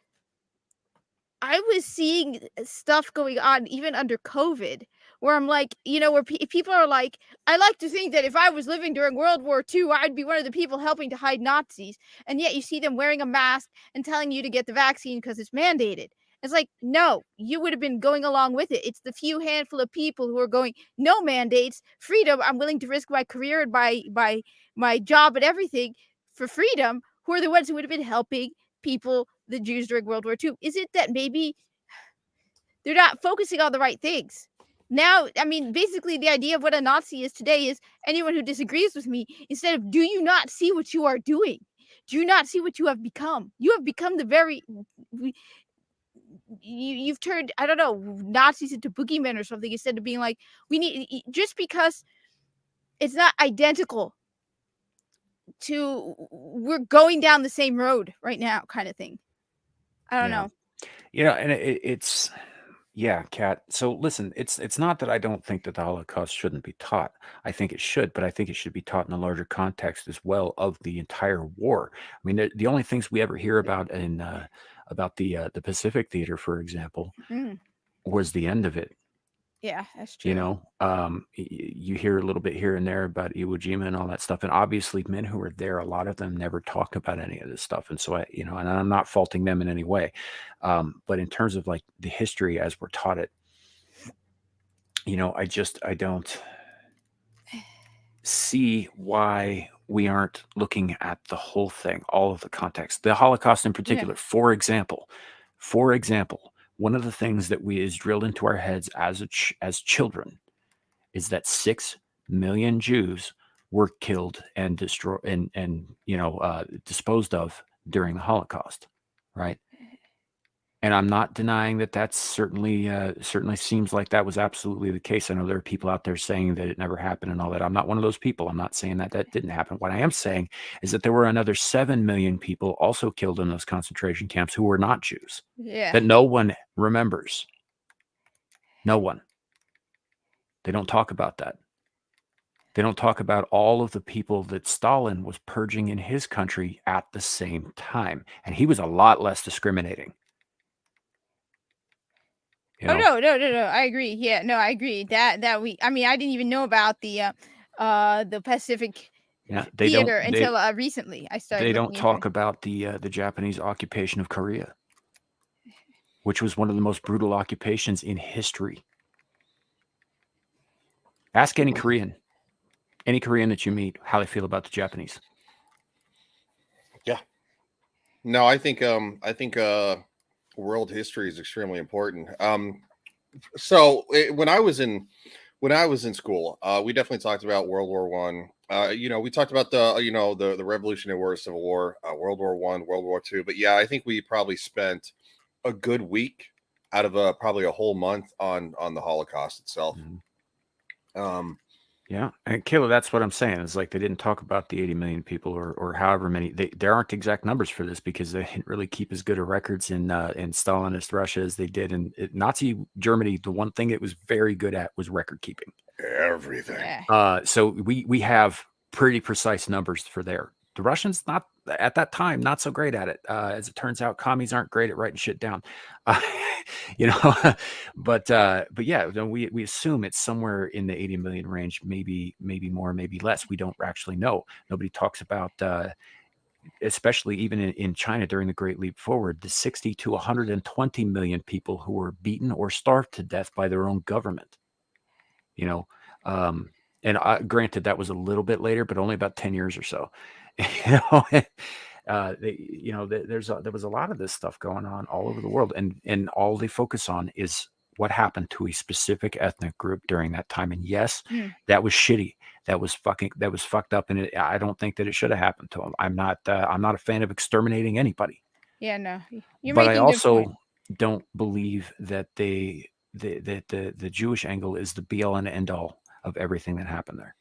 seeing stuff going on even under COVID, where I'm like, where people are like, I like to think that if I was living during World War II, I'd be one of the people helping to hide Nazis. And yet you see them wearing a mask and telling you to get the vaccine because it's mandated. It's like, no, you would have been going along with it. It's the few handful of people who are going, no mandates, freedom. I'm willing to risk my career and my job and everything for freedom, who are the ones who would have been helping people, the Jews during World War II. Is it that maybe they're not focusing on the right things? Now, I mean, basically the idea of what a Nazi is today is anyone who disagrees with me, instead of, do you not see what you are doing? Do you not see what you have become? You have become you've turned, I don't know, Nazis into boogeymen or something, instead of being like, just because it's not identical to, we're going down the same road right now kind of thing. I don't know. And it's Kat. So listen, it's not that I don't think that the Holocaust shouldn't be taught. I think it should, but I think it should be taught in a larger context as well of the entire war. I mean, the only things we ever hear about about the Pacific Theater, for example, was the end of it. Yeah, that's true. You hear a little bit here and there about Iwo Jima and all that stuff. And obviously men who were there, a lot of them never talk about any of this stuff. And so and I'm not faulting them in any way. But in terms of like the history as we're taught it, I don't see why we aren't looking at the whole thing, all of the context, the Holocaust in particular. For example, one of the things that is drilled into our heads as children is that 6 million Jews were killed and destroyed and disposed of during the Holocaust, right? And I'm not denying that that's certainly seems like that was absolutely the case. I know there are people out there saying that it never happened and all that. I'm not one of those people. I'm not saying that didn't happen. What I am saying is that there were another 7 million people also killed in those concentration camps who were not Jews. Yeah. That no one remembers. No one. They don't talk about that. They don't talk about all of the people that Stalin was purging in his country at the same time. And he was a lot less discriminating. You know? Oh no! I agree. Yeah, no, I agree. I didn't even know about the Pacific Theater until recently. I started. They don't talk about the Japanese occupation of Korea, which was one of the most brutal occupations in history. Ask any Korean that you meet how they feel about the Japanese. Yeah. No, I think world history is extremely important. When I was in school, we definitely talked about World War One. We talked about the Revolutionary War, Civil War, World War One, World War Two. But yeah, I think we probably spent a good week out of probably a whole month on the Holocaust itself. Mm-hmm. Yeah, and Kayla, that's what I'm saying. Is like they didn't talk about the 80 million people or however many. There aren't exact numbers for this because they didn't really keep as good of records in Stalinist Russia as they did in Nazi Germany. The one thing it was very good at was record keeping. Everything. So we have pretty precise numbers for there. The Russians, not at that time, not so great at it. As it turns out, commies aren't great at writing shit down. But yeah, we assume it's somewhere in the 80 million range, maybe more, maybe less. We don't actually know. Nobody talks about, especially even in China during the Great Leap Forward, the 60 to 120 million people who were beaten or starved to death by their own government. And granted, that was a little bit later, but only about 10 years or so. There was a lot of this stuff going on all over the world, and all they focus on is what happened to a specific ethnic group during that time. And yes, that was shitty. That was fucked up, and I don't think that it should have happened to them. I'm not a fan of exterminating anybody. Yeah, no. But I also don't believe that the Jewish angle is the be all and end all of everything that happened there.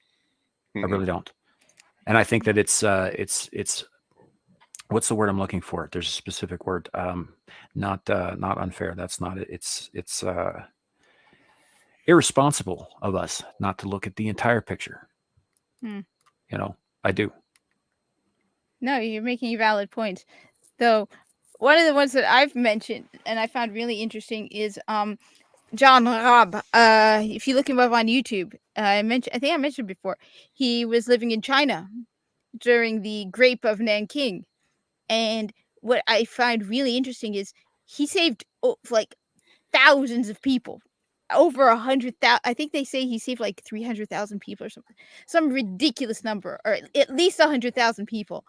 I really don't. And I think that it's what's the word I'm looking for? There's a specific word. Not unfair. That's not it. It's irresponsible of us not to look at the entire picture. I do. No, you're making valid points. Though one of the ones that I've mentioned and I found really interesting is John Raab. If you look him up on YouTube, I think I mentioned before, he was living in China during the Grape of Nanking. And what I find really interesting is he saved like thousands of people, over 100,000. I think they say he saved like 300,000 people or something, some ridiculous number, or at least 100,000 people.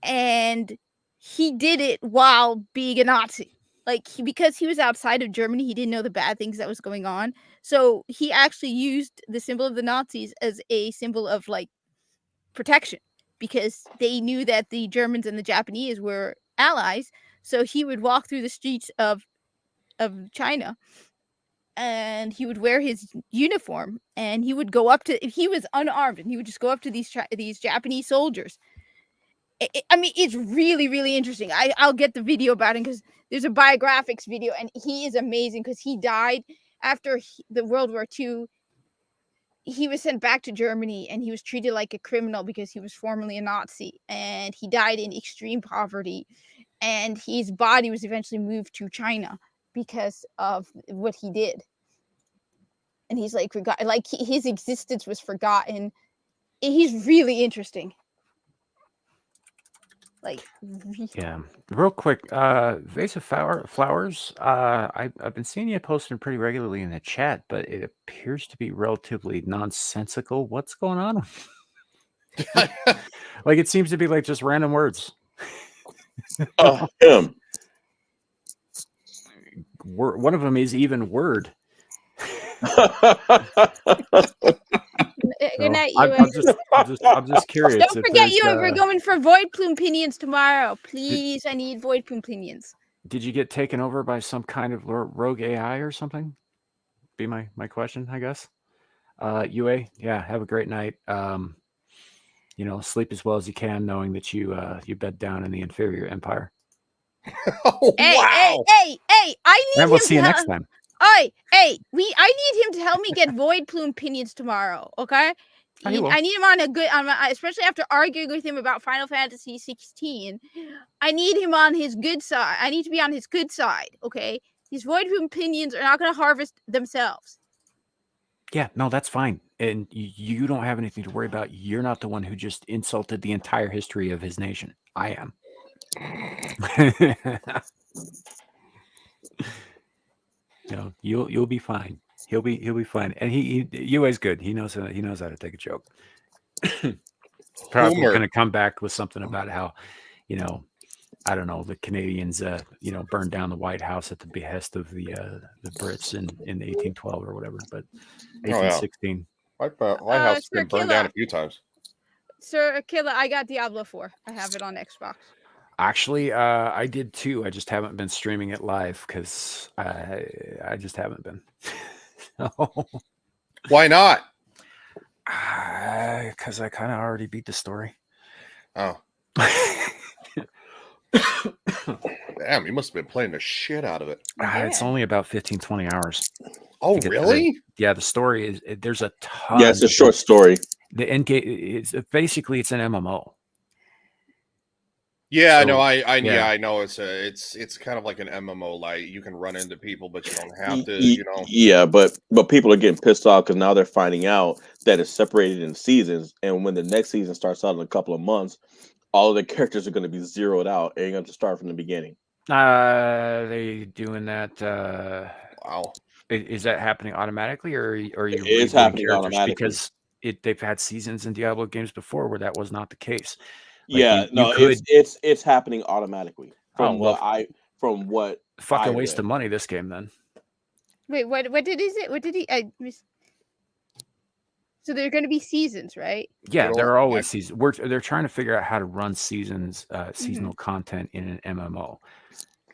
And he did it while being a Nazi. Because he was outside of Germany, he didn't know the bad things that was going on. So he actually used the symbol of the Nazis as a symbol of protection, because they knew that the Germans and the Japanese were allies. So he would walk through the streets of China, and he would wear his uniform, and he would go up to, if he was unarmed, and he would just go up to these Japanese soldiers. It's really, really interesting. I'll get the video about him, because there's a biographics video, and he is amazing, because he died after the World War II. He was sent back to Germany, and he was treated like a criminal because he was formerly a Nazi, and he died in extreme poverty, and his body was eventually moved to China because of what he did. And he's his existence was forgotten. He's really interesting. Yeah, real quick, vase of flowers. I've been seeing you posting pretty regularly in the chat, but it appears to be relatively nonsensical. What's going on? It seems to be just random words. Him. One of them is even word. Good night, I'm Yue. just curious. Don't if forget, there's, Yue, we're going for Void Plume Pinions tomorrow. Please, I need Void Plume Pinions. Did you get taken over by some kind of rogue AI or something? Be my question, I guess. Yue, yeah, have a great night. Sleep as well as you can, knowing that you bed down in the inferior empire. Oh, wow. Hey! I need And we'll him see to you next time. I need him to help me get Void Plume Pinions tomorrow. Okay. Oh, he will. I need him on a good, especially after arguing with him about Final Fantasy 16. I need him on his good side. I need to be on his good side. Okay. These Void Plume Pinions are not going to harvest themselves. Yeah, no, that's fine. And you don't have anything to worry about. You're not the one who just insulted the entire history of his nation. I am. You'll be fine. He'll be fine. And Yue's good. He knows how to take a joke. Probably going to come back with something about how, I don't know, the Canadians, burned down the White House at the behest of the Brits in 1812 or whatever, but 1816. White House has been burned down a few times. Sir Akila, I got Diablo 4. I have it on Xbox. Actually, I did too. I just haven't been streaming it live because I just haven't been. Why not? Because I kind of already beat the story. Oh. Damn, you must have been playing the shit out of it. It's only about 15, 20 hours. Oh, really? The story is, there's a ton. Yeah, it's a short story. The end game, it's an MMO. Yeah, So, I know it's kind of like an MMO. Like you can run into people, but you don't have to. Yeah, but people are getting pissed off because now they're finding out that it's separated in seasons, and when the next season starts out in a couple of months, all of the characters are going to be zeroed out, and you're going to have to start from the beginning. They doing that? Wow. Is that happening automatically, or are you? It's happening automatically because they've had seasons in Diablo games before where that was not the case. It's happening automatically. From what fucking waste of money this game then. Wait, what did he? So there are going to be seasons, right? Yeah, there are always seasons. They're trying to figure out how to run seasonal content in an MMO,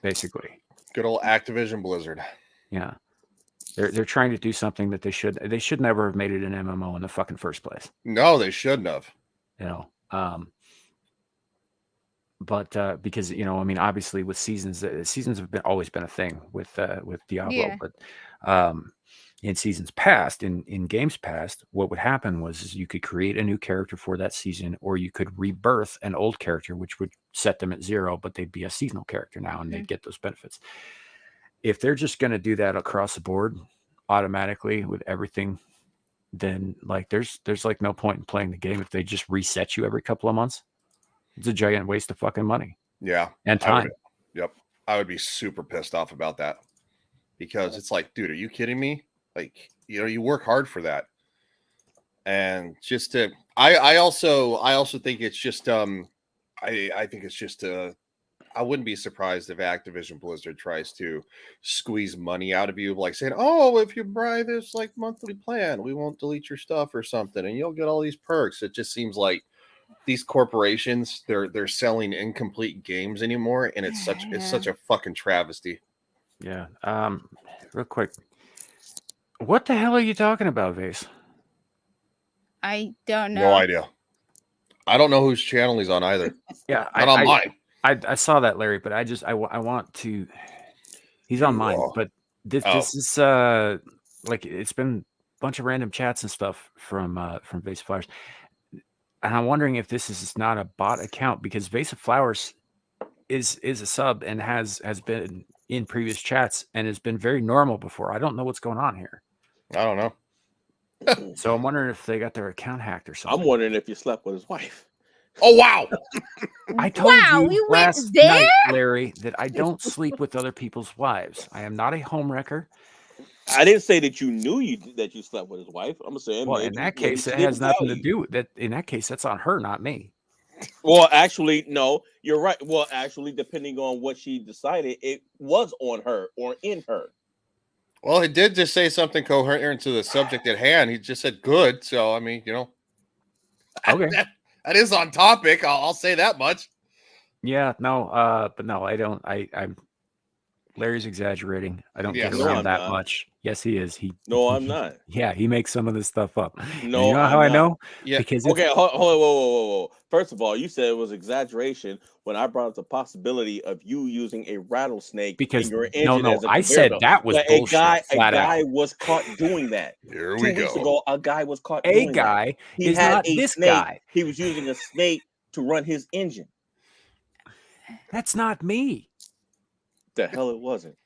basically. Good old Activision Blizzard. Yeah, they're trying to do something that they should never have made it an MMO in the fucking first place. No, they shouldn't have. But because obviously with seasons have always been a thing with Diablo, but in seasons past, in games past, what would happen was you could create a new character for that season, or you could rebirth an old character, which would set them at 0, but they'd be a seasonal character now, and they'd get those benefits. If they're just going to do that across the board automatically with everything, then there's like no point in playing the game if they just reset you every couple of months. It's a giant waste of fucking money. Yeah. And time. I would be super pissed off about that, because it's like, dude, are you kidding me? Like, you work hard for that. And just to, I also think it's just, I think it's just, I wouldn't be surprised if Activision Blizzard tries to squeeze money out of you, like saying, oh, if you buy this like monthly plan, we won't delete your stuff or something, and you'll get all these perks. It just seems like these corporations, they're selling incomplete games anymore, and it's such a fucking travesty. Yeah. Real quick, what the hell are you talking about, Vase? I don't know. No idea. I don't know whose channel he's on either. Yeah, not on mine. I saw that, Larry, but I want to. He's on mine, but this is like, it's been a bunch of random chats and stuff from Vase of Flowers. And I'm wondering if this is not a bot account, because Vase of Flowers is a sub and has been in previous chats and has been very normal before. I don't know what's going on here. I don't know. So I'm wondering if they got their account hacked or something. I'm wondering if you slept with his wife. Oh, wow. I told you last night, Larry, that I don't sleep with other people's wives. I am not a homewrecker. I didn't say that you knew that you slept with his wife. I'm saying, well, in that case, it has nothing to do with that. In that case, that's on her, not me. Well, actually, no, you're right. Well, actually, depending on what she decided, it was on her or in her. Well, he did just say something coherent to the subject at hand. He just said good. So, I mean, Okay. that is on topic. I'll say that much. Yeah, no, but no, I don't. I'm Larry's exaggerating. I don't get No, around I'm that not. much. Yes, he is. No, I'm not. Yeah, he makes some of this stuff up. And No, you know I'm how I not. know? Yeah. Because it's Okay, hold, whoa. First of all, you said it was exaggeration when I brought up the possibility of you using a rattlesnake because in your engine no, as a I conveyor said belt. that was But bullshit. a Flat out. guy was caught doing that. Here 2 we weeks go. ago, a guy was caught A doing guy that. He is had not a this snake. guy. He was using a snake to run his engine. That's not me. The hell it wasn't.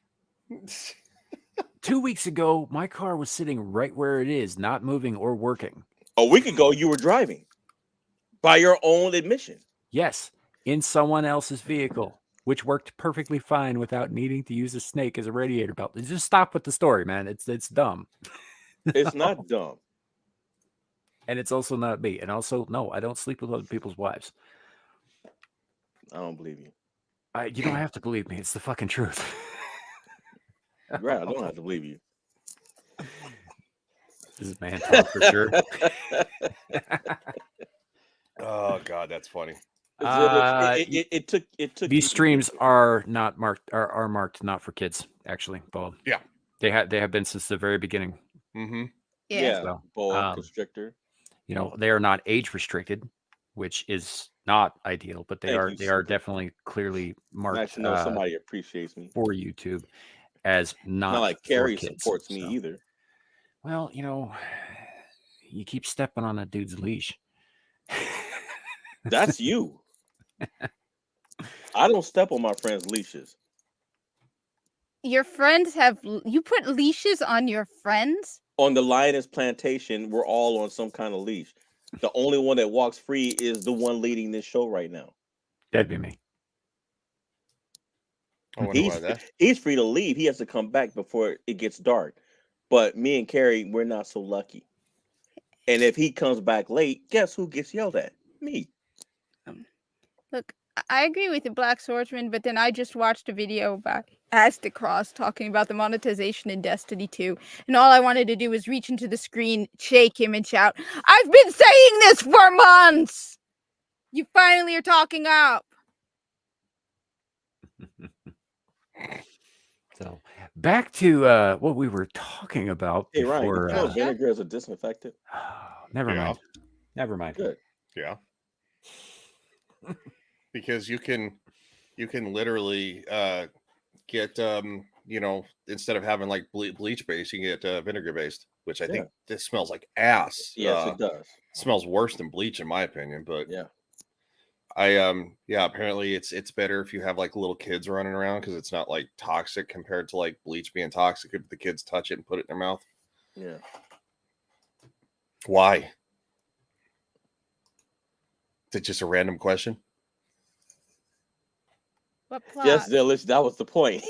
2 weeks ago, my car was sitting right where it is, not moving or working. A week ago, you were driving by your own admission. Yes, in someone else's vehicle, which worked perfectly fine without needing to use a snake as a radiator belt. Just stop with the story, man. It's dumb. It's not dumb. And it's also not me. And also, no, I don't sleep with other people's wives. I don't believe you. You don't have to believe me. It's the fucking truth. Right, I don't have to believe you. This is man talk for sure. Oh God, that's funny. It took These streams are not marked are marked not for kids, actually, Bob. Yeah. They have been since the very beginning. Mm-hmm. Yeah, So, boa constrictor. They are not age restricted, which is not ideal, but they are definitely clearly marked. Nice to know somebody appreciates me for YouTube as not like for Carrie kids, supports me either. Well, you keep stepping on a dude's leash. That's you. I don't step on my friends' leashes. Your friends you put leashes on your friends? On the Lioness Plantation, we're all on some kind of leash. The only one that walks free is the one leading this show right now. That'd be me. He's free to leave. He has to come back before it gets dark. But me and Carrie, we're not so lucky. And if he comes back late, guess who gets yelled at? Me. Look, I agree with the Black Swordsman, but then I just watched a video about Aztec Cross talking about the monetization in Destiny 2, and all I wanted to do was reach into the screen, shake him, and shout, "I've been saying this for months! You finally are talking up!" So back to what we were talking about before. Ryan, vinegar is a disinfectant. Never mind. Never mind. Good. Yeah. Because you can literally get instead of having like bleach based, you can get vinegar based, which I think this smells like ass. Yes, it does. It smells worse than bleach in my opinion, but yeah. Apparently it's better if you have like little kids running around because it's not like toxic compared to like bleach being toxic if the kids touch it and put it in their mouth. Yeah. Why? Is it just a random question? What plot? Yes, that was the point.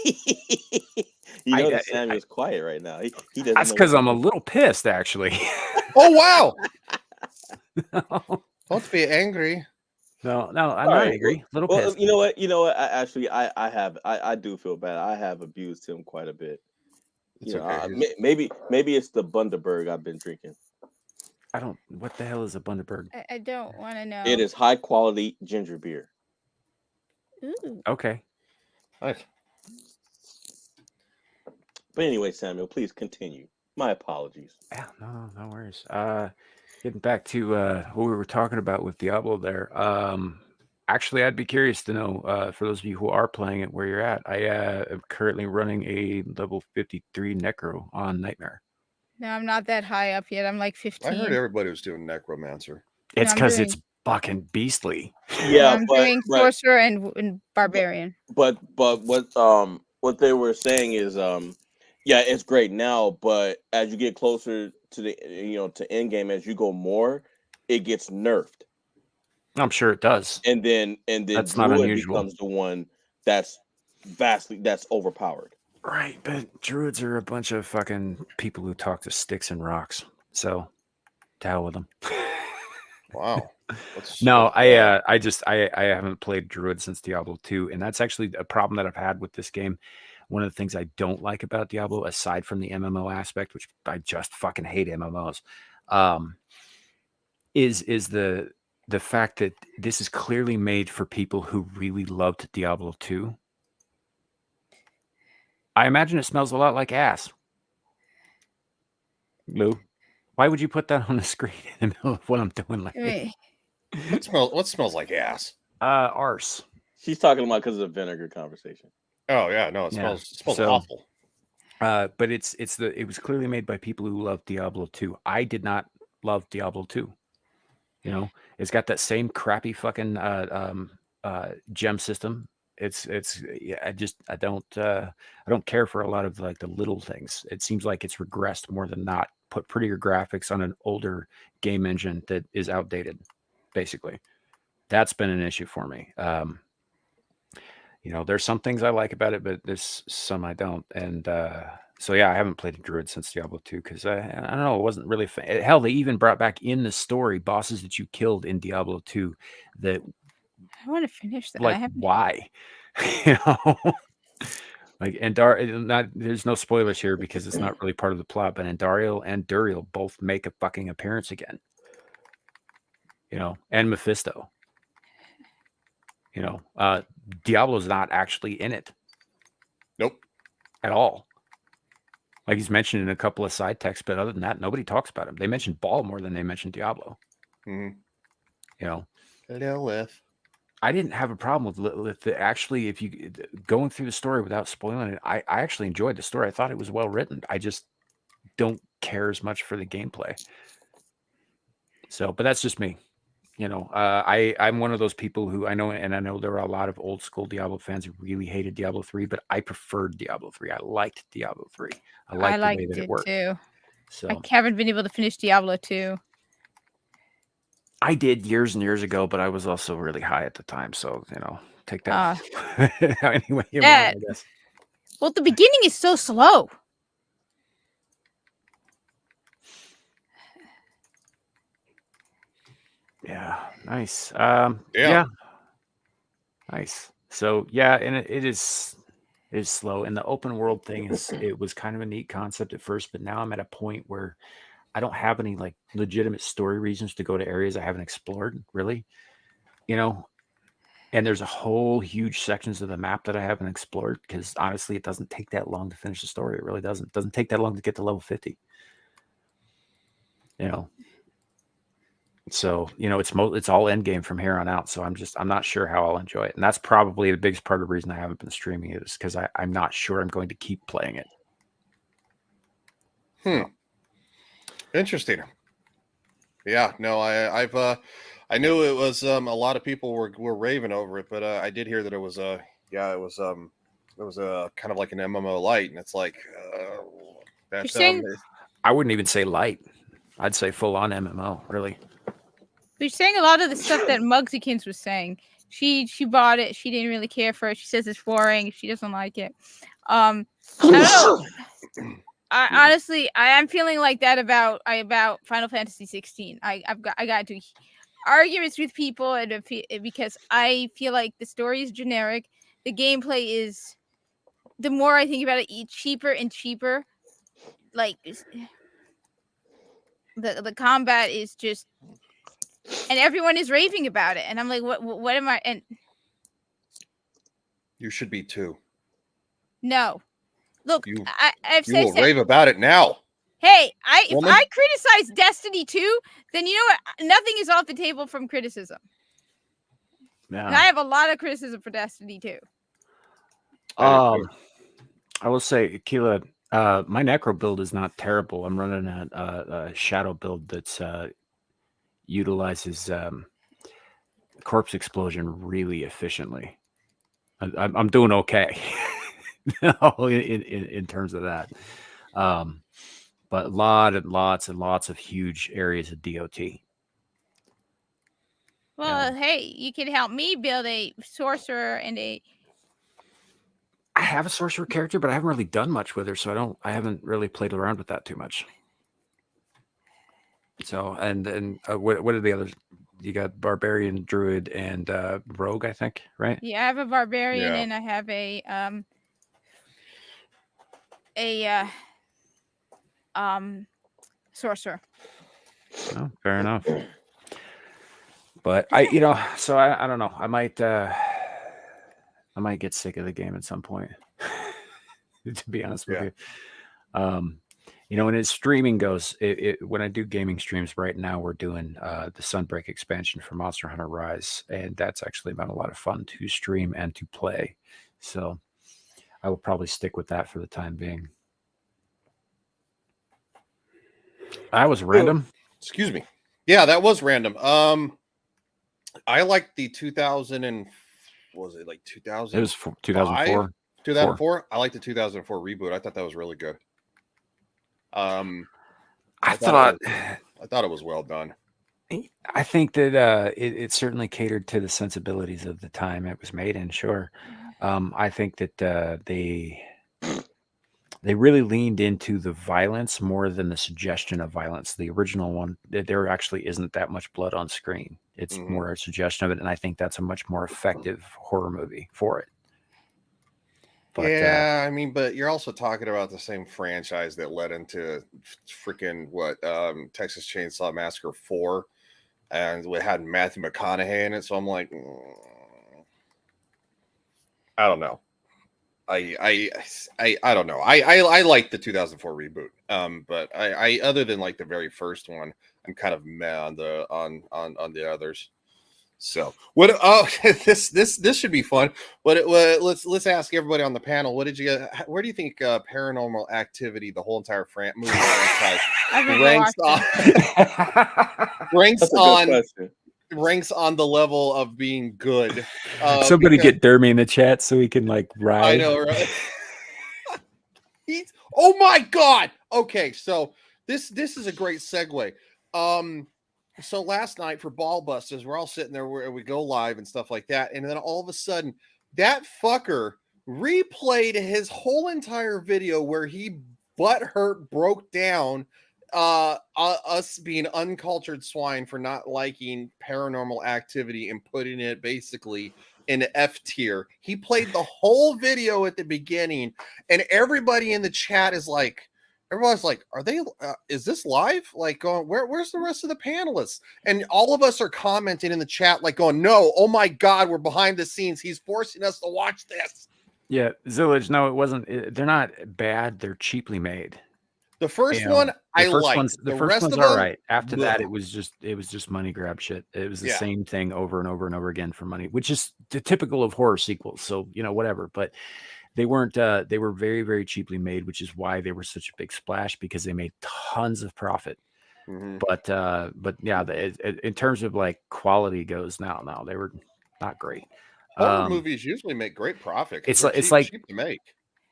That Samuel's quiet right now. He doesn't. That's because I'm a little pissed, actually. Oh wow! Don't be angry. No, I'm not angry. Little pissed. You know what? I do feel bad. I have abused him quite a bit. Maybe it's the Bundaberg I've been drinking. I don't. What the hell is a Bundaberg? I don't want to know. It is high quality ginger beer. Ooh. Okay. Nice. But anyway, Samuel, please continue. My apologies. Yeah, no worries. Getting back to what we were talking about with Diablo there. Actually, I'd be curious to know, for those of you who are playing it, where you're at. I am currently running a level 53 Necro on Nightmare. No, I'm not that high up yet. I'm like 15. I heard everybody was doing Necromancer. It's because it's fucking beastly. Yeah, I'm doing Sorcerer and Barbarian. But what they were saying is it's great now, but as you get closer to the to end game, as you go more, it gets nerfed. I'm sure it does. And then that's not unusual. Becomes the one that's overpowered. Right, but druids are a bunch of fucking people who talk to sticks and rocks. So, to hell with them. Wow. No, I haven't played druid since Diablo 2, and that's actually a problem that I've had with this game. one of the things I don't like about Diablo, aside from the MMO aspect, which I just fucking hate MMOs, is the fact that this is clearly made for people who really loved Diablo 2. I imagine it smells a lot like ass. Lou, why would you put that on the screen in the middle of what I'm doing? What smells like ass? Arse. She's talking about because of the vinegar conversation. Oh yeah, no, it smells awful. But it was clearly made by people who love Diablo 2. I did not love Diablo 2. You know, it's got that same crappy fucking gem system. I don't care for a lot of like the little things. It seems like it's regressed more than not. Put prettier graphics on an older game engine that is outdated, basically. That's been an issue for me. You know, there's some things I like about it, but there's some I don't. And so, yeah, I haven't played a druid since Diablo 2 because I don't know, it wasn't really hell, they even brought back in the story bosses that you killed in Diablo 2 that I want to finish that. like why? You know? Like there's no spoilers here because it's not really part of the plot, but Andariel and Duriel both make a fucking appearance again. You know, and Mephisto. You know, Diablo's not actually in it. Nope. At all. Like he's mentioned in a couple of side texts, but other than that, nobody talks about him. They mention Ball more than they mention Diablo. Mm-hmm. You know, Lilith. I didn't have a problem with Lilith. Actually, if you going through the story without spoiling it, I actually enjoyed the story. I thought it was well written. I just don't care as much for the gameplay. So, but that's just me. You know, I'm one of those people who I know there are a lot of old school Diablo fans who really hated Diablo 3, but I preferred Diablo 3. I liked Diablo 3. I liked the way that it worked. Too. So I haven't been able to finish Diablo 2. I did years and years ago, but I was also really high at the time. So, you know, take that anyway. You want, I guess. Well, the beginning is so slow. Yeah, nice. Yeah. Nice. So yeah, and it is slow. And the open world thing it was kind of a neat concept at first, but now I'm at a point where I don't have any like legitimate story reasons to go to areas I haven't explored, really. You know, and there's a whole huge sections of the map that I haven't explored because honestly, it doesn't take that long to finish the story. It really doesn't. It doesn't take that long to get to level 50. You know. So, you know, it's all end game from here on out. So I'm not sure how I'll enjoy it. And that's probably the biggest part of the reason I haven't been streaming it is because I'm not sure I'm going to keep playing it. So. Interesting. Yeah, no, I knew it was a lot of people were raving over it, but I did hear that it was a kind of like an MMO light, and it's like I wouldn't even say light. I'd say full on MMO, really. We're saying a lot of the stuff that Muggsykins was saying. She bought it. She didn't really care for it. She says it's boring. She doesn't like it. I don't know. I honestly am feeling like that about Final Fantasy 16. I got to arguments with people and because I feel like the story is generic. The gameplay is, the more I think about it, cheaper and cheaper. Like the combat is just. And everyone is raving about it, and I'm like, "What am I?" And you should be too. No, look, I've said rave about it now. Hey, if I criticize Destiny 2, then you know what? Nothing is off the table from criticism. Yeah. And I have a lot of criticism for Destiny 2. I will say, Keela, my Necro build is not terrible. I'm running a Shadow build that's. Utilizes corpse explosion really efficiently. I'm doing okay in terms of that, but lots and lots of huge areas of DOT. Well, hey, you can help me build a sorcerer and I have a sorcerer character, but I haven't really done much with her, so I haven't really played around with that too much. So and what are the others? You got barbarian, druid, and rogue, I think, right? Yeah, I have a barbarian and I have a a sorcerer. Oh, fair enough. But I don't know. I might get sick of the game at some point. To be honest with you. When its streaming goes, when I do gaming streams right now, we're doing the Sunbreak expansion for Monster Hunter Rise, and that's actually been a lot of fun to stream and to play. So I will probably stick with that for the time being. That was random. Excuse me. Yeah, that was random. I liked the 2000 and was it like 2000? It was 2004. 2004. I liked the 2004 reboot. I thought that was really good. I thought it was well done. I think that it certainly catered to the sensibilities of the time it was made in. Sure, I think that they really leaned into the violence more than the suggestion of violence. The original one, there actually isn't that much blood on screen. It's more a suggestion of it, and I think that's a much more effective horror movie for it. But, yeah, I mean, but you're also talking about the same franchise that led into freaking Texas Chainsaw Massacre 4, and we had Matthew McConaughey in it. So I'm like, I don't know. I don't know. I like the 2004 reboot. But I other than like the very first one, I'm kind of meh on the others. So what? Oh, this should be fun. Let's ask everybody on the panel. Where do you think Paranormal Activity, the whole entire movie franchise, ranks on the level of being good? Somebody get Dermy in the chat so he can like ride. I know, right? Oh my god. Okay, so this is a great segue. So last night for Ball Busters, we're all sitting there where we go live and stuff like that. And then all of a sudden, that fucker replayed his whole entire video where he butthurt broke down us being uncultured swine for not liking Paranormal Activity and putting it basically in F tier. He played the whole video at the beginning, and everybody in the chat is like, everyone's like, are they, is this live? Like going, where's the rest of the panelists? And all of us are commenting in the chat, like going, no, oh my God, we're behind the scenes. He's forcing us to watch this. Yeah. Zillage. No, it wasn't. They're not bad. They're cheaply made. The first one, I liked. The first one's all right. After that, it was just money grab shit. It was the same thing over and over and over again for money, which is the typical of horror sequels. So, whatever, but they weren't, they were very, very cheaply made, which is why they were such a big splash, because they made tons of profit. But yeah, in terms of like quality goes, no, they were not great. Horror movies usually make great profit. It's like cheap to make.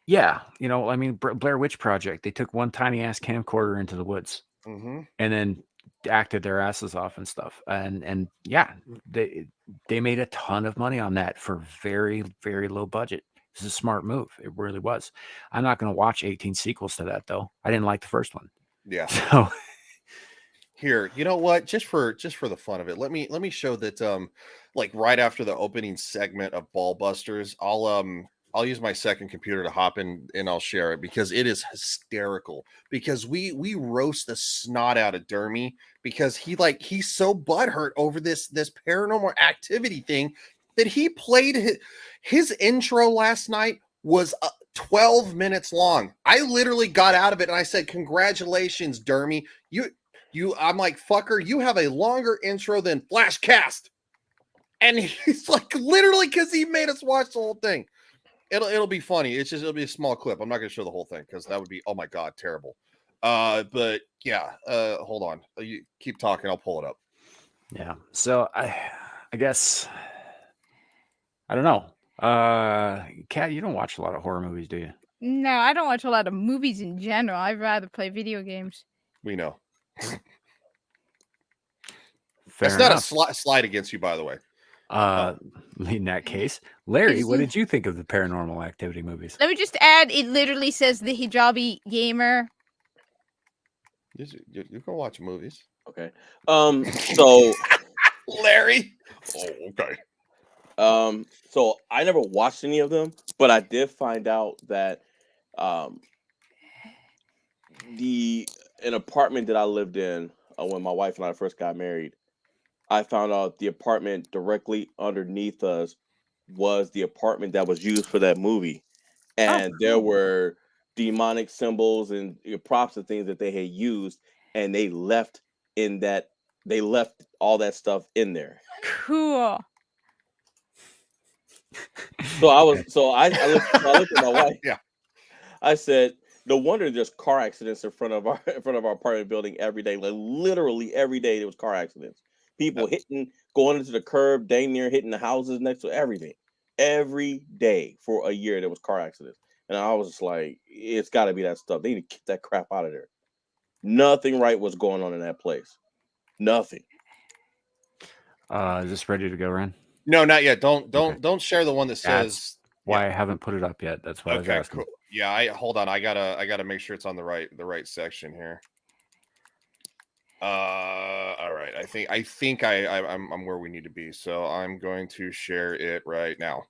Yeah. I mean, Blair Witch Project, they took one tiny ass camcorder into the woods and then acted their asses off and stuff. And yeah, they made a ton of money on that for very, very low budget. It's a smart move. It really was. I'm not going to watch 18 sequels to that though. I didn't like the first one. Yeah. So here, you know what? Just for the fun of it, let me show that. Like right after the opening segment of Ball Busters, I'll use my second computer to hop in and I'll share it, because it is hysterical. Because we roast the snot out of Dermy because he's so butthurt over this Paranormal Activity thing that he played his intro last night was 12 minutes long. I literally got out of it and I said, congratulations, Dermy. I'm like, fucker, you have a longer intro than Flashcast. And he's like, literally, because he made us watch the whole thing. It'll be funny. It'll be a small clip. I'm not going to show the whole thing because that would be, oh my God, terrible. But yeah, hold on. You keep talking. I'll pull it up. Yeah. So I guess, I don't know. Kat, you don't watch a lot of horror movies, do you? No, I don't watch a lot of movies in general. I'd rather play video games. We know. That's not a slide against you, by the way. In that case, Larry, what did you think of the Paranormal Activity movies? Let me just add, it literally says the Hijabi Gamer. You can watch movies. Okay. So Larry. Oh, okay. So I never watched any of them, but I did find out that an apartment that I lived in when my wife and I first got married, I found out the apartment directly underneath us was the apartment that was used for that movie, and there were demonic symbols and props and things that they had used, and they left all that stuff in there. Cool. So I looked at my wife. Yeah. I said, no wonder there's car accidents in front of our apartment building every day. Like literally every day there was car accidents. People going into the curb, dang near hitting the houses next to everything. Every day for a year there was car accidents. And I was just like, it's gotta be that stuff. They need to get that crap out of there. Nothing right was going on in that place. Nothing. Is this ready to go, Ren? No, not yet. Don't share the one that says why I haven't put it up yet. That's why I was asking. Cool. Yeah, hold on. I gotta make sure it's on the right section here. All right. I think I'm where we need to be. So I'm going to share it right now.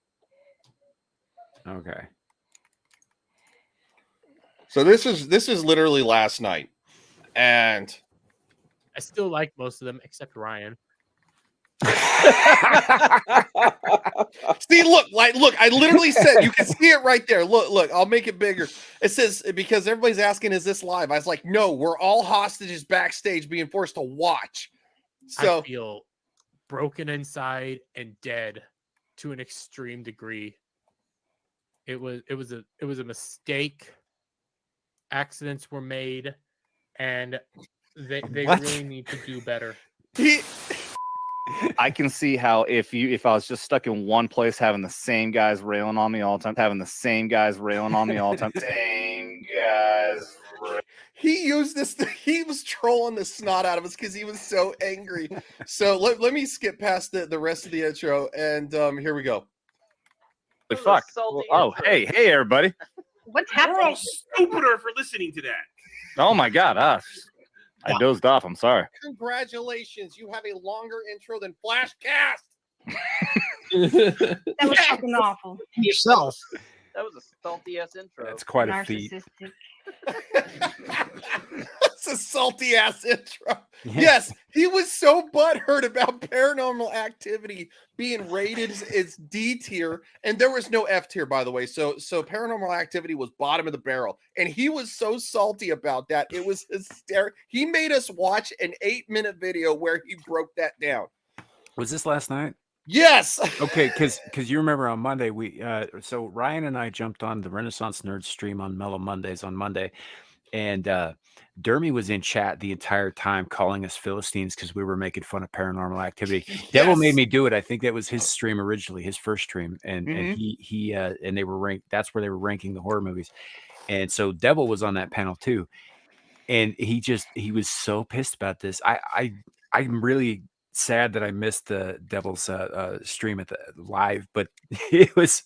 Okay. So this is literally last night, and I still like most of them except Ryan. See, look, I literally said, you can see it right there. Look, I'll make it bigger. It says, because everybody's asking, is this live? I was like, no, we're all hostages backstage being forced to watch. So I feel broken inside and dead to an extreme degree. It was a mistake. Accidents were made, and they really need to do better. I can see how if I was just stuck in one place having the same guys railing on me all the time, he used this. He was trolling the snot out of us because he was so angry. So let me skip past the rest of the intro, and here we go. Fuck. Oh, hey, everybody. What's happening? We're all stupider for listening to that. Oh my God, I dozed off. I'm sorry. Congratulations, you have a longer intro than Flashcast. That was fucking awful. Yourself. That was a salty ass intro. That's quite a feat. That's a salty ass intro. Yes, he was so butthurt about Paranormal Activity being rated as D tier, and there was no F tier, by the way. So Paranormal Activity was bottom of the barrel, and he was so salty about that. It was hysterical. He made us watch an 8-minute video where he broke that down. Was this last night? Yes. Okay, because you remember on Monday so Ryan and I jumped on the Renaissance Nerds stream on Mellow Mondays on Monday, and Dermy was in chat the entire time calling us Philistines because we were making fun of Paranormal Activity. Yes. Devil made me do it. I think that was his stream originally, his first stream, and he and they were ranked. That's where they were ranking the horror movies, and so Devil was on that panel too, and he was so pissed about this. I'm really sad that I missed the Devil's stream at the live, but it's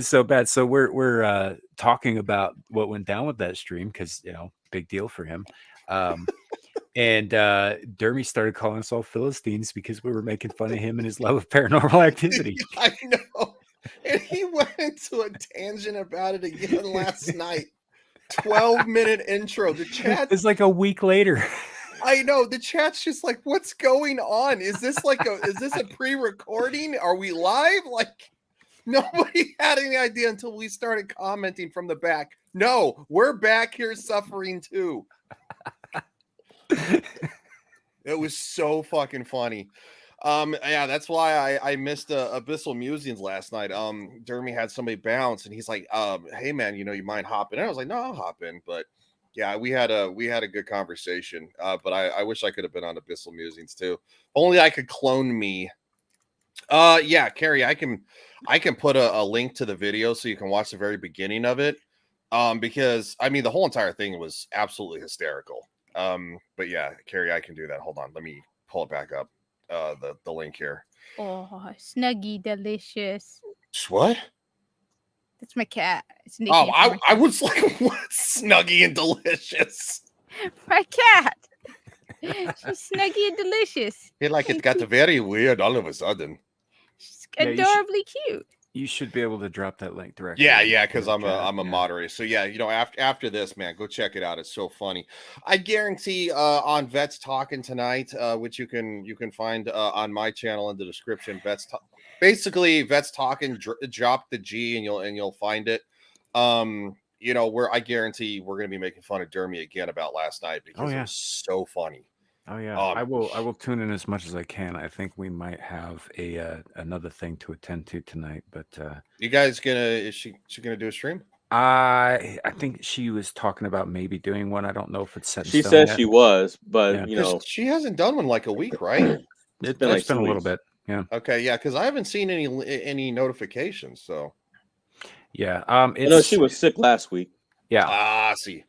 so bad. So we're talking about what went down with that stream because big deal for him. And Dermy started calling us all Philistines because we were making fun of him and his love of Paranormal Activity. I know, and he went into a tangent about it again last night. 12-minute intro. The chat is like a week later. I know, the chat's just like, what's going on? Is this a pre-recording? Are we live? Like, nobody had any idea until we started commenting from the back. No, we're back here suffering too. It was so fucking funny. Yeah, that's why I missed Abyssal Musings last night. Dermy had somebody bounce, and he's like, hey man, you mind hopping in? I was like, no, I'll hop in, but yeah, we had a good conversation, but I wish I could have been on Abyssal Musings too. Only I could clone me. Yeah, Carrie, I can put a link to the video so you can watch the very beginning of it. Because I mean the whole entire thing was absolutely hysterical. But yeah, Carrie, I can do that. Hold on, let me pull it back up. The link here. Oh, Snuggy delicious. What? That's my cat. It's oh, I was like, what? Snuggy and delicious. My cat. She's snuggy and delicious. It got very weird all of a sudden. She's adorably cute. You should be able to drop that link directly. Yeah, because I'm a Yeah. moderator. So yeah, after this, man, go check it out. It's so funny. I guarantee on Vets Talking tonight, which you can find on my channel in the description. Basically Vets Talking. Drop the G and you'll find it. Where I guarantee we're gonna be making fun of Dermy again about last night because it was so funny. Oh yeah, I will tune in as much as I can. I think we might have another thing to attend to tonight, but you guys is she gonna do a stream? I think she was talking about maybe doing one. I don't know if it's set in She stone said yet. she was, but she hasn't done one like a week, right? It's been a little bit. Yeah. Okay, yeah, because I haven't seen any notifications. So yeah, she was sick last week. Yeah. See.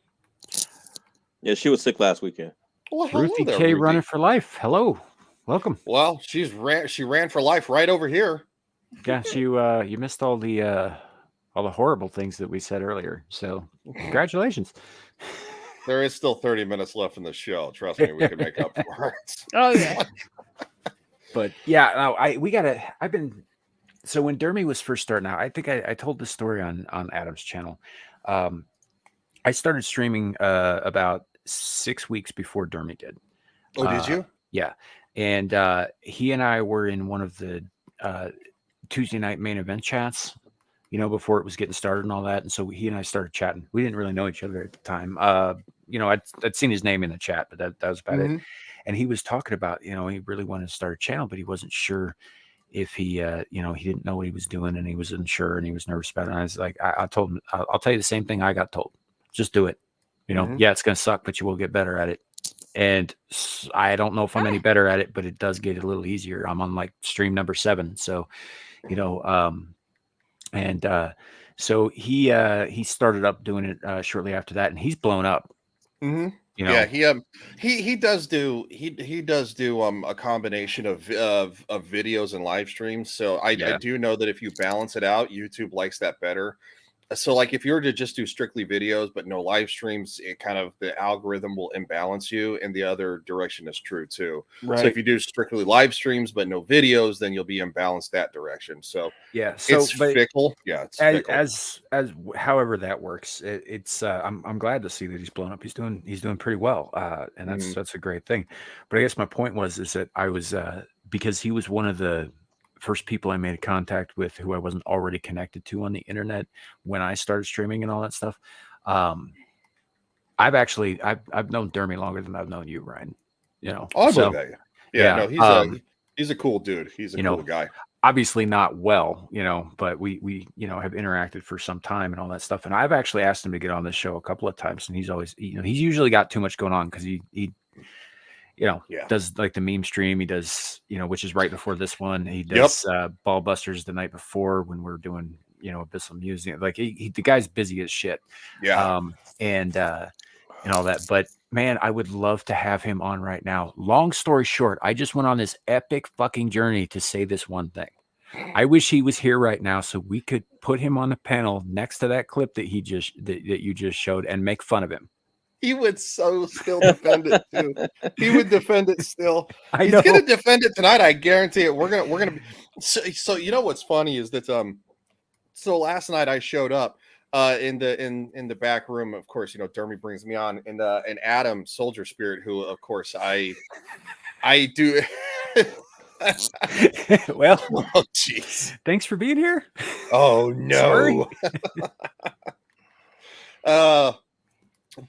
Yeah, she was sick last weekend. Well, Ruthie there, K Ruthie. running for life. Hello, welcome. Well, she ran for life right over here. Yeah, you missed all the horrible things that we said earlier. So congratulations. There is still 30 minutes left in the show. Trust me, we can make up for it. Oh yeah. But yeah, no, so when Dermy was first starting out, I think I told this story on Adam's channel. I started streaming about 6 weeks before Dermy did. Oh, did you? Yeah. And he and I were in one of the Tuesday night main event chats, before it was getting started and all that. And so he and I started chatting. We didn't really know each other at the time. I'd seen his name in the chat, but that was about it. And he was talking about, he really wanted to start a channel, but he wasn't sure if he, he didn't know what he was doing and he was unsure and he was nervous about it. And I was like, I told him, I'll tell you the same thing I got told. Just do it. Yeah, it's going to suck, but you will get better at it. And I don't know if I'm any better at it, but it does get a little easier. I'm on like stream number 7. So, so he started up doing it shortly after that, and he's blown up. Yeah, he does do a combination of videos and live streams. So I do know that if you balance it out, YouTube likes that better. So like if you were to just do strictly videos but no live streams, it kind of the algorithm will imbalance you, and the other direction is true too. Right. So if you do strictly live streams but no videos, then you'll be imbalanced that direction. So yeah, so it's fickle. Yeah, it's fickle. As however that works, it's I'm glad to see that he's blown up. He's doing pretty well, and that's a great thing. But I guess my point is that I was because he was one of the first people I made contact with who I wasn't already connected to on the internet when I started streaming and all that stuff. I've known Dermy longer than I've known you, Ryan. I believe that. Yeah, no, he's a cool dude. He's a cool guy. Obviously not well, but we have interacted for some time and all that stuff. And I've actually asked him to get on this show a couple of times, and he's always, he's usually got too much going on because he does like the meme stream. He does, which is right before this one. He does Ball Busters the night before when we're doing, Abyssal Museum. Like the guy's busy as shit. Yeah. And all that. But man, I would love to have him on right now. Long story short, I just went on this epic fucking journey to say this one thing. I wish he was here right now so we could put him on the panel next to that clip that you just showed and make fun of him. He would still defend it too. He would defend it still. He's gonna defend it tonight. I guarantee it. We're gonna be so you know what's funny is that so last night I showed up in the back room. Of course, Dermy brings me on, and Adam Soldier Spirit, who of course I do. Well, oh jeez. Thanks for being here. Oh no.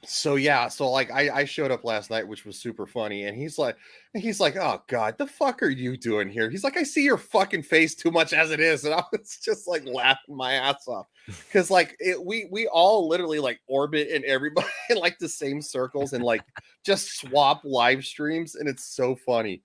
So yeah, so like I showed up last night, which was super funny, and he's like, oh god, the fuck are you doing here? He's like, I see your fucking face too much as it is, and I was just like laughing my ass off because like we all literally like orbit in everybody in like the same circles and like just swap live streams, and it's so funny.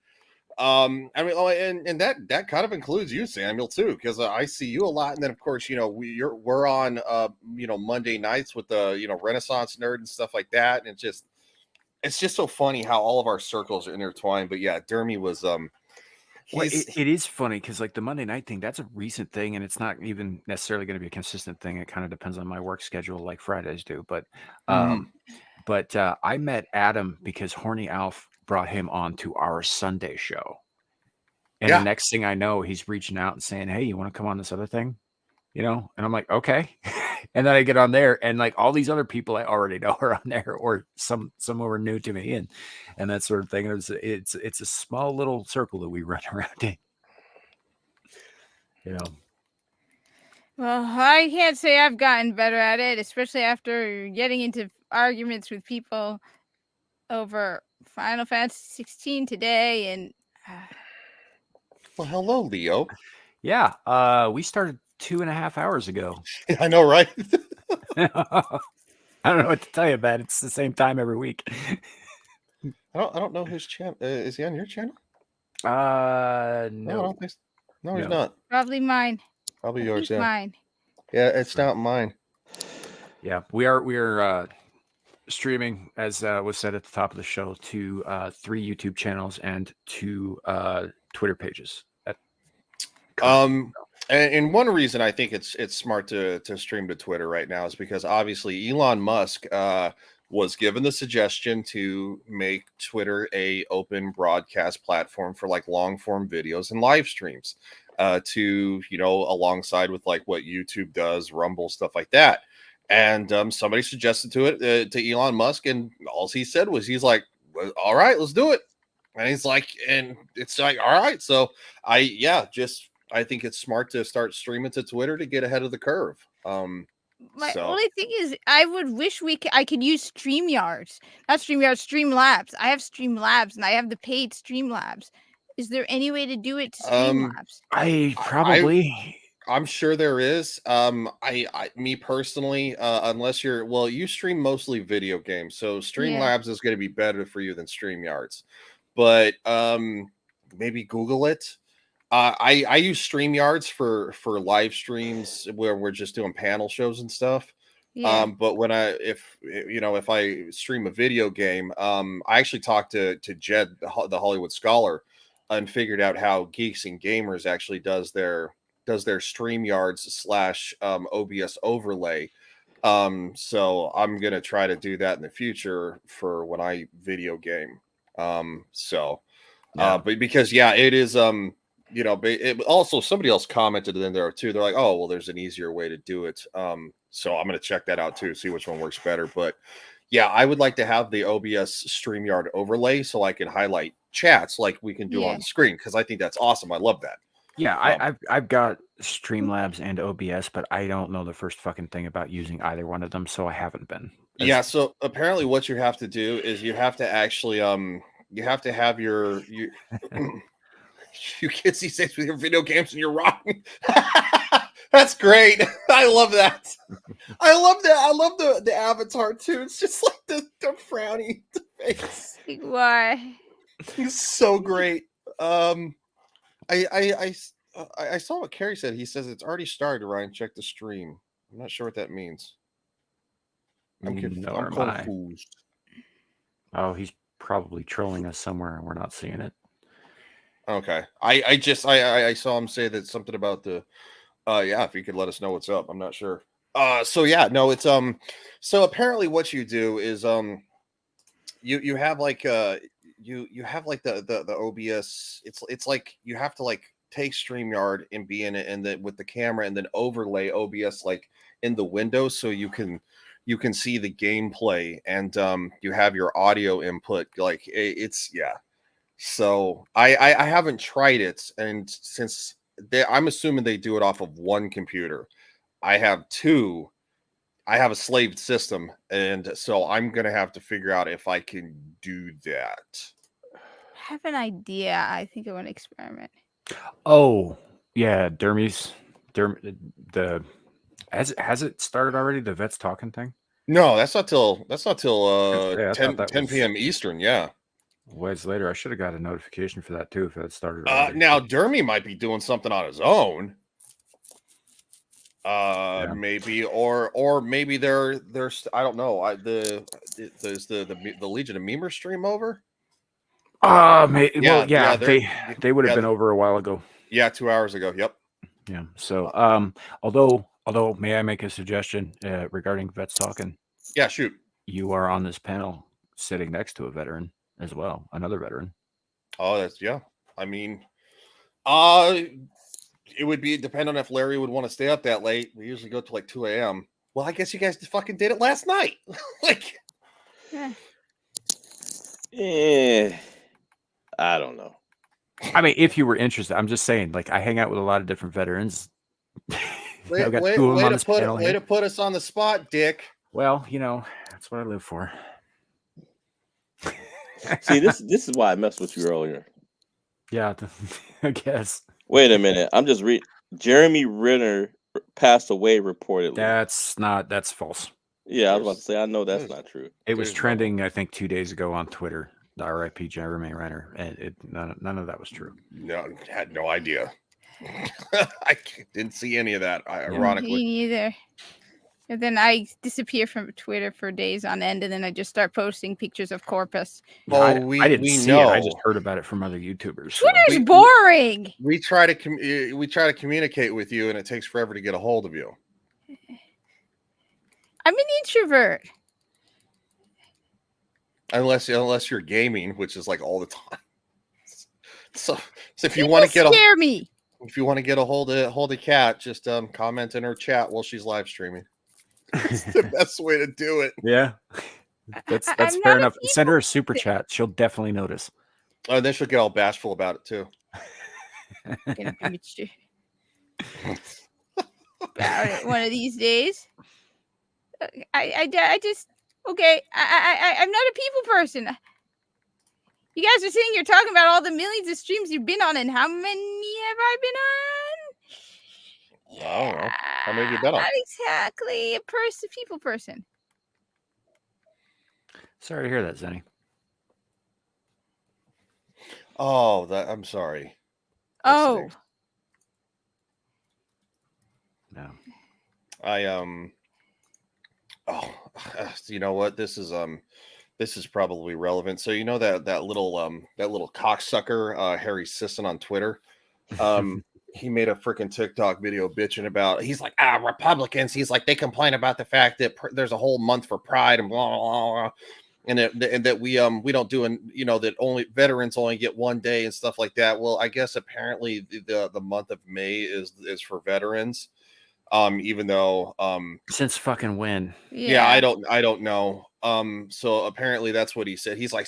I mean, and that kind of includes you, Samuel, too, because I see you a lot, and then of course, we're on Monday nights with the Renaissance Nerd and stuff like that, and it's just so funny how all of our circles are intertwined. But yeah, Dermy was well, it is funny because like the Monday night thing, that's a recent thing, and it's not even necessarily going to be a consistent thing. It kind of depends on my work schedule, like Fridays do. But I met Adam because Horny Alf brought him on to our Sunday show. And the next thing I know, he's reaching out and saying, hey, you want to come on this other thing? And I'm like, okay. And then I get on there, and like all these other people I already know are on there, or some who are new to me, and that sort of thing. It's a small little circle that we run around in. Well, I can't say I've gotten better at it, especially after getting into arguments with people over Final Fantasy 16 today. And well, hello, Leo. Yeah, we started 2.5 hours ago. I know, right? I don't know what to tell you about it. It's the same time every week. I don't know whose channel. Is he on your channel? No. I don't think so. No, he's not. Probably mine. Probably yours. Yeah. Mine. Yeah, it's not mine. Yeah, we are streaming, as was said at the top of the show, to 3 YouTube channels and 2 Twitter pages. And one reason I think it's smart to stream to Twitter right now is because obviously Elon Musk was given the suggestion to make Twitter a open broadcast platform for like long form videos and live streams, to alongside with like what YouTube does, Rumble, stuff like that. And somebody suggested to Elon Musk, and all he said was, he's like, well, all right, let's do it. And he's like, and it's like, all right. So I think it's smart to start streaming to Twitter to get ahead of the curve. My only thing is, I would wish I could use StreamYards, not StreamYards, Streamlabs. I have Streamlabs, and I have the paid Streamlabs. Is there any way to do it to Streamlabs? I'm sure there is. Me personally, unless you stream mostly video games, so Streamlabs is going to be better for you than StreamYards. But maybe Google it. I use StreamYards for live streams where we're just doing panel shows and stuff. Yeah. But if I stream a video game, I actually talked to Jed, the Hollywood Scholar, and figured out how Geeks and Gamers actually does their StreamYards / OBS overlay. So I'm gonna try to do that in the future for when I video game. But because it is also somebody else commented in there too. They're like, oh well, there's an easier way to do it. So I'm gonna check that out too, see which one works better. But yeah, I would like to have the OBS StreamYard overlay so I can highlight chats like we can do on the screen, because I think that's awesome. I love that. Yeah, I've got Streamlabs and OBS, but I don't know the first fucking thing about using either one of them, so I haven't been. Yeah, so apparently what you have to do is you have to actually you have to have you kids these days with your video games and you're rocking. That's great. I love that. I love that. I love the avatar too. It's just like the frowny face. Why? He's so great. I saw what Carrie said. He says it's already started, Ryan. Check the stream. I'm not sure what that means. I'm confused. Oh, he's probably trolling us somewhere and we're not seeing it. Okay. I saw him say that something about the if you could let us know what's up. I'm not sure. So apparently what you do is you have like you have like the OBS. It's like you have to like take StreamYard and be in it, and then with the camera, and then overlay OBS like in the window so you can see the gameplay, and you have your audio input. Like So I haven't tried it, and since I'm assuming they do it off of one computer. I have 2. I have a slaved system, and so I'm gonna have to figure out if I can do that. I have an idea. I think I want to experiment. Oh yeah, has it started already? The Vets Talking thing? No, that's not till 10 p.m. Eastern. Yeah. Ways later, I should have got a notification for that too if that started. Now Dermy might be doing something on his own. Maybe or maybe there's I don't know. There's the Legion of Memers stream over. They would have been over a while ago. Yeah, 2 hours ago. Yep. Yeah. So although may I make a suggestion regarding Vets Talking? Yeah, shoot. You are on this panel sitting next to a veteran as well, another veteran. Oh, I mean, it would be depend on if Larry would want to stay up that late. We usually go to like 2 a.m. Well, I guess you guys just fucking did it last night. Like, I don't know. I mean, if you were interested, I'm just saying, like, I hang out with a lot of different veterans. way, I've got way, two of them way on to this put panel way here. to put us on the spot, Dick. Well, you know, that's what I live for. See, this is why I messed with you earlier. Yeah, I guess. Wait a minute. I'm just reading. Jeremy Renner passed away reportedly. That's false. Yeah, I was about to say, I know that's not true. It was trending, I think, 2 days ago on Twitter. The R.I.P. Jeremy Renner, and none of that was true. No, had no idea. I didn't see any of that. Ironically, Me neither. And then I disappear from Twitter for days on end, and then I just start posting pictures of Corpus. I didn't see it. I just heard about it from other YouTubers. So. Twitter's boring. We try to communicate with you, and it takes forever to get a hold of you. I'm an introvert. Unless you're gaming, which is like all the time. So if you want to get scare me. If you want to get a hold of Kat, just comment in her chat while she's live streaming. It's the best way to do it. Yeah, that's fair enough. Send her a super chat; she'll definitely notice. Oh, and then she'll get all bashful about it too. About it one of these days. I just okay. I'm not a people person. You guys are sitting here talking about all the millions of streams you've been on, and how many have I been on? I don't know. How many have you been on? Not exactly a people person. Sorry to hear that, Zenny. Oh, I'm sorry. Oh. No. You know what? This is probably relevant. So you know that little cocksucker Harry Sisson on Twitter. He made a freaking TikTok video bitching about. He's like, Republicans. He's like, they complain about the fact that there's a whole month for Pride and blah blah blah, and that we don't do, and that only veterans only get one day and stuff like that. Well, I guess apparently the month of May is for veterans. Even though since fucking when? Yeah, I don't know. So apparently that's what he said. He's like,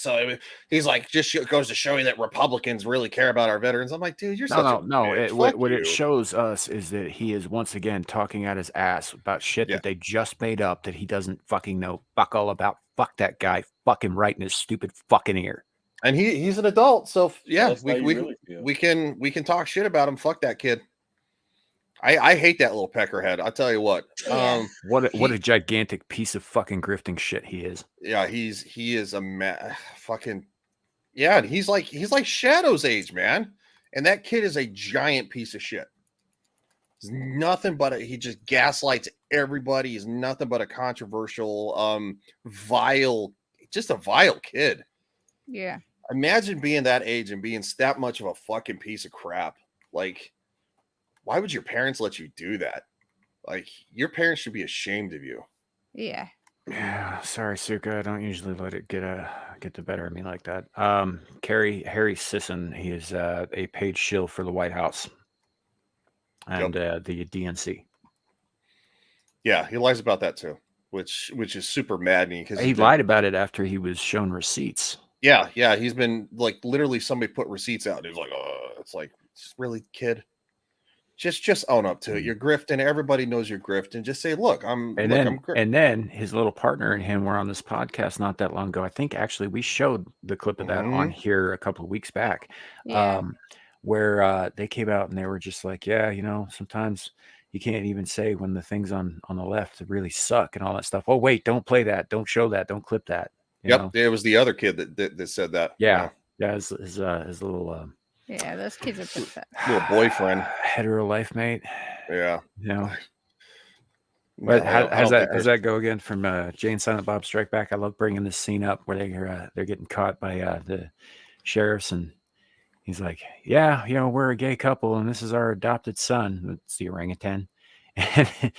just goes to show you that Republicans really care about our veterans. I'm like, dude, you're what it shows us is that he is once again talking out his ass about shit that they just made up that he doesn't fucking know fuck all about. Fuck that guy. Fuck him right in his stupid fucking ear. And he's an adult, so yeah, we can talk shit about him. Fuck that kid. I hate that little peckerhead. I'll tell you what. Yeah. What a gigantic piece of fucking grifting shit he is. Yeah, he is a fucking yeah. He's like Shadow's age, man. And that kid is a giant piece of shit. He's nothing but he just gaslights everybody. He's nothing but a controversial, vile kid. Yeah. Imagine being that age and being that much of a fucking piece of crap. Like, why would your parents let you do that? Like, your parents should be ashamed of you. Yeah. Yeah. Sorry, Suka. I don't usually let it get the better of me like that. Harry Sisson, he is a paid shill for the White House and the DNC. Yeah, he lies about that too, which is super maddening because he lied about it after he was shown receipts. Yeah, he's been like literally somebody put receipts out. And he's like, oh, it's like, really, kid. Just own up to it. You're grifting. Everybody knows you're grifting. Just say, look, I'm grifting. And then his little partner and him were on this podcast not that long ago. I think actually we showed the clip of that on here a couple of weeks back, where they came out and they were just like, yeah, sometimes you can't even say when the things on the left really suck and all that stuff. Oh, wait, don't play that. Don't show that. Don't clip that. You know? It was the other kid that said that. Yeah. His little yeah, those kids are pathetic. Little boyfriend, hetero life mate. Yeah, But how's that go again from Jane Silent Bob Strike Back? I love bringing this scene up where they're getting caught by the sheriffs, and he's like, "Yeah, we're a gay couple, and this is our adopted son. It's the orangutan." And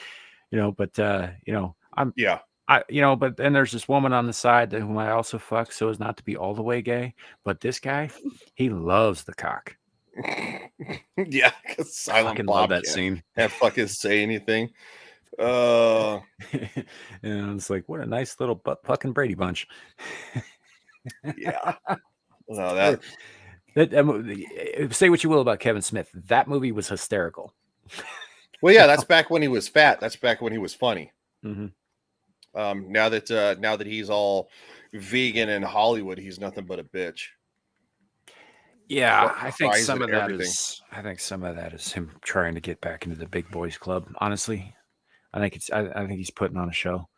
but then there's this woman on the side whom I also fuck so as not to be all the way gay. But this guy, he loves the cock. Yeah, because Silent fucking Bob love that can't, scene. can't fucking say anything. And it's like, what a nice little fucking Brady Bunch. Yeah. No, say what you will about Kevin Smith. That movie was hysterical. Well, yeah, that's back when he was fat. That's back when he was funny. Mm-hmm. Now that he's all vegan in Hollywood, he's nothing but a bitch. Yeah, I think some of that everything. is him trying to get back into the big boys club. Honestly, I think I think he's putting on a show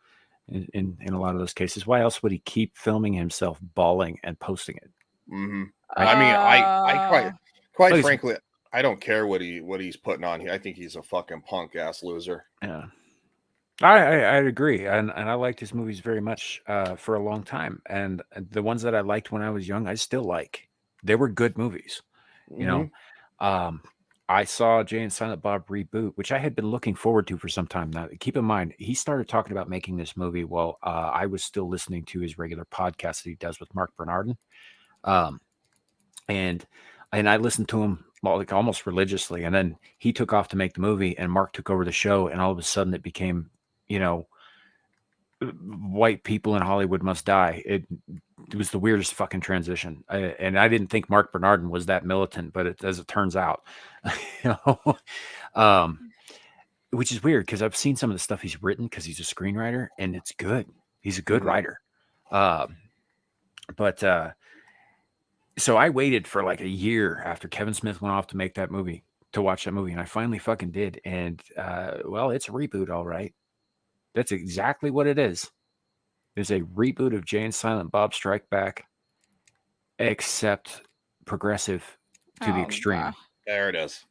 in a lot of those cases. Why else would he keep filming himself bawling and posting it? Mm-hmm. Right? I mean, I quite Look, frankly, I don't care what he's putting on here. I think he's a fucking punk ass loser. Yeah. I agree, and I liked his movies very much for a long time, and the ones that I liked when I was young, I still like. They were good movies, you know. I saw Jay and Silent Bob Reboot, which I had been looking forward to for some time now. Keep in mind, he started talking about making this movie while I was still listening to his regular podcast that he does with Mark Bernardin, and I listened to him like almost religiously, and then he took off to make the movie, and Mark took over the show, and all of a sudden it became, you know, white people in Hollywood must die. It was the weirdest fucking transition. And I didn't think Mark Bernardin was that militant, but as it turns out, you know, which is weird because I've seen some of the stuff he's written because he's a screenwriter and it's good. He's a good writer. So I waited for like a year after Kevin Smith went off to make that movie to watch that movie. And I finally fucking did. And well, it's a reboot. All right. That's exactly what it is. It's a reboot of Jay and Silent Bob Strike Back, except progressive to the extreme. God. There it is.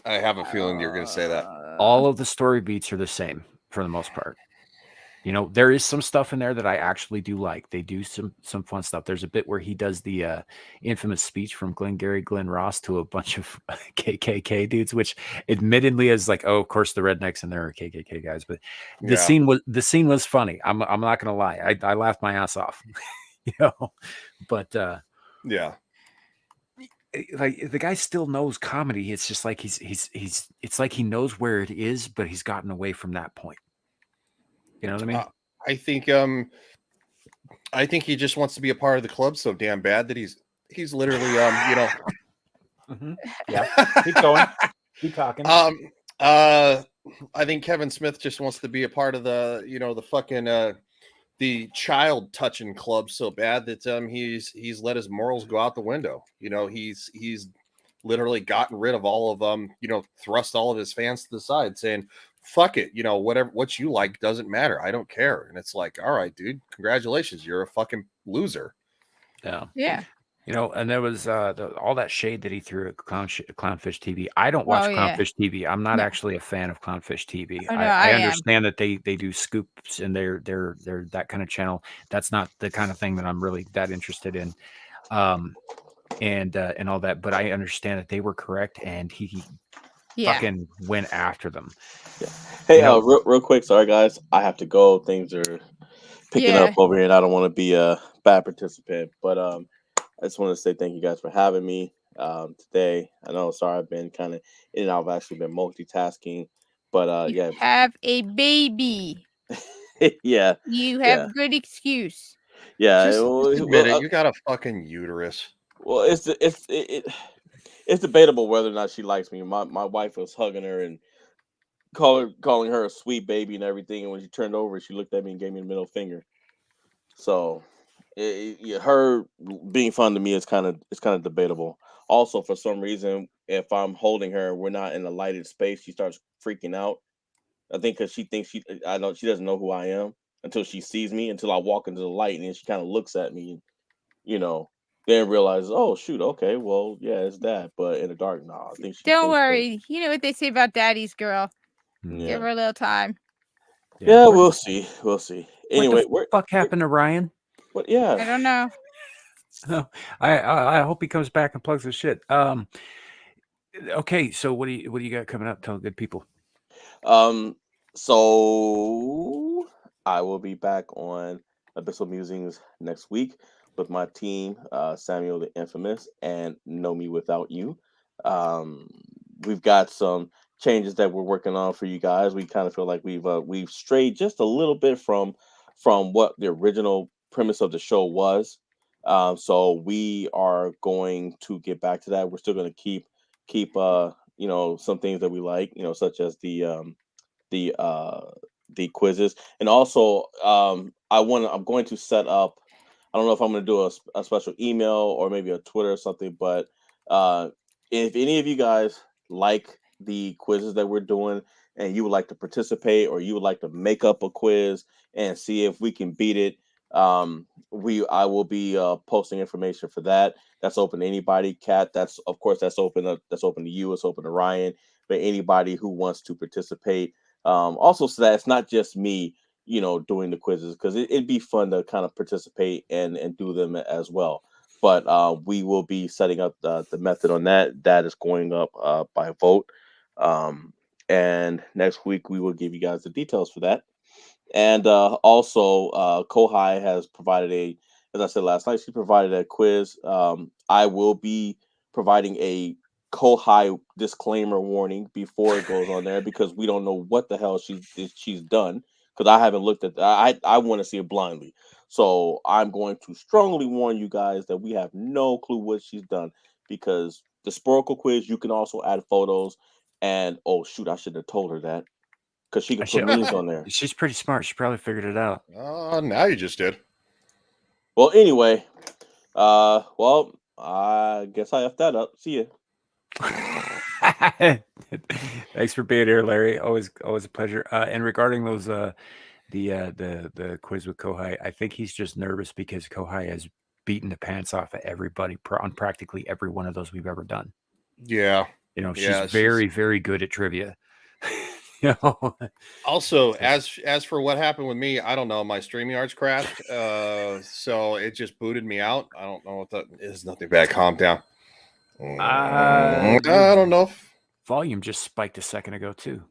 I have a feeling you're going to say that. All of the story beats are the same for the most part. You know, there is some stuff in there that I actually do like. They do some fun stuff. There's a bit where he does the infamous speech from Glengarry Glen Ross to a bunch of KKK dudes, which admittedly is like, oh, of course the rednecks and there are KKK guys. But the scene was funny. I'm not gonna lie. I laughed my ass off. You know, but yeah. Like the guy still knows comedy. It's just like he's it's like he knows where it is, but he's gotten away from that point. You know what I mean? I think he just wants to be a part of the club so damn bad that he's literally you know. Yeah, keep going, keep talking. I think Kevin Smith just wants to be a part of the, you know, the fucking the child touching club so bad that he's let his morals go out the window. You know, he's literally gotten rid of all of you know, thrust all of his fans to the side, saying, fuck it, you know, what you like doesn't matter. I don't care. And it's like, all right, dude, congratulations, you're a fucking loser. Yeah. You know, and there was all that shade that he threw at Clownfish TV. I don't watch Clownfish TV. I'm not actually a fan of Clownfish TV. Oh, no, I understand that they do scoops and they're that kind of channel. That's not the kind of thing that I'm really that interested in. And all that, but I understand that they were correct, and he fucking went after them. Yeah. Hey, you know, real quick, sorry guys, I have to go. Things are picking up over here, and I don't want to be a bad participant, but I just want to say thank you guys for having me today. I know, sorry, I've been kind of in and out. I've actually been multitasking, but you have a baby. Yeah, you have good excuse. Yeah, just admit it. You got a fucking uterus. Well, it's debatable whether or not she likes me. My wife was hugging her and calling her a sweet baby and everything, and when she turned over, she looked at me and gave me the middle finger. So, her being fun to me is kind of debatable. Also, for some reason, if I'm holding her, we're not in a lighted space, she starts freaking out. I think because she thinks she doesn't know who I am until she sees me, until I walk into the light, and then she kind of looks at me, and, you know, then realizes, oh shoot, okay, well, yeah, it's that. But in the dark, I think she. Don't worry. You know what they say about daddy's girl. Yeah. Give her a little time. Yeah, we'll see. We'll see. Anyway, what the fuck happened to Ryan? What? Yeah, I don't know. No, I hope he comes back and plugs his shit. Okay, so what do you got coming up? Tell good people. So I will be back on Abyssal Musings next week with my team, Samiel the Infamous and Nomi Without You. We've got some changes that we're working on for you guys. We kind of feel like we've strayed just a little bit from what the original premise of the show was. So we are going to get back to that. We're still going to keep some things that we like, such as the the quizzes, and also I'm going to set up. I don't know if I'm going to do a special email or maybe a Twitter or something, but if any of you guys like the quizzes that we're doing and you would like to participate or you would like to make up a quiz and see if we can beat it, I will be posting information for that. That's open to anybody. Kat, that's open to you. It's open to Ryan, but anybody who wants to participate. Also, so that it's not just me, doing the quizzes, because it'd be fun to kind of participate and do them as well. But we will be setting up the method on that. That is going up by vote. And next week we will give you guys the details for that. And also, Kohai has provided as I said last night, she provided a quiz. I will be providing a Kohai disclaimer warning before it goes on there, because we don't know what the hell she's done, because I haven't looked at I want to see it blindly. So I'm going to strongly warn you guys that we have no clue what she's done, because the Sporkle quiz, you can also add photos. And oh shoot, I should have told her that, because she can put memes on there. She's pretty smart. She probably figured it out. Now you just did. Well, anyway, well, I guess I effed that up. See ya. Thanks for being here, Larry. Always a pleasure. And regarding those the quiz with Kohai, I think he's just nervous because Kohai has beaten the pants off of everybody on practically every one of those we've ever done. Yeah. She's very, very good at trivia. Also, as for what happened with me, I don't know. My StreamYard's crashed, so it just booted me out. I don't know what that is. Nothing bad. Calm down. I don't know. Volume just spiked a second ago too.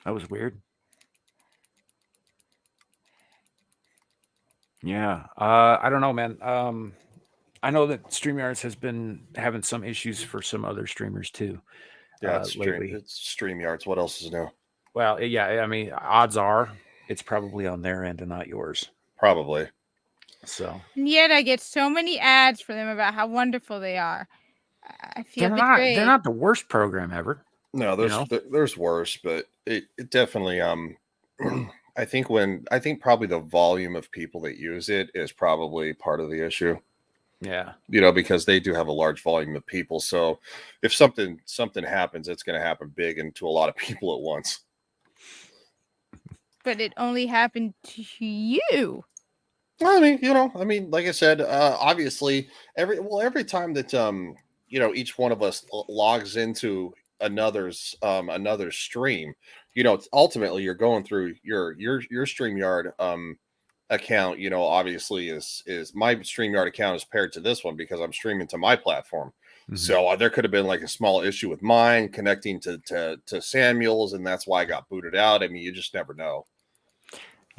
That was weird. Yeah, I don't know, man. I know that StreamYards has been having some issues for some other streamers too. Yeah, it's StreamYards. What else is new? Well, yeah, I mean, odds are it's probably on their end and not yours. Probably. So. And yet I get so many ads for them about how wonderful they are. I feel betrayed. They're not the worst program ever. No, there's worse, but it definitely I think probably the volume of people that use it is probably part of the issue. Yeah. Because they do have a large volume of people. So if something happens, it's going to happen big and to a lot of people at once. But it only happened to you. I mean, like I said, obviously every time that each one of us logs into another stream, ultimately you're going through your StreamYard account, obviously is my StreamYard account is paired to this one because I'm streaming to my platform. Mm-hmm. So there could have been like a small issue with mine connecting to Samuel's, and that's why I got booted out. I mean, you just never know.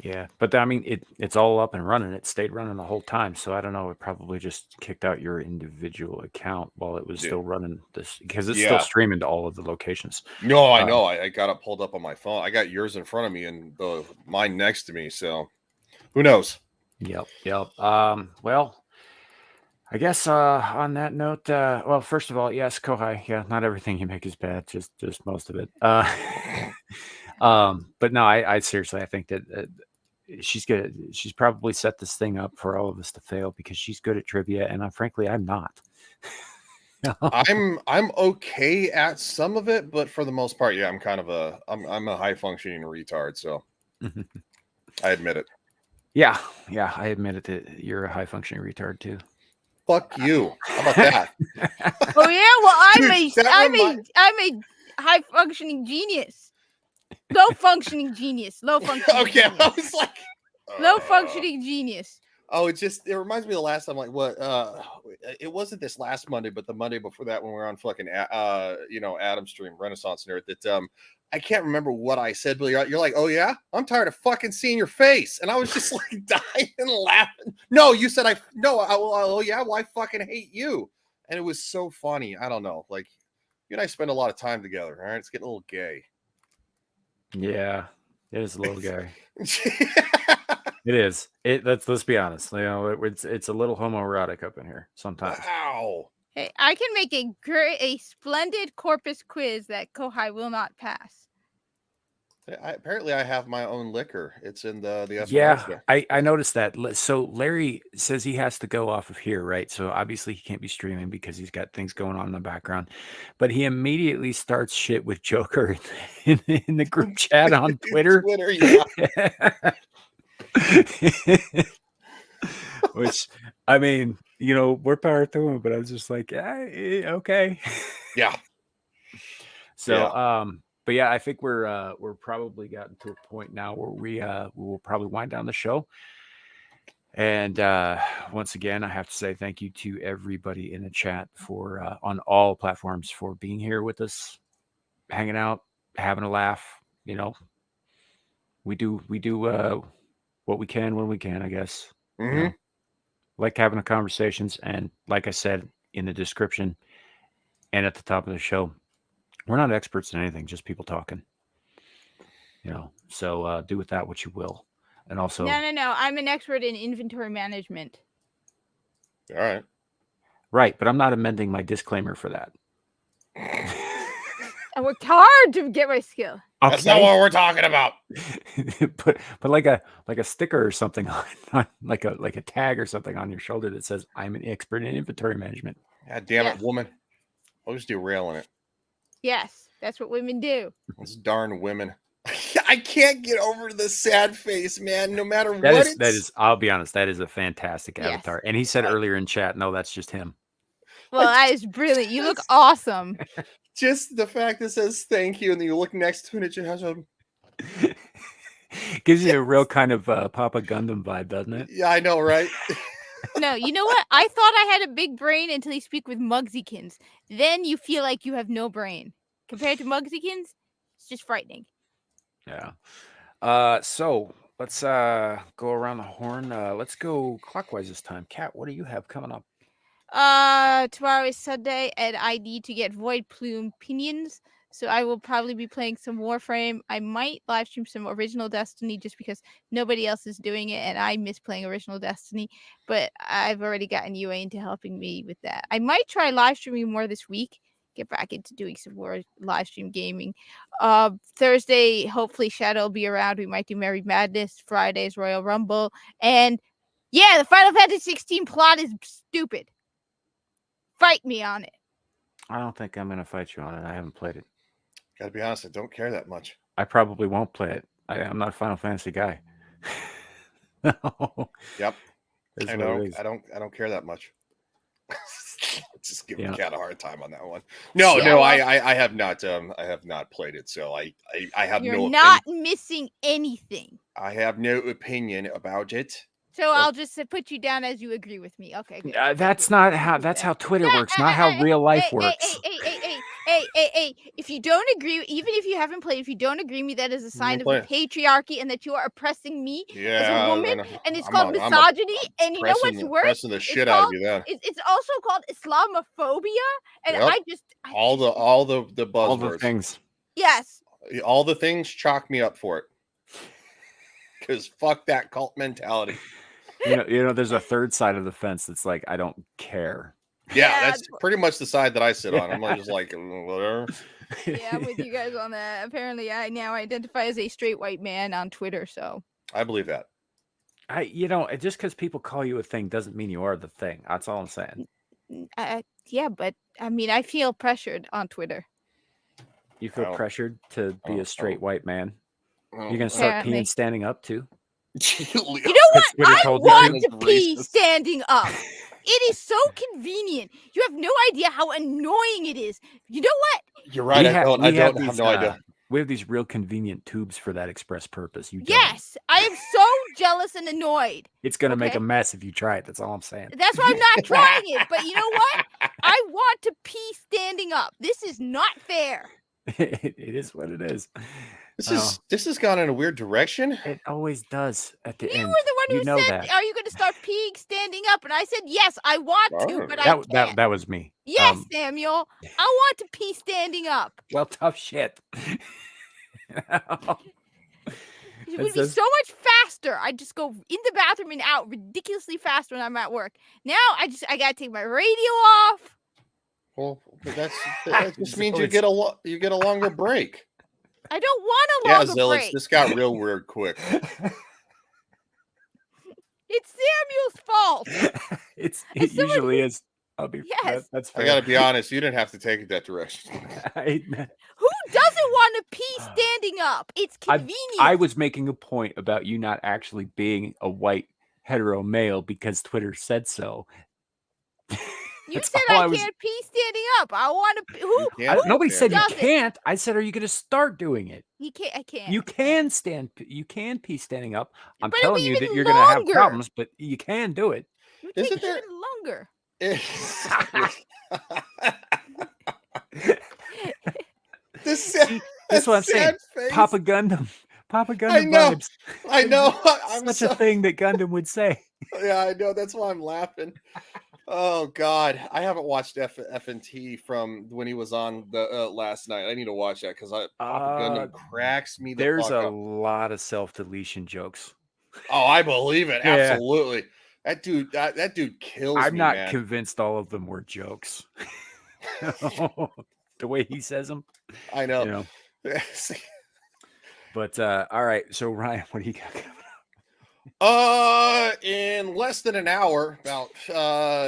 Yeah, but I mean, it's all up and running. It stayed running the whole time. So I don't know. It probably just kicked out your individual account while it was still running this, because it's still streaming to all of the locations. No, I know. I got it pulled up on my phone. I got yours in front of me and mine next to me. So who knows? Yep. Well, I guess on that note, well, first of all, yes, Kohai. Yeah, not everything you make is bad. Just most of it. But no, I seriously, I think that she's good. She's probably set this thing up for all of us to fail because she's good at trivia, and frankly, I'm not. I'm okay at some of it, but for the most part, yeah, I'm a high functioning retard. So I admit it. Yeah, I admit it. That you're a high functioning retard too. Fuck you. How about that? Oh yeah, well, I'm a high functioning genius. Low functioning genius. Low functioning. Okay, genius. I was like, low functioning genius. Oh, it reminds me of the last time, like what? It wasn't this last Monday, but the Monday before that when we were on fucking Adam's stream, Renaissance Nerd. That I can't remember what I said, but you're like, oh yeah, I'm tired of fucking seeing your face, and I was just like dying and laughing. No, you said oh yeah, well I fucking hate you, and it was so funny. I don't know, like you and I spend a lot of time together. All right, it's getting a little gay. Yeah, it is a little gay. It is. Let's be honest. It's a little homoerotic up in here sometimes. Wow. Hey, I can make a splendid corpus quiz that Kohai will not pass. Apparently, I have my own liquor. It's in the Yeah, I noticed that. So Larry says he has to go off of here, right? So obviously he can't be streaming because he's got things going on in the background. But he immediately starts shit with Joker in the group chat on Twitter. Twitter, yeah. Which, I mean, we're power to him, but I was just like, okay. Yeah. So, but yeah, I think we're probably gotten to a point now where we will probably wind down the show. And once again, I have to say thank you to everybody in the chat for on all platforms for being here with us, hanging out, having a laugh. We do what we can when we can, I guess. Mm-hmm. Like having the conversations, and like I said in the description and at the top of the show, we're not experts in anything, just people talking. So do with that what you will. And also, no, I'm an expert in inventory management. All right. Right, but I'm not amending my disclaimer for that. I worked hard to get my skill. Okay. That's not what we're talking about. but like a sticker or something on like a tag or something on your shoulder that says I'm an expert in inventory management. God damn it, woman. I'll just derailing it. Yes, that's what women do. Those darn women. I can't get over the sad face, man. No matter what. That is. I'll be honest. That is a fantastic avatar. And he said earlier in chat, no, that's just him. Well, that is brilliant. You look awesome. Just the fact that says thank you, and then you look next to it, and it just has a. Gives you a real kind of Papa Gundam vibe, doesn't it? Yeah, I know, right? No, you know what? I thought I had a big brain until you speak with Muggsykins. Then you feel like you have no brain. Compared to Muggsykins, it's just frightening. Yeah. So let's go around the horn. Let's go clockwise this time. Kat, what do you have coming up? Tomorrow is Sunday, and I need to get Void Plume Pinions. So I will probably be playing some Warframe. I might live stream some Original Destiny just because nobody else is doing it, and I miss playing Original Destiny. But I've already gotten UA into helping me with that. I might try live streaming more this week. Get back into doing some more live stream gaming. Thursday, hopefully Shadow will be around. We might do Merry Madness. Friday's Royal Rumble. And yeah, the Final Fantasy 16 plot is stupid. Fight me on it. I don't think I'm going to fight you on it. I haven't played it. Gotta be honest, I don't care that much. I probably won't play it. I'm not a Final Fantasy guy. No. Yep. That's I what know. it is. I don't care that much. Just give Yeah. Cat a hard time on that one. No, I have not. I have not played it, so I have You're no. not missing anything. I have no opinion about it. So I'll just put you down as you agree with me. Okay. Good. That's how Twitter works, not how real life works. Hey. If you don't agree, even if you haven't played, if you don't agree with me, that is a sign of the patriarchy and that you are oppressing me as a woman. And it's called misogyny. And you know what's worse? Pressing the shit out of you then. It's also called Islamophobia. And all the buzzwords. All the things. Yes. All the things chalk me up for it. Because fuck that cult mentality. You know, there's a third side of the fence that's like, I don't care. Yeah, that's pretty much the side that I sit on. I'm just like, whatever. Yeah, I'm with you guys on that. Apparently, I now identify as a straight white man on Twitter, so. I believe that. Just because people call you a thing doesn't mean you are the thing. That's all I'm saying. Yeah, but I mean, I feel pressured on Twitter. You feel pressured to be a straight white man? You're going to start peeing standing up, too? You know what? I want to pee standing up. It is so convenient. You have no idea how annoying it is. You know what? You're right. I don't have no idea. We have these real convenient tubes for that express purpose. Yes, I am so jealous and annoyed. It's going to make a mess if you try it. That's all I'm saying. That's why I'm not trying it. But you know what? I want to pee standing up. This is not fair. It is what it is. This has gone in a weird direction. It always does at the You end. were the one who know said, that. "Are you going to start peeing standing up?" And I said, "Yes, I want to, but I can't." That was me. Yes, Samuel, I want to pee standing up. Well, tough shit. It would be so much faster. I just go in the bathroom and out ridiculously fast when I'm at work. Now I gotta take my radio off. Well, that just means you get a longer break. I don't want a longer break. This got real weird quick. It's Samuel's fault. It usually is. I'll be. Yes. That's fair. I gotta be honest. You didn't have to take it that direction. Who doesn't want to pee standing up? It's convenient. I was making a point about you not actually being a white hetero male because Twitter said so. You said I can't pee standing up. I want to. Who nobody said you doesn't? can't. I said, are you going to start doing it? You can't. I can't. You can stand. You can pee standing up. I'm But it'll telling be you that even you're going to have longer. problems, but you can do it. It would take even longer. This That's what I'm saying. face. Papa Gundam I know. vibes. I know. I'm Such a thing that Gundam would say. Yeah, I know. That's why I'm laughing. Oh God, I haven't watched FNT from when he was on the last night. I need to watch that because Papa Gundam cracks me. There's fuck a up. lot of self-deletion jokes. Oh, I believe it. Yeah. Absolutely. That dude kills me. I'm not man. convinced all of them were jokes. The way he says them. I know. You know. But all right. So Ryan, what do you got coming up? In less than an hour, about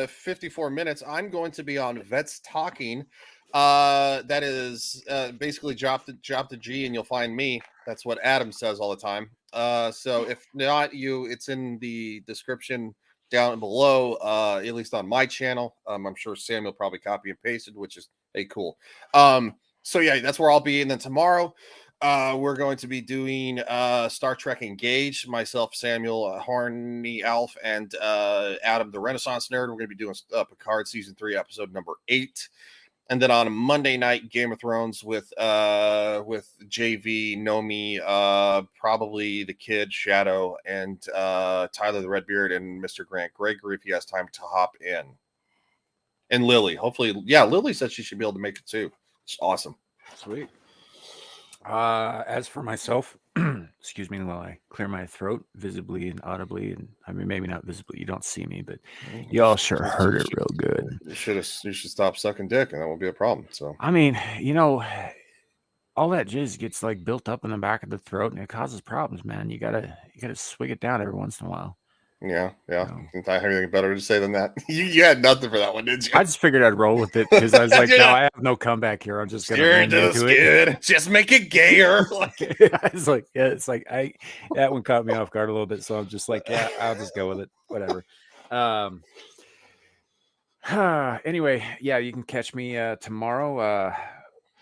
54 minutes, I'm going to be on Vets Talking. That is basically drop the G and you'll find me. That's what Adam says all the time. So if not it's in the description down below, at least on my channel. I'm sure Samuel probably copy and pasted, which is cool. So yeah, that's where I'll be. And then tomorrow, we're going to be doing Star Trek Engage. Myself, Samuel, Horny Alf, and Adam the Renaissance Nerd. We're going to be doing Picard season 3, episode number 8. And then on a Monday night, Game of Thrones with JV, Nomi, probably the Kid, Shadow, and Tyler the Redbeard, and Mr. Grant Gregory if he has time to hop in. And Lily, hopefully, yeah, Lily said she should be able to make it too. It's awesome. Sweet. As for myself, excuse me while I clear my throat visibly and audibly, and I mean maybe not visibly, you don't see me, but y'all sure heard it real good. You should stop sucking dick, and that won't be a problem. So I mean, all that jizz gets like built up in the back of the throat, and it causes problems, man. You gotta swig it down every once in a while. Yeah. Didn't I have anything better to say than that? You had nothing for that one, did you? I just figured I'd roll with it because I was like, no, I have no comeback here. I'm just gonna lean into it. Just make it gayer. It's like, yeah, it's like that one caught me off guard a little bit, so I'm just like, yeah, I'll just go with it. Whatever. Anyway, yeah, you can catch me tomorrow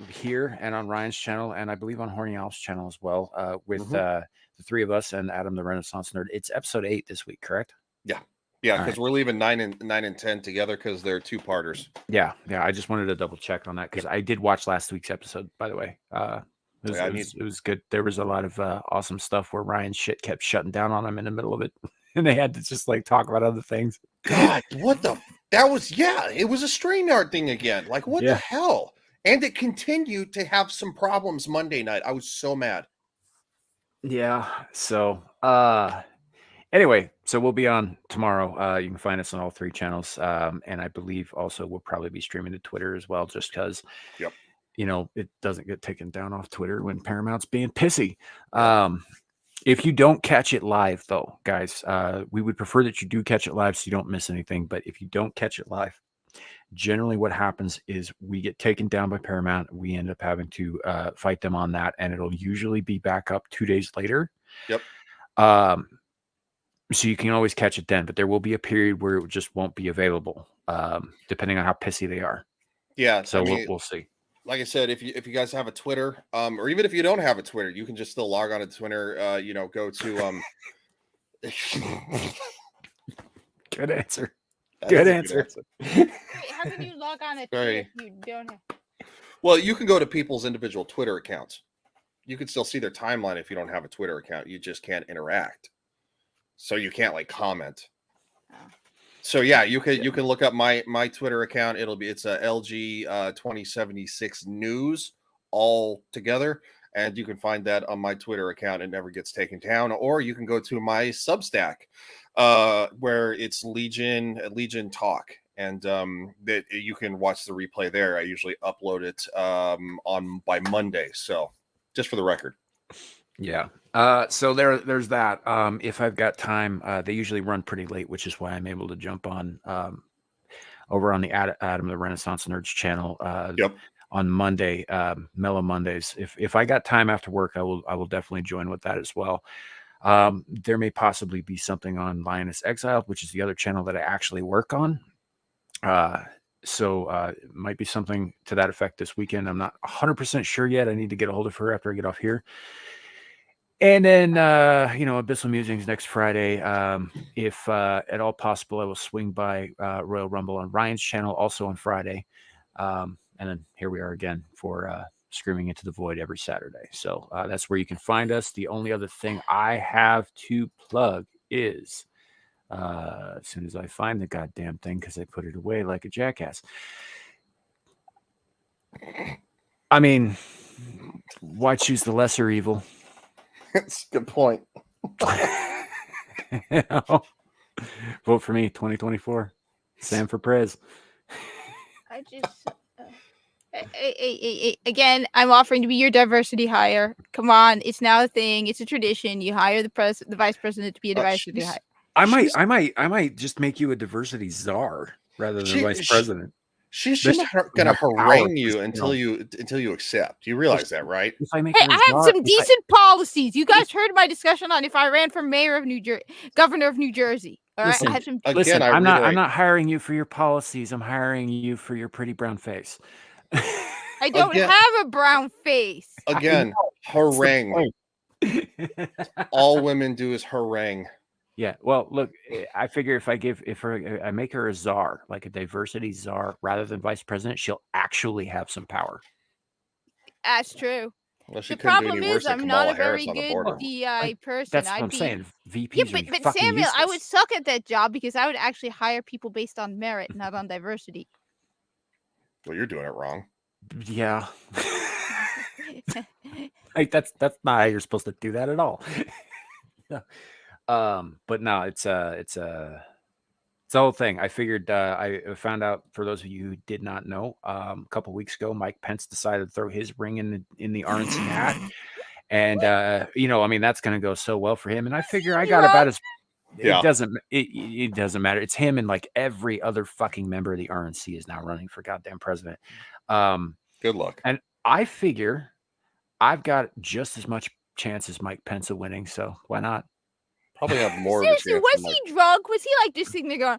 here and on Ryan's channel, and I believe on Horny Alf's channel as well, with the three of us and Adam the Renaissance Nerd. It's episode 8 this week, correct? Yeah, because we're leaving 9 and 10 together because they're 2-parters. Yeah. I just wanted to double check on that because I did watch last week's episode, by the way. It was good. There was a lot of awesome stuff where Ryan's shit kept shutting down on him in the middle of it, and they had to just like talk about other things. God, what the? That was it was a StreamYard thing again. Like what the hell? And it continued to have some problems Monday night. I was so mad. Yeah. So, anyway, so we'll be on tomorrow. You can find us on all 3 channels. And I believe also we'll probably be streaming to Twitter as well, just because, it doesn't get taken down off Twitter when Paramount's being pissy. If you don't catch it live, though, guys, we would prefer that you do catch it live so you don't miss anything. But if you don't catch it live, generally what happens is we get taken down by Paramount. We end up having to fight them on that, and it'll usually be back up 2 days later. Yep. So you can always catch it then, but there will be a period where it just won't be available, depending on how pissy they are. Yeah. So we'll see. Like I said, if you guys have a Twitter, or even if you don't have a Twitter, you can just still log on to Twitter. Go to Good answer. Good answer. Wait, how can you log on to Twitter if you don't have? Well, you can go to people's individual Twitter accounts. you can still see their timeline if you don't have a Twitter account. You just can't interact, so you can't like comment. So yeah, you can look up my Twitter account. It's a LG 2076 News all together, and you can find that on my Twitter account. It never gets taken down. Or you can go to my Substack, where it's Legion Talk, and that you can watch the replay there. I usually upload it by Monday. So just for the record. Yeah. So there's that. If I've got time, they usually run pretty late, which is why I'm able to jump on over on the Adam the Renaissance Nerds channel on Monday, Mellow Mondays. If I got time after work, I will definitely join with that as well. There may possibly be something on Lioness Exiled, which is the other channel that I actually work on. So it might be something to that effect this weekend. I'm not 100% sure yet. I need to get a hold of her after I get off here. And then, Abyssal Musings next Friday. If at all possible, I will swing by Royal Rumble on Ryan's channel also on Friday. And then here we are again for Screaming Into the Void every Saturday. So that's where you can find us. The only other thing I have to plug is as soon as I find the goddamn thing, because I put it away like a jackass. I mean, why choose the lesser evil? That's a good point. Vote for me, 2024. Sam for Prez. I just again, I'm offering to be your diversity hire. Come on, it's now a thing. It's a tradition. You hire the vice president to be a diversity hire. I might just make you a diversity czar rather than vice president. She's just gonna harangue you until you accept. You realize that, right? If I make I have some decent policies. You guys heard my discussion on if I ran for mayor of New Jersey, governor of New Jersey. All right, I have some. Listen, I'm not hiring you for your policies. I'm hiring you for your pretty brown face. I don't have a brown face. Again, harangue. All women do is harangue. Yeah, well, look, I figure if I make her a czar, like a diversity czar, rather than vice president, she'll actually have some power. That's true. Well, the problem is I'm not a very good DI person. That's what I'm saying. VPs yeah, but Samuel, useless. I would suck at that job because I would actually hire people based on merit, not on diversity. Well, you're doing it wrong. Yeah. Like that's not how you're supposed to do that at all. Yeah. But no, it's the whole thing. I figured I found out, for those of you who did not know, a couple weeks ago, Mike Pence decided to throw his ring in the RNC hat, and I mean that's going to go so well for him. And I figure I got about as it doesn't matter. It's him and like every other fucking member of the RNC is now running for goddamn president. Good luck. And I figure I've got just as much chance as Mike Pence of winning, so why not? Probably have more. Seriously, was he drunk? Was he like just sitting there going,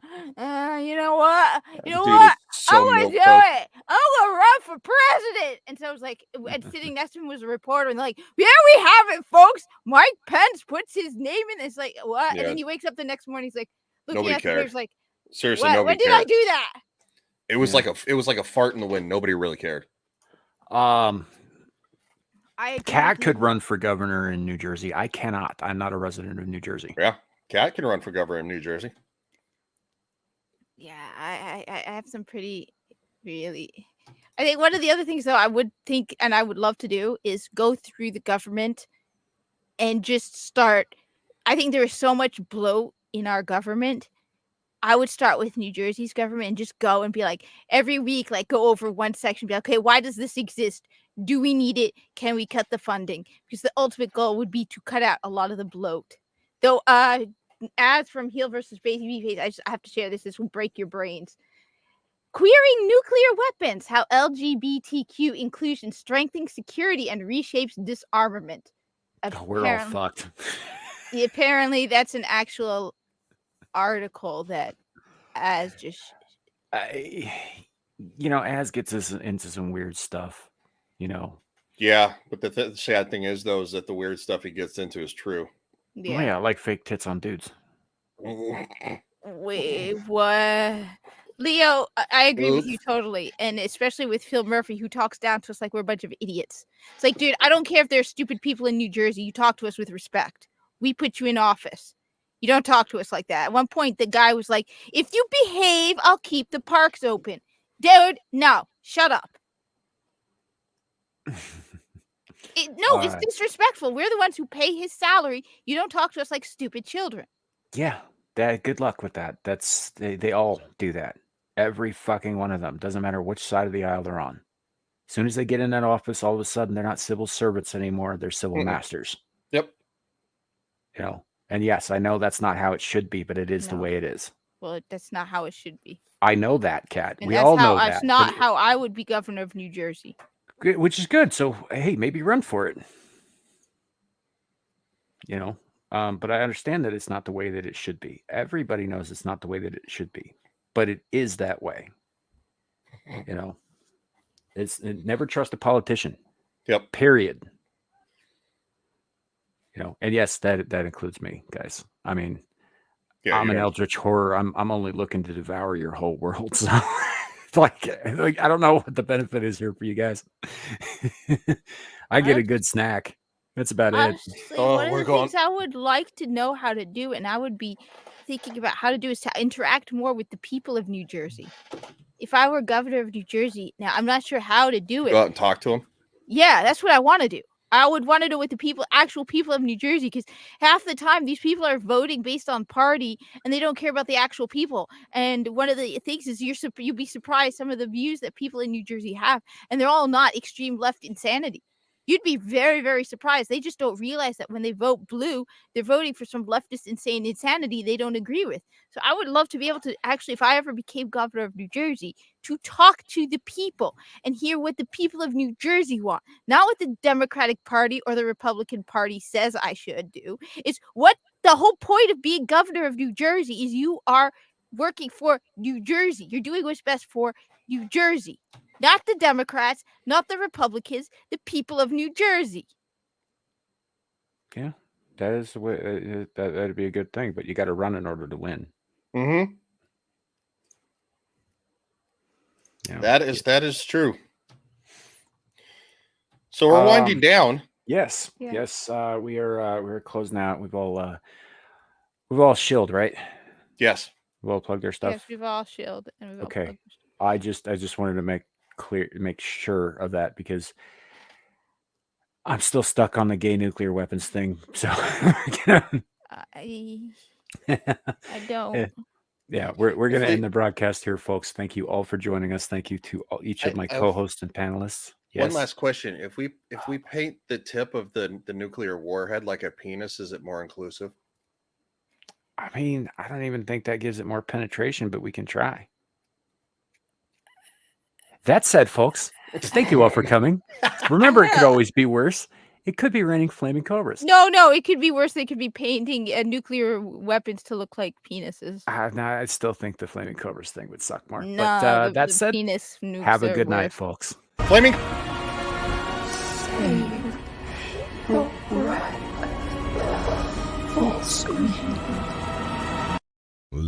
you know what? You know what? I'm gonna do it. I'm gonna run for president. And so I was like, and sitting next to him was a reporter, and they're like, "Here we have it, folks. Mike Pence puts his name in." It's like, what? Yeah. And then he wakes up the next morning. He's like, looking at the pictures, like, seriously, what? nobody When did I do that? It was like a fart in the wind. Nobody really cared. Cat could run for governor in New Jersey. I cannot. I'm not a resident of New Jersey. Yeah, Cat can run for governor in New Jersey. Yeah, I have some pretty, really. I think one of the other things, though, I would think and I would love to do is go through the government and just start. I think there is so much bloat in our government. I would start with New Jersey's government and just go and be like, every week, like go over one section, be like, okay, why does this exist? Do we need it? Can we cut the funding? Because the ultimate goal would be to cut out a lot of the bloat. Though, ads from Heel versus Baby Face, I have to share this. This will break your brains. Queering nuclear weapons, how LGBTQ inclusion strengthens security and reshapes disarmament. We're all fucked. Apparently, that's an actual article that Az just... Az gets us into some weird stuff. Yeah, but the sad thing is, though, is that the weird stuff he gets into is true. Yeah, like fake tits on dudes. Wait, what? Leo, I agree with you totally, and especially with Phil Murphy, who talks down to us like we're a bunch of idiots. It's like, dude, I don't care if there's stupid people in New Jersey. You talk to us with respect. We put you in office. You don't talk to us like that. At one point, the guy was like, if you behave, I'll keep the parks open. Dude, no, shut up. It's disrespectful. We're the ones who pay his salary. You don't talk to us like stupid children. Yeah, good luck with that. They all do that. Every fucking one of them. Doesn't matter which side of the aisle they're on. As soon as they get in that office, all of a sudden they're not civil servants anymore. They're civil masters. Yep. You know, and yes, I know that's not how it should be, but it is the way it is. Well, that's not how it should be. I know that, Kat. And we all know that. That's not how I would be governor of New Jersey. Which is good. So, hey, maybe run for it. You know, but I understand that it's not the way that it should be. Everybody knows it's not the way that it should be, but it is that way. You know, never trust a politician. Yep. Period. You know, and yes, that includes me, guys. I mean, I'm an eldritch horror. I'm only looking to devour your whole world. So, like I don't know what the benefit is here for you guys. I get a good snack. That's about Honestly, it. one of the things I would like to know how to do, and I would be thinking about how to do, is to interact more with the people of New Jersey. If I were governor of New Jersey, now I'm not sure how to do it. Go out and talk to them. Yeah, that's what I want to do. I would want to do it with the actual people of New Jersey, because half the time these people are voting based on party and they don't care about the actual people. And one of the things is you'd be surprised some of the views that people in New Jersey have, and they're all not extreme left insanity. You'd be very, very surprised. They just don't realize that when they vote blue, they're voting for some leftist insane insanity they don't agree with. So I would love to be able to actually, if I ever became governor of New Jersey, to talk to the people and hear what the people of New Jersey want. Not what the Democratic Party or the Republican Party says I should do. It's what the whole point of being governor of New Jersey is. You are working for New Jersey. You're doing what's best for New Jersey. Not the Democrats, not the Republicans, the people of New Jersey. Yeah, that is the way. That'd be a good thing, but you got to run in order to win. Mm-hmm. You know, that is true. So we're winding down. Yes, yes. We're closing out. We've all shilled, right? Yes. We've all plugged their stuff. Yes, we've all shilled. And we've all Okay. plugged. I just wanted to make sure of that, because I'm still stuck on the gay nuclear weapons thing. So I don't. Yeah, we're gonna end the broadcast here, folks. Thank you all for joining us. Thank you to each of my co-hosts and panelists. Yes. One last question: If we paint the tip of the nuclear warhead like a penis, is it more inclusive? I mean, I don't even think that gives it more penetration, but we can try. That said, folks, thank you all for coming. Remember, it could always be worse. It could be raining flaming cobras. No, it could be worse. They could be painting nuclear weapons to look like penises. No, I still think the flaming cobras thing would suck more. No, but that the said, penis nukes have a are good night, worse. folks. Flaming. Full screen.